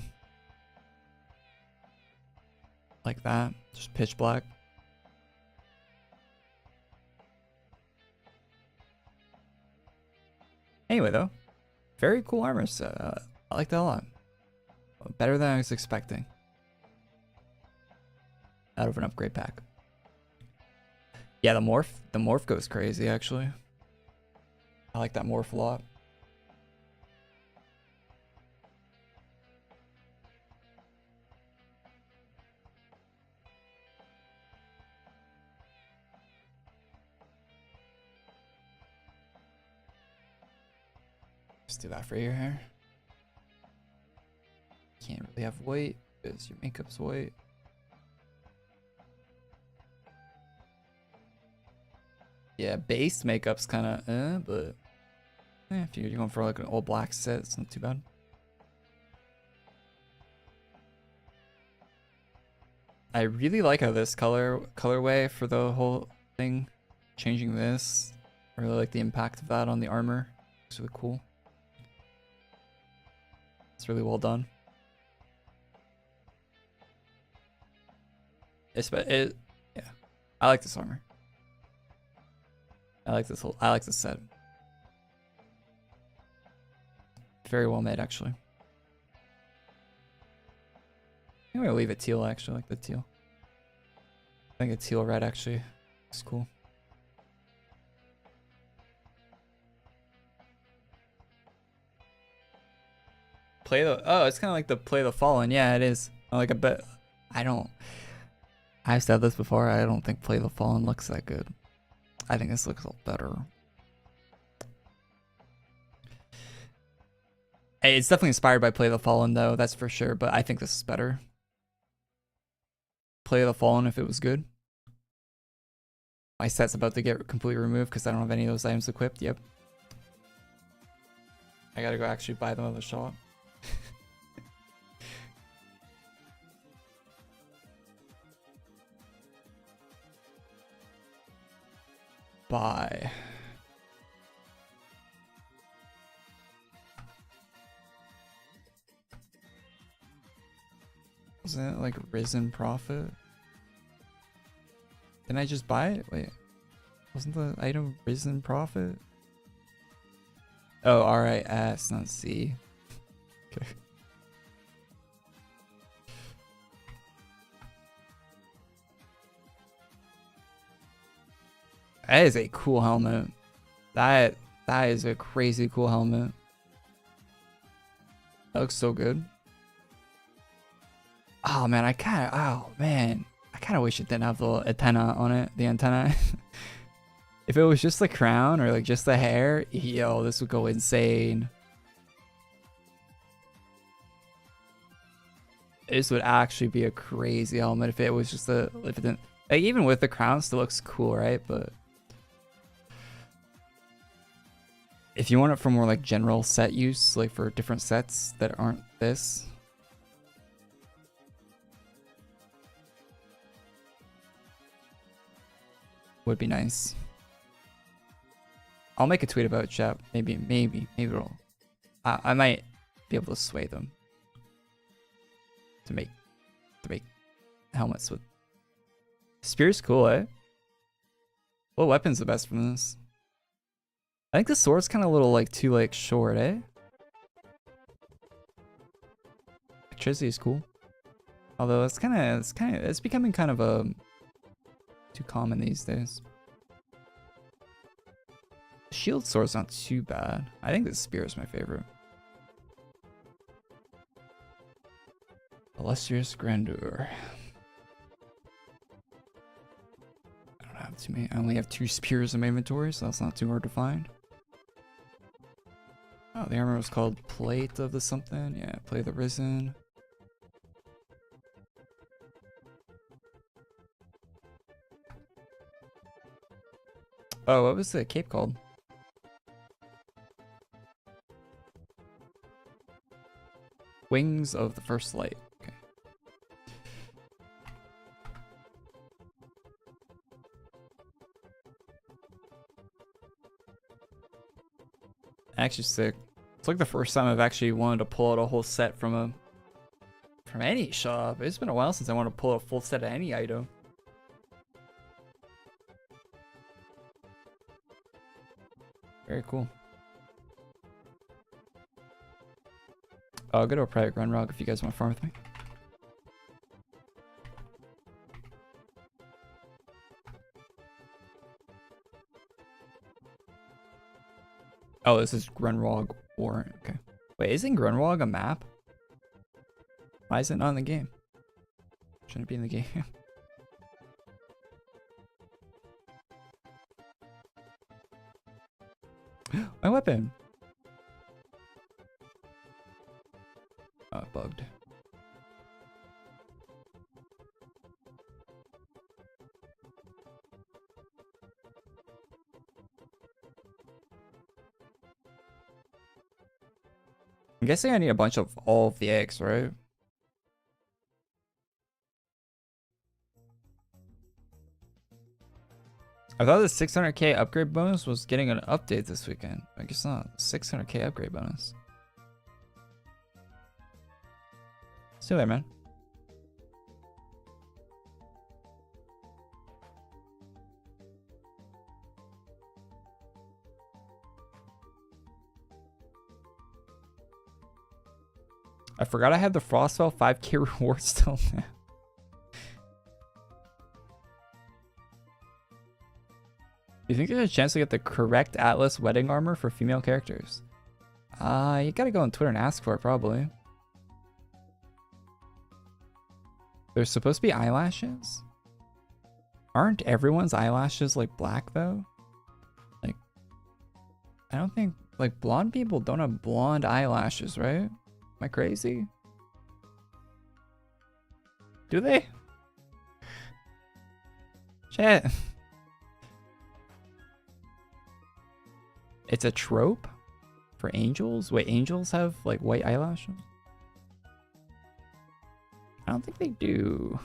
Like that, just pitch black. Anyway, though, very cool armor set. I like that a lot. Better than I was expecting. Out of an upgrade pack. Yeah, the morph goes crazy actually. I like that morph a lot. Let's do that for your hair. Can't really have white because your makeup's white. Yeah, base makeup's kind of but if you're going for like an all black set, it's not too bad. I really like how this colorway for the whole thing, changing this. I really like the impact of that on the armor. It's really cool. It's really well done. Yeah, I like this armor. I like this set. Very well made, actually. I'm gonna leave it teal, actually. I like the teal. I think a teal red actually is cool. It's kind of like the Play the Fallen. Yeah, it is. Like a bit. I've said this before. I don't think Play the Fallen looks that good. I think this looks a little better. Hey, it's definitely inspired by Play the Fallen though, that's for sure, but I think this is better. Play the Fallen if it was good. My set's about to get completely removed because I don't have any of those items equipped. Yep. I gotta go actually buy them at the shop. Buy. Wasn't it like Risen Prophet? Didn't I just buy it? Wait. Wasn't the item Risen Prophet? Oh, R-I-S, not C. Okay. That is a cool helmet. That is a crazy cool helmet. That looks so good. Oh man, I kind of wish it didn't have the antenna on it. The antenna. If it was just the crown or like just the hair, yo, this would go insane. This would actually be a crazy helmet if it was just if it didn't, like, even with the crown, still looks cool, right? But if you want it for more like general set use, like for different sets that aren't this. Would be nice. I'll make a tweet about it, chat. Maybe it'll. I might be able to sway them to make helmets with. Spear's cool, eh? What weapon's the best from this? I think the sword's kind of a little like too like short, eh? Electricity is cool, although it's becoming kind of too common these days. Shield sword's not too bad. I think the spear is my favorite. Illustrious Grandeur. I don't have too many. I only have 2 spears in my inventory, so that's not too hard to find. Oh, the armor was called Plate of the something. Yeah, Plate of the Risen. Oh, what was the cape called? Wings of the First Light. Okay. Actually sick. It's like the first time I've actually wanted to pull out a whole set from any shop. It's been a while since I wanted to pull out a full set of any item. Very cool. I'll go to a private run rog if you guys want to farm with me. Oh, this is Grunwald Warrant. Okay. Wait, isn't Grunwald a map? Why is it not in the game? Shouldn't it be in the game? My weapon! Oh, it bugged. I'm guessing I need a bunch of all of the eggs, right? I thought the 600k upgrade bonus was getting an update this weekend. I guess not. 600k upgrade bonus. See you later, man. I forgot I had the Frostfell 5k reward still now. You think there's a chance to get the correct Atlas wedding armor for female characters? You gotta go on Twitter and ask for it, probably. There's supposed to be eyelashes? Aren't everyone's eyelashes like black though? Like, I don't think, like, blonde people don't have blonde eyelashes, right? Am I crazy? Do they? Chat. It's a trope for angels? Wait, angels have like white eyelashes? I don't think they do.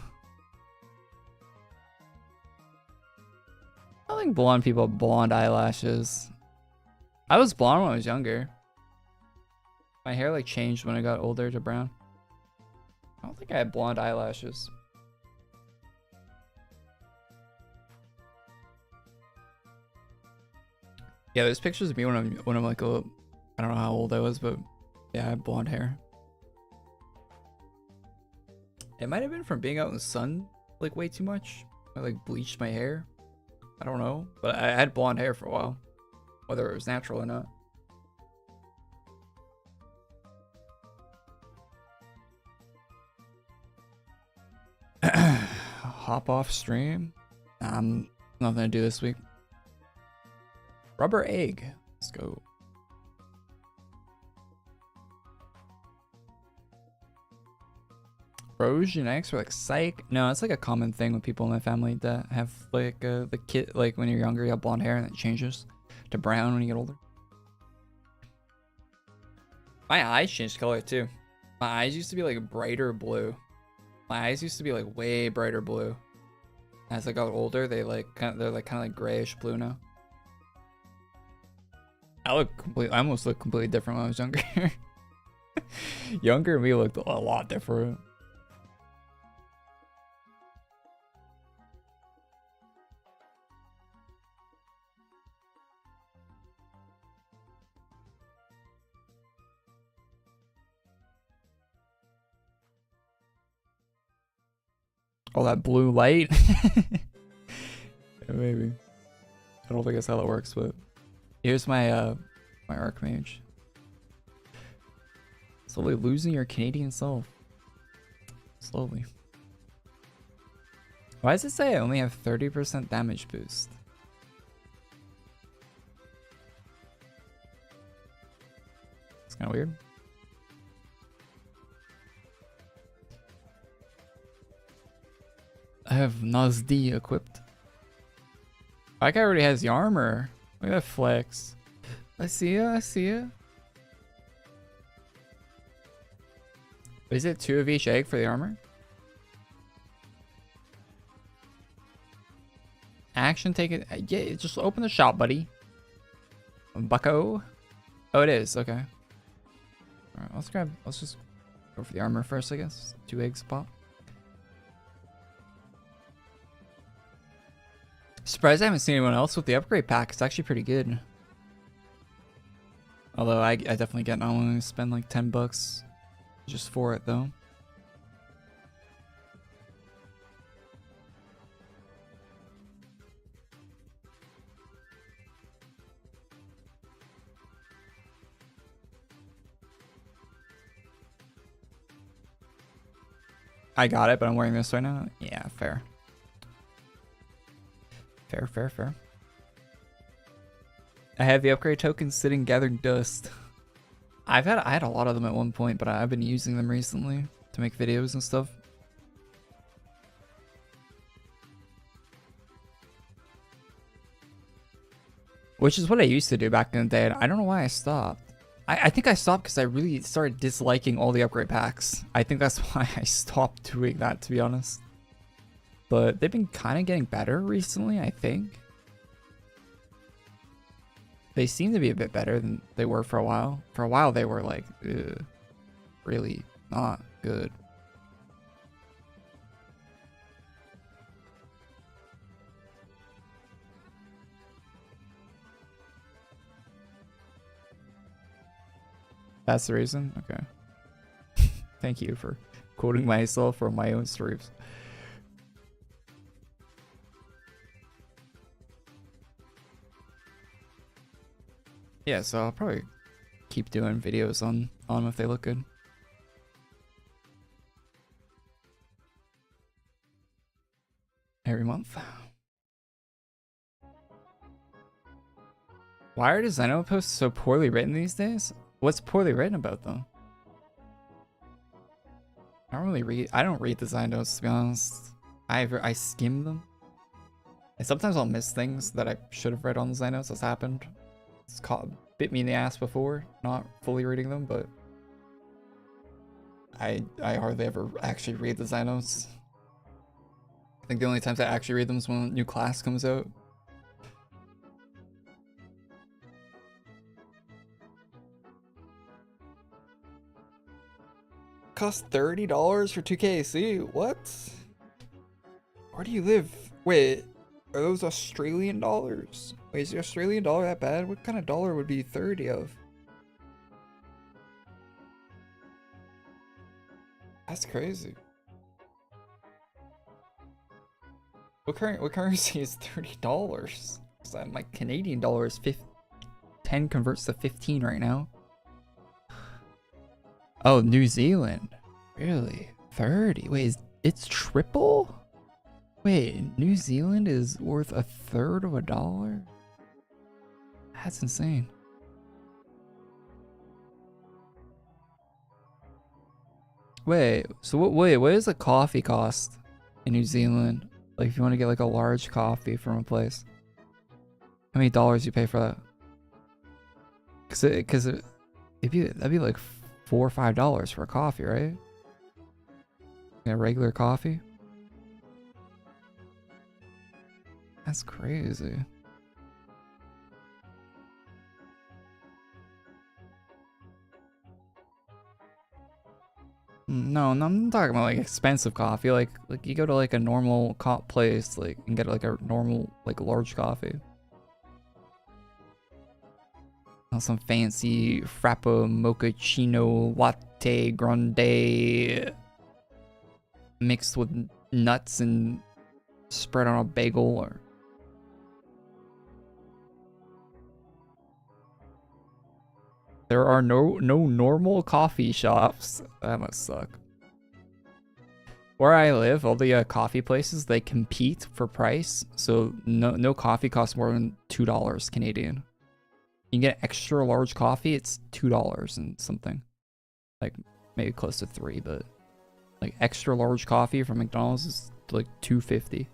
I don't think blonde people have blonde eyelashes. I was blonde when I was younger. My hair like changed when I got older to brown. I don't think I had blonde eyelashes. Yeah, there's pictures of me when I'm like I don't know how old I was, but yeah, I had blonde hair. It might have been from being out in the sun like way too much. I like bleached my hair. I don't know, but I had blonde hair for a while, whether it was natural or not. Hop off stream. I'm nothing to do this week. Rubber egg. Let's go. Rose genetics are like psych. No, it's like a common thing with people in my family that have like the kid, like when you're younger, you have blonde hair and it changes to brown when you get older. My eyes changed color too. My eyes used to be like brighter blue. My eyes used to be like way brighter blue. As I got older, they're kind of like grayish blue now. I almost look completely different when I was younger. Younger me looked a lot different. Oh, that blue light? Yeah, maybe. I don't think that's how that works, but here's my my Archmage. Slowly losing your Canadian self. Slowly. Why does it say I only have 30% damage boost? It's kind of weird. I have Nazdi equipped. That guy already has the armor. Look at that flex. I see ya, I see ya. Is it 2 of each egg for the armor? Action, take it. Yeah, just open the shop, buddy. Bucko. Oh, it is. Okay. Alright, let's just go for the armor first, I guess. 2 eggs pop. Surprised I haven't seen anyone else with the upgrade pack. It's actually pretty good. Although I definitely get not willing to spend like $10 just for it though. I got it, but I'm wearing this right now. Yeah, fair. Fair. I have the upgrade tokens sitting gathering dust. I had a lot of them at one point, but I've been using them recently to make videos and stuff. Which is what I used to do back in the day. I don't know why I stopped. I think I stopped because I really started disliking all the upgrade packs. I think that's why I stopped doing that, to be honest. But they've been kind of getting better recently, I think. They seem to be a bit better than they were for a while. For a while, they were like, ugh, really not good. That's the reason? Okay. Thank you for quoting myself from my own streams. Yeah, so I'll probably keep doing videos on them if they look good. Every month. Why are design posts so poorly written these days? What's poorly written about them? I don't read design notes, to be honest. I skim them. And sometimes I'll miss things that I should have read on design notes. That's happened. It's bit me in the ass before, not fully reading them, but I hardly ever actually read design notes. I think the only times I actually read them is when a new class comes out. Cost $30 for 2KC? What? Where do you live? Wait, are those Australian dollars? Wait, is the Australian dollar that bad? What kind of dollar would be 30 of? That's crazy. What currency is $30? My Canadian dollar is 10 converts to 15 right now. Oh, New Zealand. Really? 30? Wait, it's triple? Wait, New Zealand is worth a third of a dollar? That's insane. Wait, so what does a coffee cost in New Zealand? Like if you want to get like a large coffee from a place. How many dollars you pay for that? Cause that'd be like $4 or $5 for a coffee, right? A regular coffee? That's crazy. No, I'm talking about like expensive coffee. Like you go to like a normal place, like and get like a normal like large coffee. Not some fancy frappo mochaccino latte grande mixed with nuts and spread on a bagel or. There are no normal coffee shops. That must suck. Where I live, all the coffee places, they compete for price. So no coffee costs more than $2 Canadian. You can get extra large coffee, it's $2 and something. Like maybe close to $3, but like extra large coffee from McDonald's is like $2.50.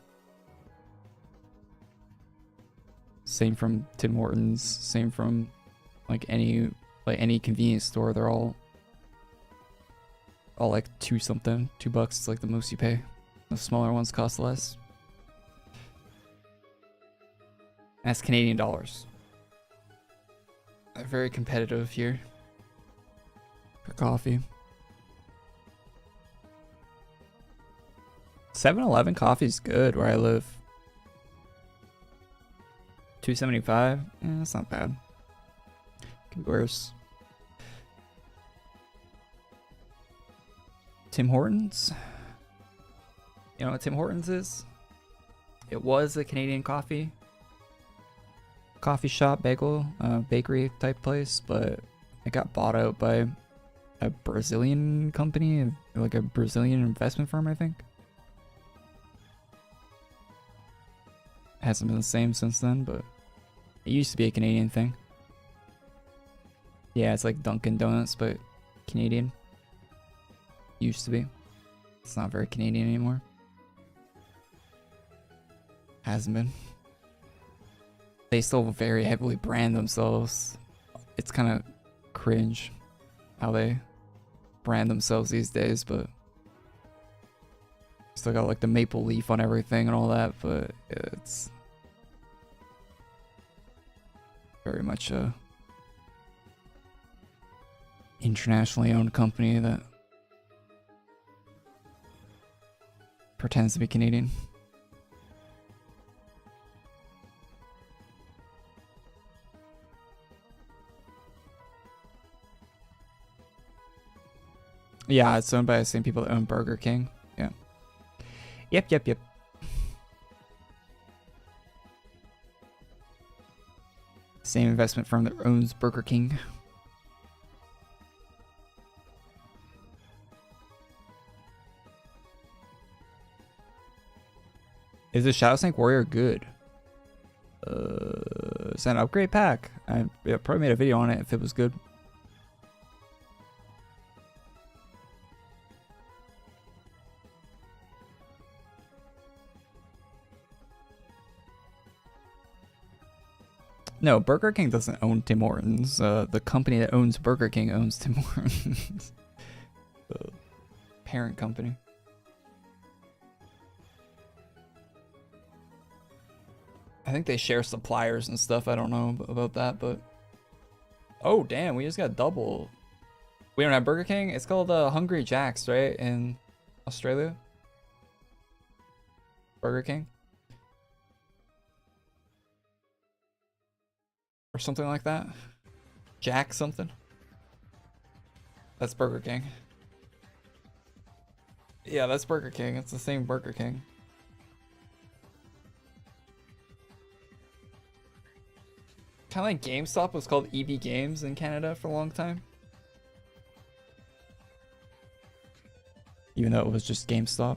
Same from Tim Hortons, same from like any convenience store. They're all like $2 something. $2 is like the most you pay. The smaller ones cost less. And that's Canadian dollars. They're very competitive here for coffee. 7-Eleven coffee is good where I live. $2.75. That's not bad. Could be worse. Tim Hortons. You know what Tim Hortons is? It was a Canadian coffee shop, bagel, bakery type place, but it got bought out by a Brazilian company, like a Brazilian investment firm, I think. It hasn't been the same since then, but it used to be a Canadian thing. Yeah, it's like Dunkin' Donuts, but Canadian. Used to be. It's not very Canadian anymore. Hasn't been. They still very heavily brand themselves. It's kind of cringe how they brand themselves these days, but still got like the maple leaf on everything and all that, but it's very much a internationally owned company that pretends to be Canadian. Yeah, it's owned by the same people that own Burger King. Yeah. Yep. Same investment firm that owns Burger King. Is the Shadow Snake Warrior good? Is that an upgrade pack? I probably made a video on it if it was good. No, Burger King doesn't own Tim Hortons. The company that owns Burger King owns Tim Hortons. The parent company. I think they share suppliers and stuff. I don't know about that, but... Oh, damn, we just got double. We don't have Burger King? It's called Hungry Jack's, right? In Australia? Burger King? Or something like that. Jack something. That's Burger King. Yeah, that's Burger King. It's the same Burger King. Kind of like GameStop was called EB Games in Canada for a long time. Even though it was just GameStop.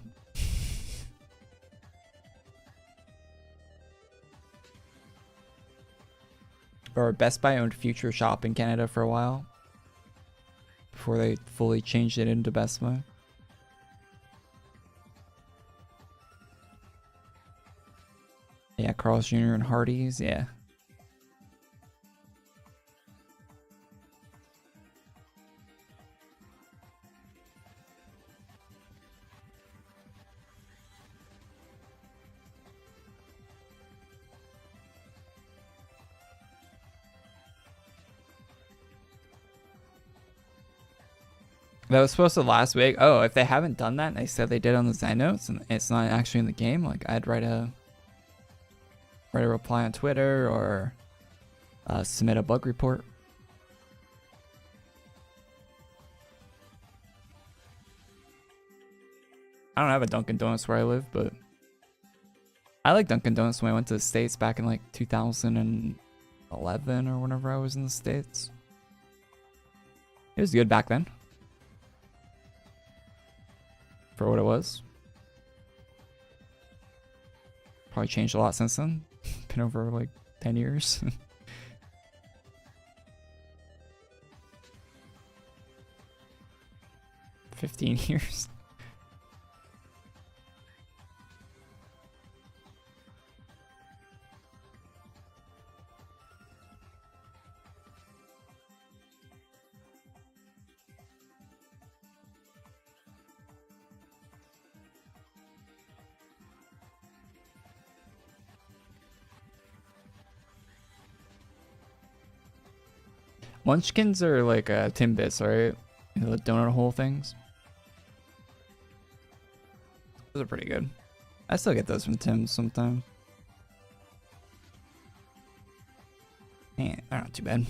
Or Best Buy owned Future Shop in Canada for a while. Before they fully changed it into Best Buy. Yeah, Carl's Jr. and Hardee's, yeah. That was supposed to last week. Oh, if they haven't done that, and they said they did on the Zen notes, and it's not actually in the game, like I'd write a reply on Twitter or submit a bug report. I don't have a Dunkin' Donuts where I live, but I like Dunkin' Donuts when I went to the States back in like 2011 or whenever I was in the States. It was good back then. For what it was. Probably changed a lot since then. Been over like 10 years. $15 years. Munchkins are like Timbits, right? You know, the donut hole things. Those are pretty good. I still get those from Tim's sometimes. Man, they're not too bad.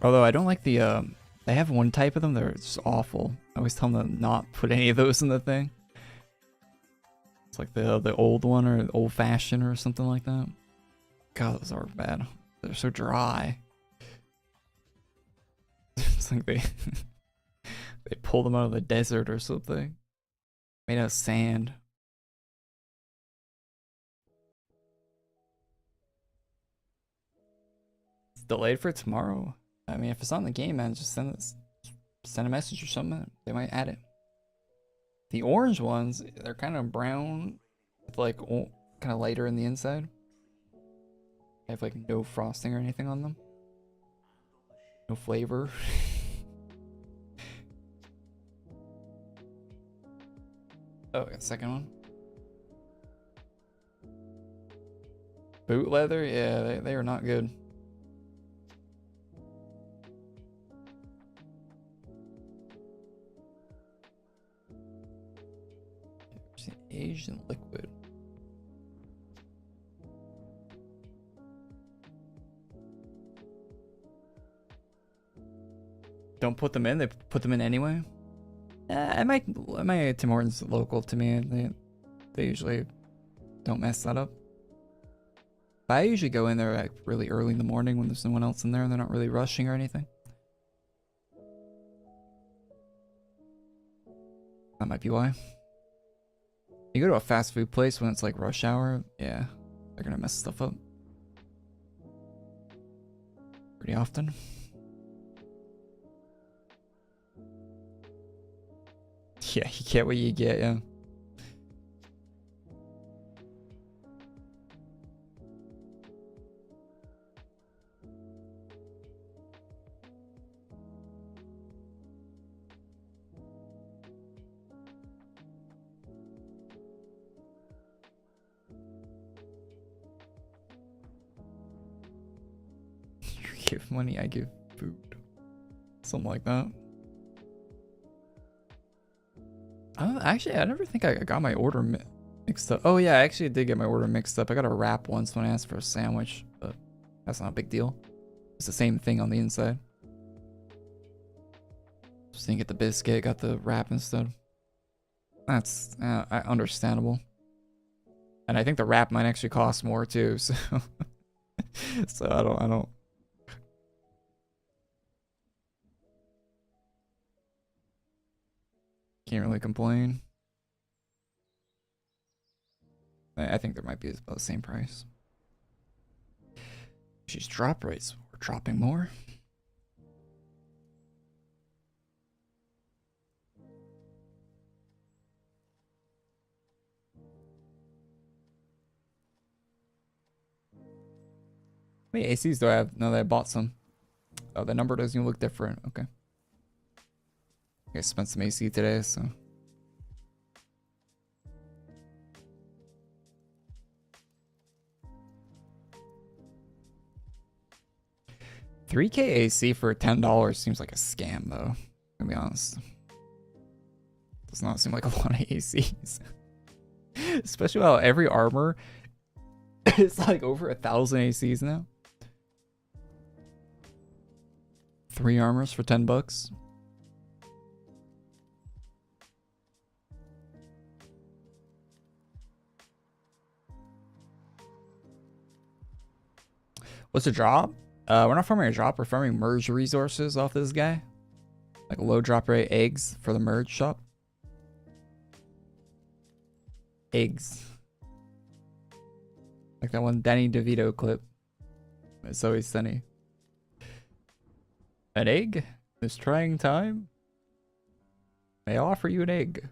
Although I don't like the they have one type of them that are just awful. I always tell them to not put any of those in the thing. It's like the old one or the old fashioned or something like that. God, those are bad. They're so dry. It's like they they pull them out of the desert or something. Made out of sand. It's delayed for tomorrow. I mean, if it's not in the game, man, just send a message or something. They might add it. The orange ones, they're kind of brown with like kind of lighter in the inside. They have like no frosting or anything on them. No flavor. Oh, got a second one. Boot leather? Yeah, they are not good. Asian liquid. Don't put them in. They put them in anyway. My Tim Hortons local to me. They usually don't mess that up. But I usually go in there like really early in the morning when there's no one else in there and they're not really rushing or anything. That might be why. You go to a fast food place when it's like rush hour, yeah, they're gonna mess stuff up pretty often. Yeah, you get what you get, yeah. You give money, I give food. Something like that. Actually, I never think I got my order mixed up. Oh yeah, I actually did get my order mixed up. I got a wrap once when I asked for a sandwich, but that's not a big deal. It's the same thing on the inside. Just didn't get the biscuit, got the wrap instead. That's understandable. And I think the wrap might actually cost more too, so so I don't can't really complain. I think there might be about the same price. She's drop rates. We're dropping more. How many ACs do I have? No, that I bought some. Oh, the number doesn't even look different. Okay. I spent some AC today, so. $3K AC for $10 seems like a scam, though. To be honest, does not seem like a lot of ACs, especially while every armor is like over 1,000 ACs now. 3 armors for $10. What's a drop? We're not farming a drop, we're farming merge resources off this guy. Like low drop rate eggs for the merge shop. Eggs. Like that one Danny DeVito clip. It's always sunny. An egg? This trying time? May I offer you an egg?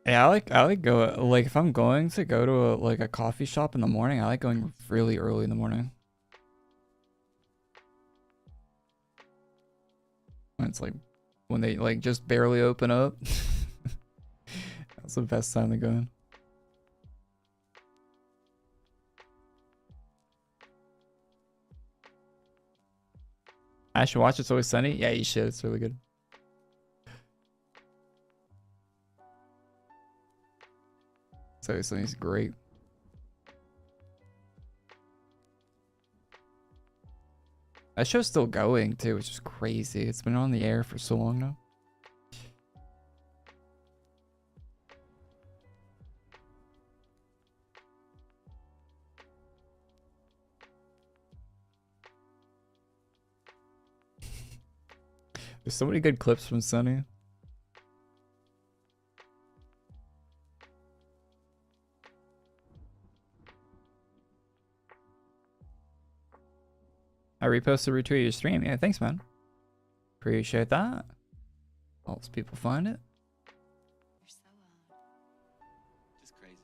Yeah, I like go like if I'm going to go to like a coffee shop in the morning, I like going really early in the morning. When it's like when they like just barely open up. That's the best time to go in. I should watch It's Always Sunny. Yeah, you should. It's really good. It's Always Sunny is great. That show's still going too, which is crazy. It's been on the air for so long now. There's so many good clips from Sunny. I reposted, retweeted your stream. Yeah, thanks, man. Appreciate that. Helps people find it. You're so Just crazy.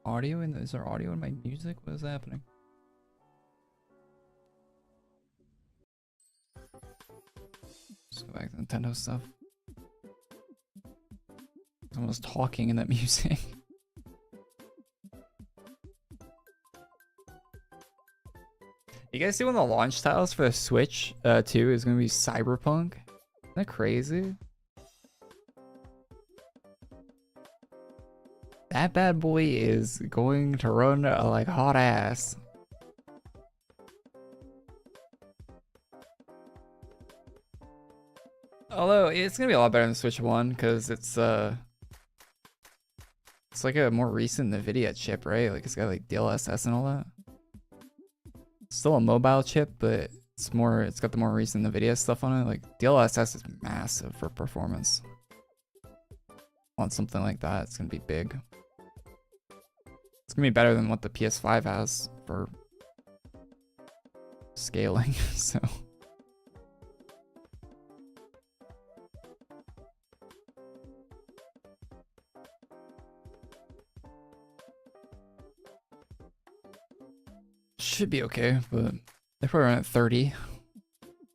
Audio in is there audio in my music? What is happening? Let's go back to Nintendo stuff. Someone was talking in that music. You guys see one of the launch titles for the Switch 2 is going to be Cyberpunk? Isn't that crazy? That bad boy is going to run like hot ass. Although it's gonna be a lot better than Switch 1 because it's like a more recent NVIDIA chip, right? Like it's got like DLSS and all that. Still a mobile chip, but it's got the more recent NVIDIA stuff on it. Like DLSS is massive for performance. On something like that, it's gonna be big. It's gonna be better than what the PS5 has for scaling, so. Should be okay, but they're probably run at 30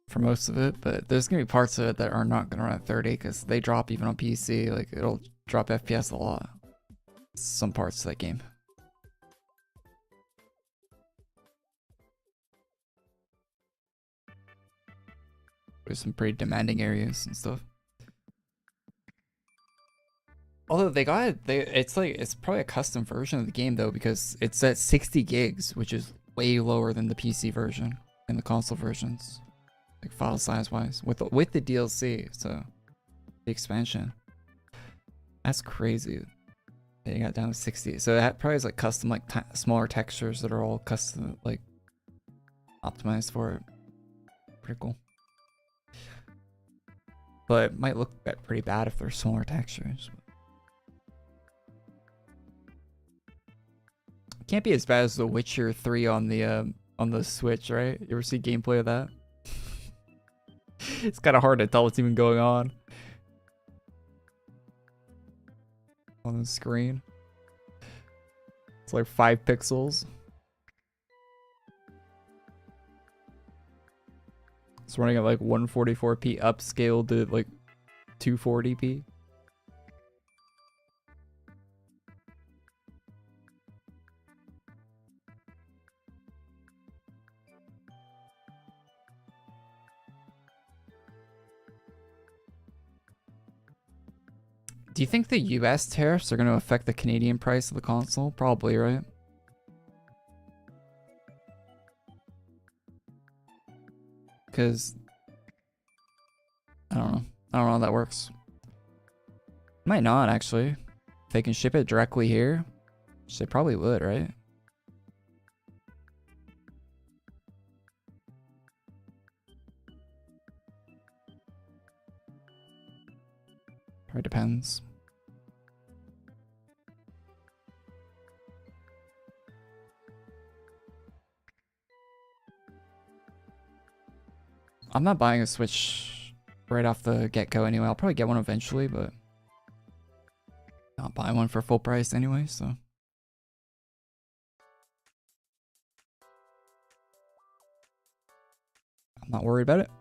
for most of it, but there's gonna be parts of it that are not gonna run at 30 because they drop even on PC. Like it'll drop FPS a lot. Some parts of that game. There's some pretty demanding areas and stuff. Although it's probably a custom version of the game though, because it's at 60 gigs, which is way lower than the PC version and the console versions, like file size wise, with the DLC. So the expansion, that's crazy. They got down to 60. So that probably is like custom, like smaller textures that are all custom, like optimized for it. Pretty cool. But it might look pretty bad if they're smaller textures. Can't be as bad as The Witcher 3 on the Switch, right? You ever see gameplay of that? It's kind of hard to tell what's even going on the screen. It's like 5 pixels. It's running at like 144p upscaled to like 240p. Do you think the US tariffs are going to affect the Canadian price of the console? Probably, right? Because I don't know how that works. Might not actually. If they can ship it directly here, which they probably would, right? Probably depends. I'm not buying a Switch right off the get-go anyway. I'll probably get one eventually, but not buying one for full price anyway, so. I'm not worried about it.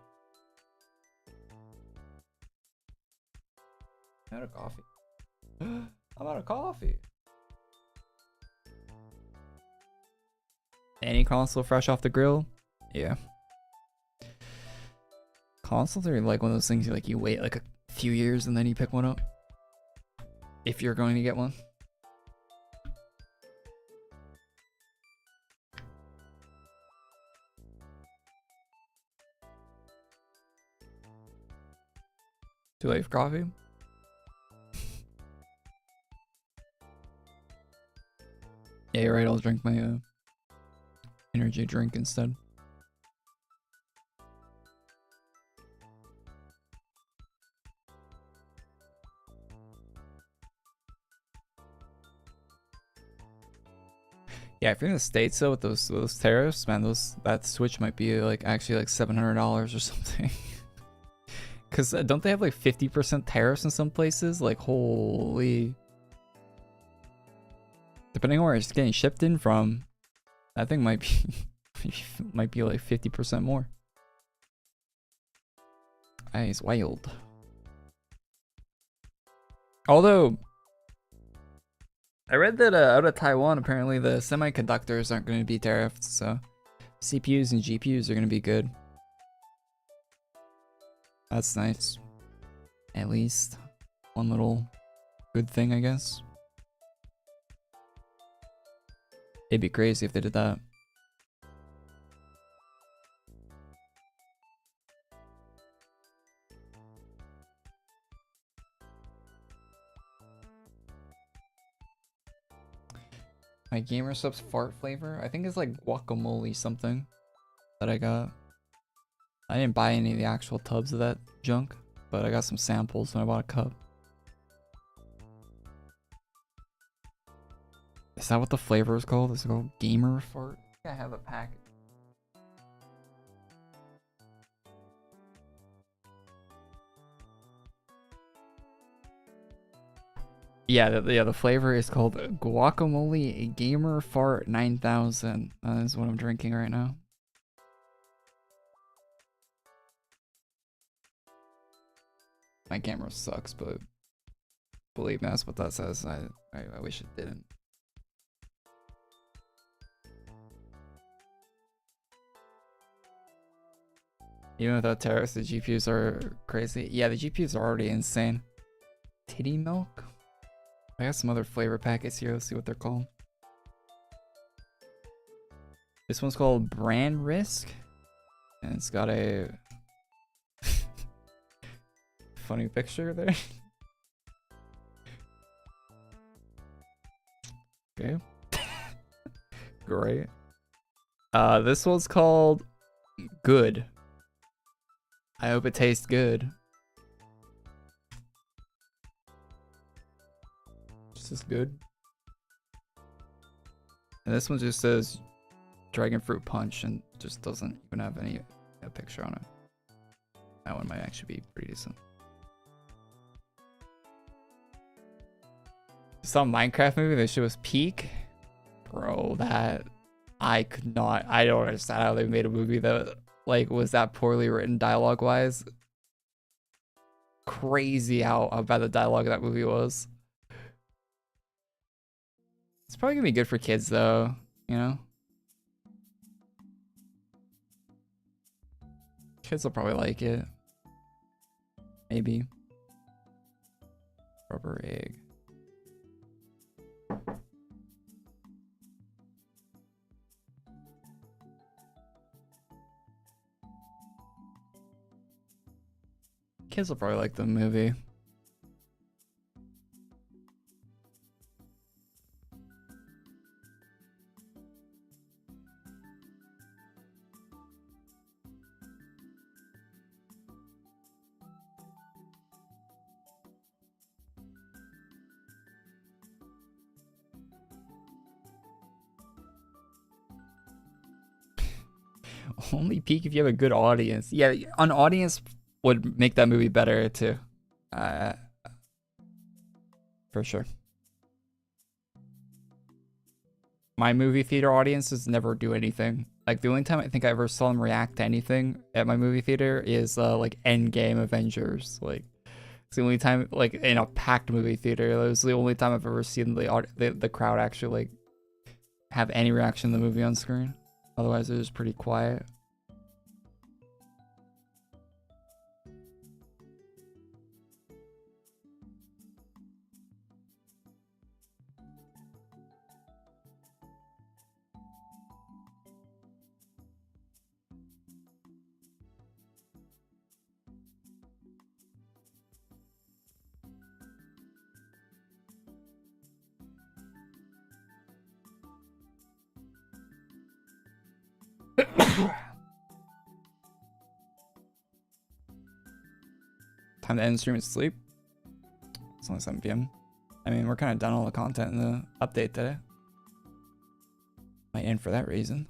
I'm out of coffee. I'm out of coffee. Any console fresh off the grill? Yeah. Consoles are like one of those things you wait like a few years and then you pick one up. If you're going to get one. Too late for coffee? Yeah, you're right. I'll drink my energy drink instead. Yeah, if you're in the States though with those tariffs, man, that Switch might be like actually like $700 or something. Cause don't they have like 50% tariffs in some places? Like holy. Depending on where it's getting shipped in from, that thing might be might be like 50% more. That is wild. Although I read that out of Taiwan, apparently the semiconductors aren't going to be tariffed, so CPUs and GPUs are going to be good. That's nice. At least one little good thing, I guess. It'd be crazy if they did that. My gamer subs fart flavor, I think it's like guacamole something that I got. I didn't buy any of the actual tubs of that junk, but I got some samples when I bought a cup. Is that what the flavor is called? Is it called gamer fart? I think I have a pack. Yeah, the flavor is called Guacamole Gamer Fart 9000. That is what I'm drinking right now. My camera sucks, but believe me, that's what that says. I wish it didn't. Even without tariffs, the GPUs are crazy. Yeah, the GPUs are already insane. Titty milk? I got some other flavor packets here. Let's see what they're called. This one's called Brand Risk. And it's got a funny picture there. Okay. Great. This one's called Good. I hope it tastes good. This is good. And this one just says Dragon Fruit Punch and just doesn't even have any picture on it. That one might actually be pretty decent. Some Minecraft movie that shit was peak. Bro, that I don't understand how they made a movie that like was that poorly written dialogue wise. Crazy how bad the dialogue of that movie was. It's probably gonna be good for kids though, you know? Kids will probably like it. Maybe. Rubber egg. Kids will probably like the movie. Only peak if you have a good audience. Yeah, an audience would make that movie better too. For sure. My movie theater audiences never do anything. Like the only time I think I ever saw them react to anything at my movie theater is like Endgame Avengers. Like it's the only time, like in a packed movie theater, that was the only time I've ever seen the crowd actually like have any reaction to the movie on screen. Otherwise it was pretty quiet. Time to end the stream and sleep. It's only 7 p.m. I mean, we're kind of done all the content in the update today. Might end for that reason.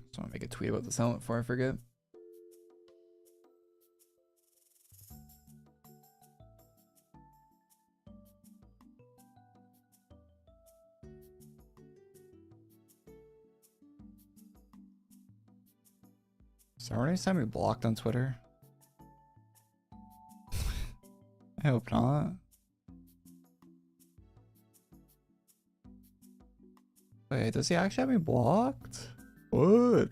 Just want to make a tweet about this helmet before I forget. So already time we blocked on Twitter? I hope not. Wait, does he actually have me blocked? What?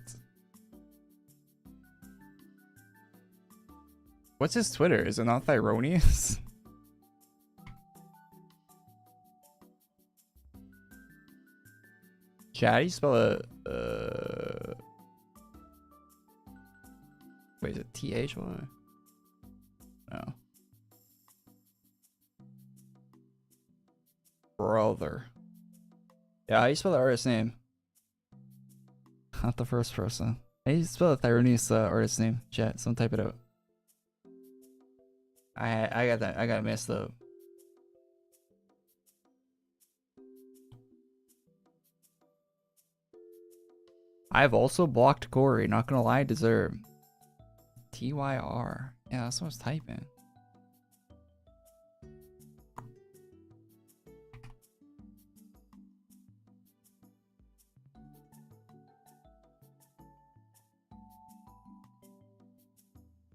What's his Twitter? Is it not Thyronius? Chat, how do you spell it? Wait, is it THY? No. Brother. Yeah, how do you spell the artist name? Not the first person. How do you spell the Thyronius artist name? Chat, someone type it out. I got that. I got messed up. I've also blocked Korey. Not gonna lie, deserve. TYR. Yeah, that's what I was typing.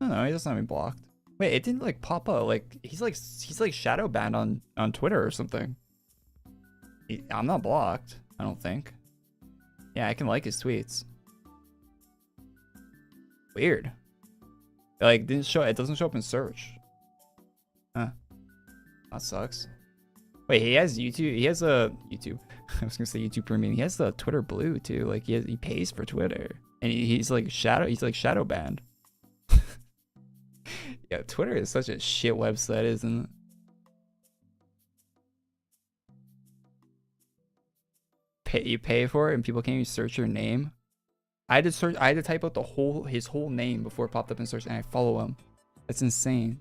No, he doesn't have me blocked. Wait, it didn't like pop up. Like he's like shadow banned on Twitter or something. I'm not blocked, I don't think. Yeah, I can like his tweets. Weird. Like didn't show. It doesn't show up in search. Huh. That sucks. Wait, he has YouTube. He has a YouTube. I was gonna say YouTube Premium. He has the Twitter Blue too. Like he pays for Twitter, and he's like shadow. He's like shadow banned. Yeah, Twitter is such a shit website, isn't it? You pay for it, and people can't even search your name. I had to type out his whole name before it popped up in search, and I follow him. That's insane.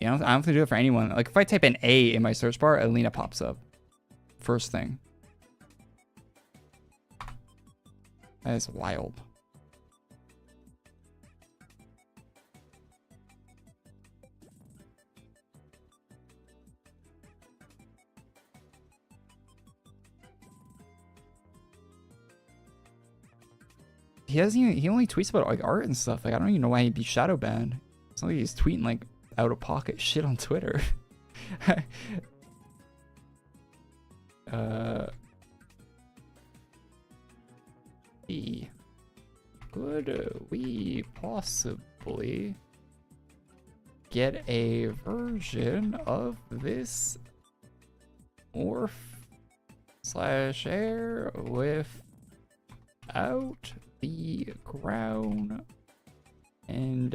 You know, I don't have to do it for anyone. Like if I type an A in my search bar, Alina pops up. First thing. That is wild. He only tweets about like art and stuff. Like I don't even know why he'd be shadow banned. It's not like he's tweeting like out of pocket shit on Twitter. Could we possibly get a version of this morph/air without the crown and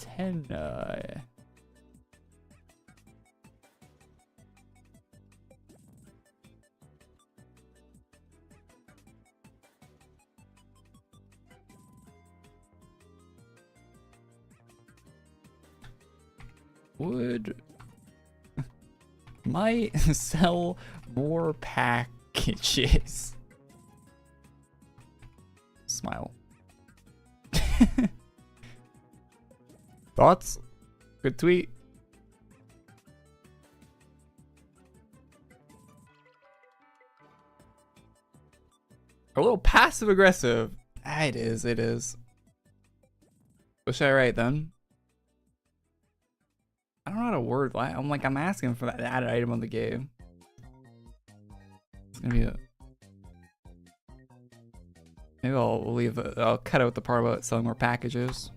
antenna? Would might sell more packages. Smile. Thoughts? Good tweet. A little passive aggressive. Ah, it is. It is. What should I write then? I don't know how to word. I'm asking for that added item on the game. It's gonna be a. Maybe I'll leave. I'll cut out the part about selling more packages.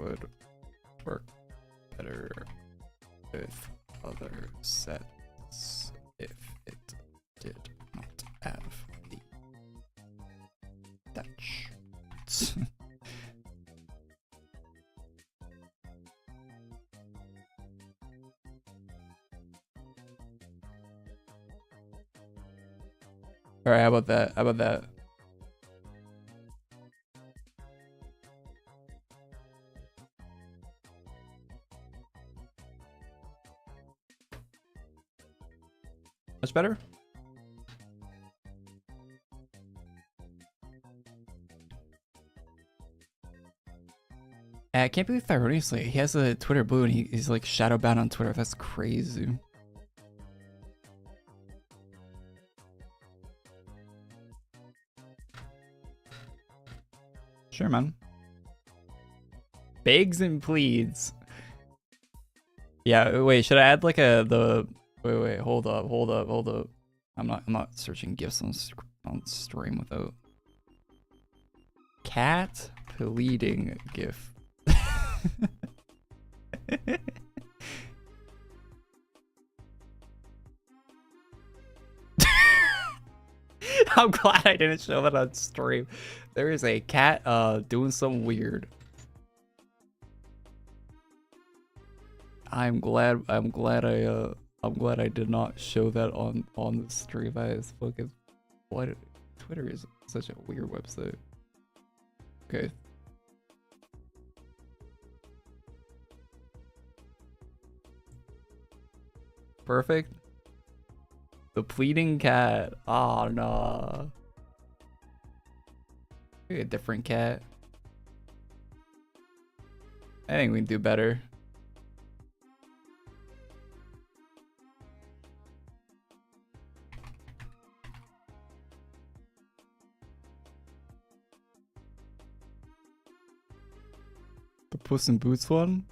would work better with other sets if it did not have the touch. All right, how about that? How about that? Much better? I can't believe Thyroniously. He has a Twitter blue and he's like shadow bound on Twitter. That's crazy. Sure, man. Begs and pleads. Yeah, wait, should I add like wait, hold up. I'm not searching gifs on stream without cat pleading gif. I'm glad I didn't show that on stream. There is a cat doing something weird. I'm glad I did not show that on the stream. That is fucking what. Twitter is such a weird website. Okay. Perfect. The pleading cat. Oh no. Maybe a different cat. I think we can do better. The Puss in Boots one?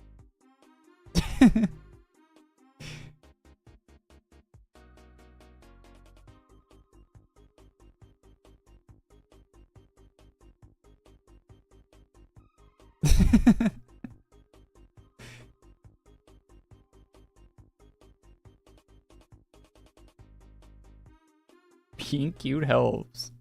Being cute helps.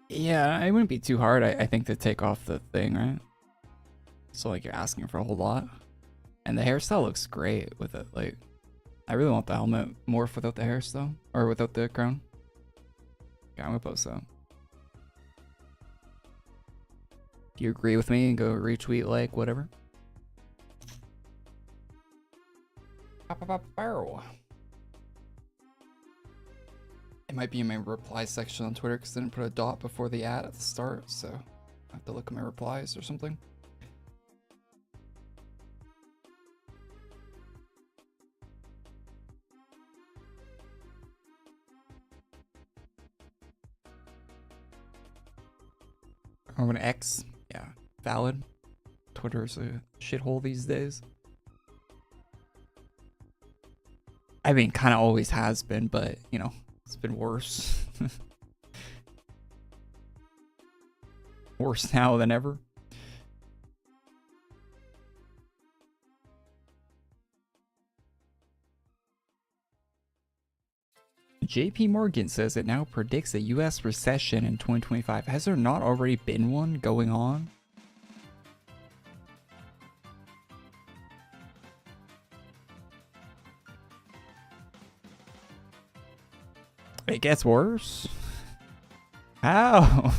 Yeah, it wouldn't be too hard, I think, to take off the thing, right? So, like, you're asking for a whole lot. And the hairstyle looks great with it. Like, I really want the helmet morph without the hairstyle. Or without the crown. Yeah, I'm gonna post that. Do you agree with me? Go retweet, like, whatever. It might be in my reply section on Twitter because I didn't put a dot before the ad at the start, so I have to look at my replies or something. I'm an X. Yeah, valid. Twitter's a shithole these days. I mean, kind of always has been, but, you know, it's been worse. Worse now than ever. JP Morgan says it now predicts a US recession in 2025. Has there not already been one going on? It gets worse? How?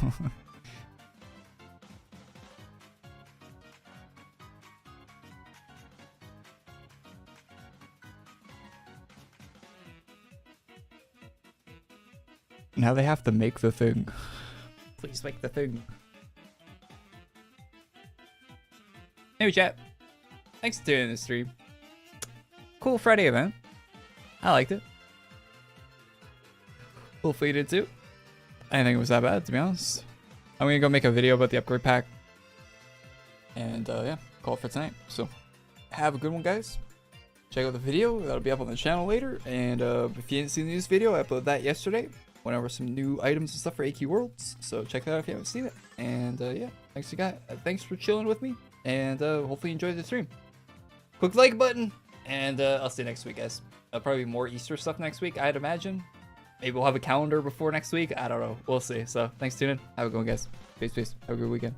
Now they have to make the thing. Please make the thing. Hey chat. Thanks for doing this stream. Cool Friday event. I liked it. Hopefully you did too. I didn't think it was that bad, to be honest. I'm gonna go make a video about the upgrade pack And yeah, call it for tonight. So have a good one, guys. Check out the video. That'll be up on the channel later. And if you didn't see the news video, I uploaded that yesterday. Went over some new items and stuff for AQ Worlds. So check that out if you haven't seen it. And yeah, thanks you guys. Thanks for chilling with me. And hopefully you enjoyed the stream. Click the like button. And I'll see you next week, guys. Probably more Easter stuff next week, I'd imagine. Maybe we'll have a calendar before next week. I don't know. We'll see. So thanks for tuning in. Have a good one, guys. Peace, peace. Have a good weekend.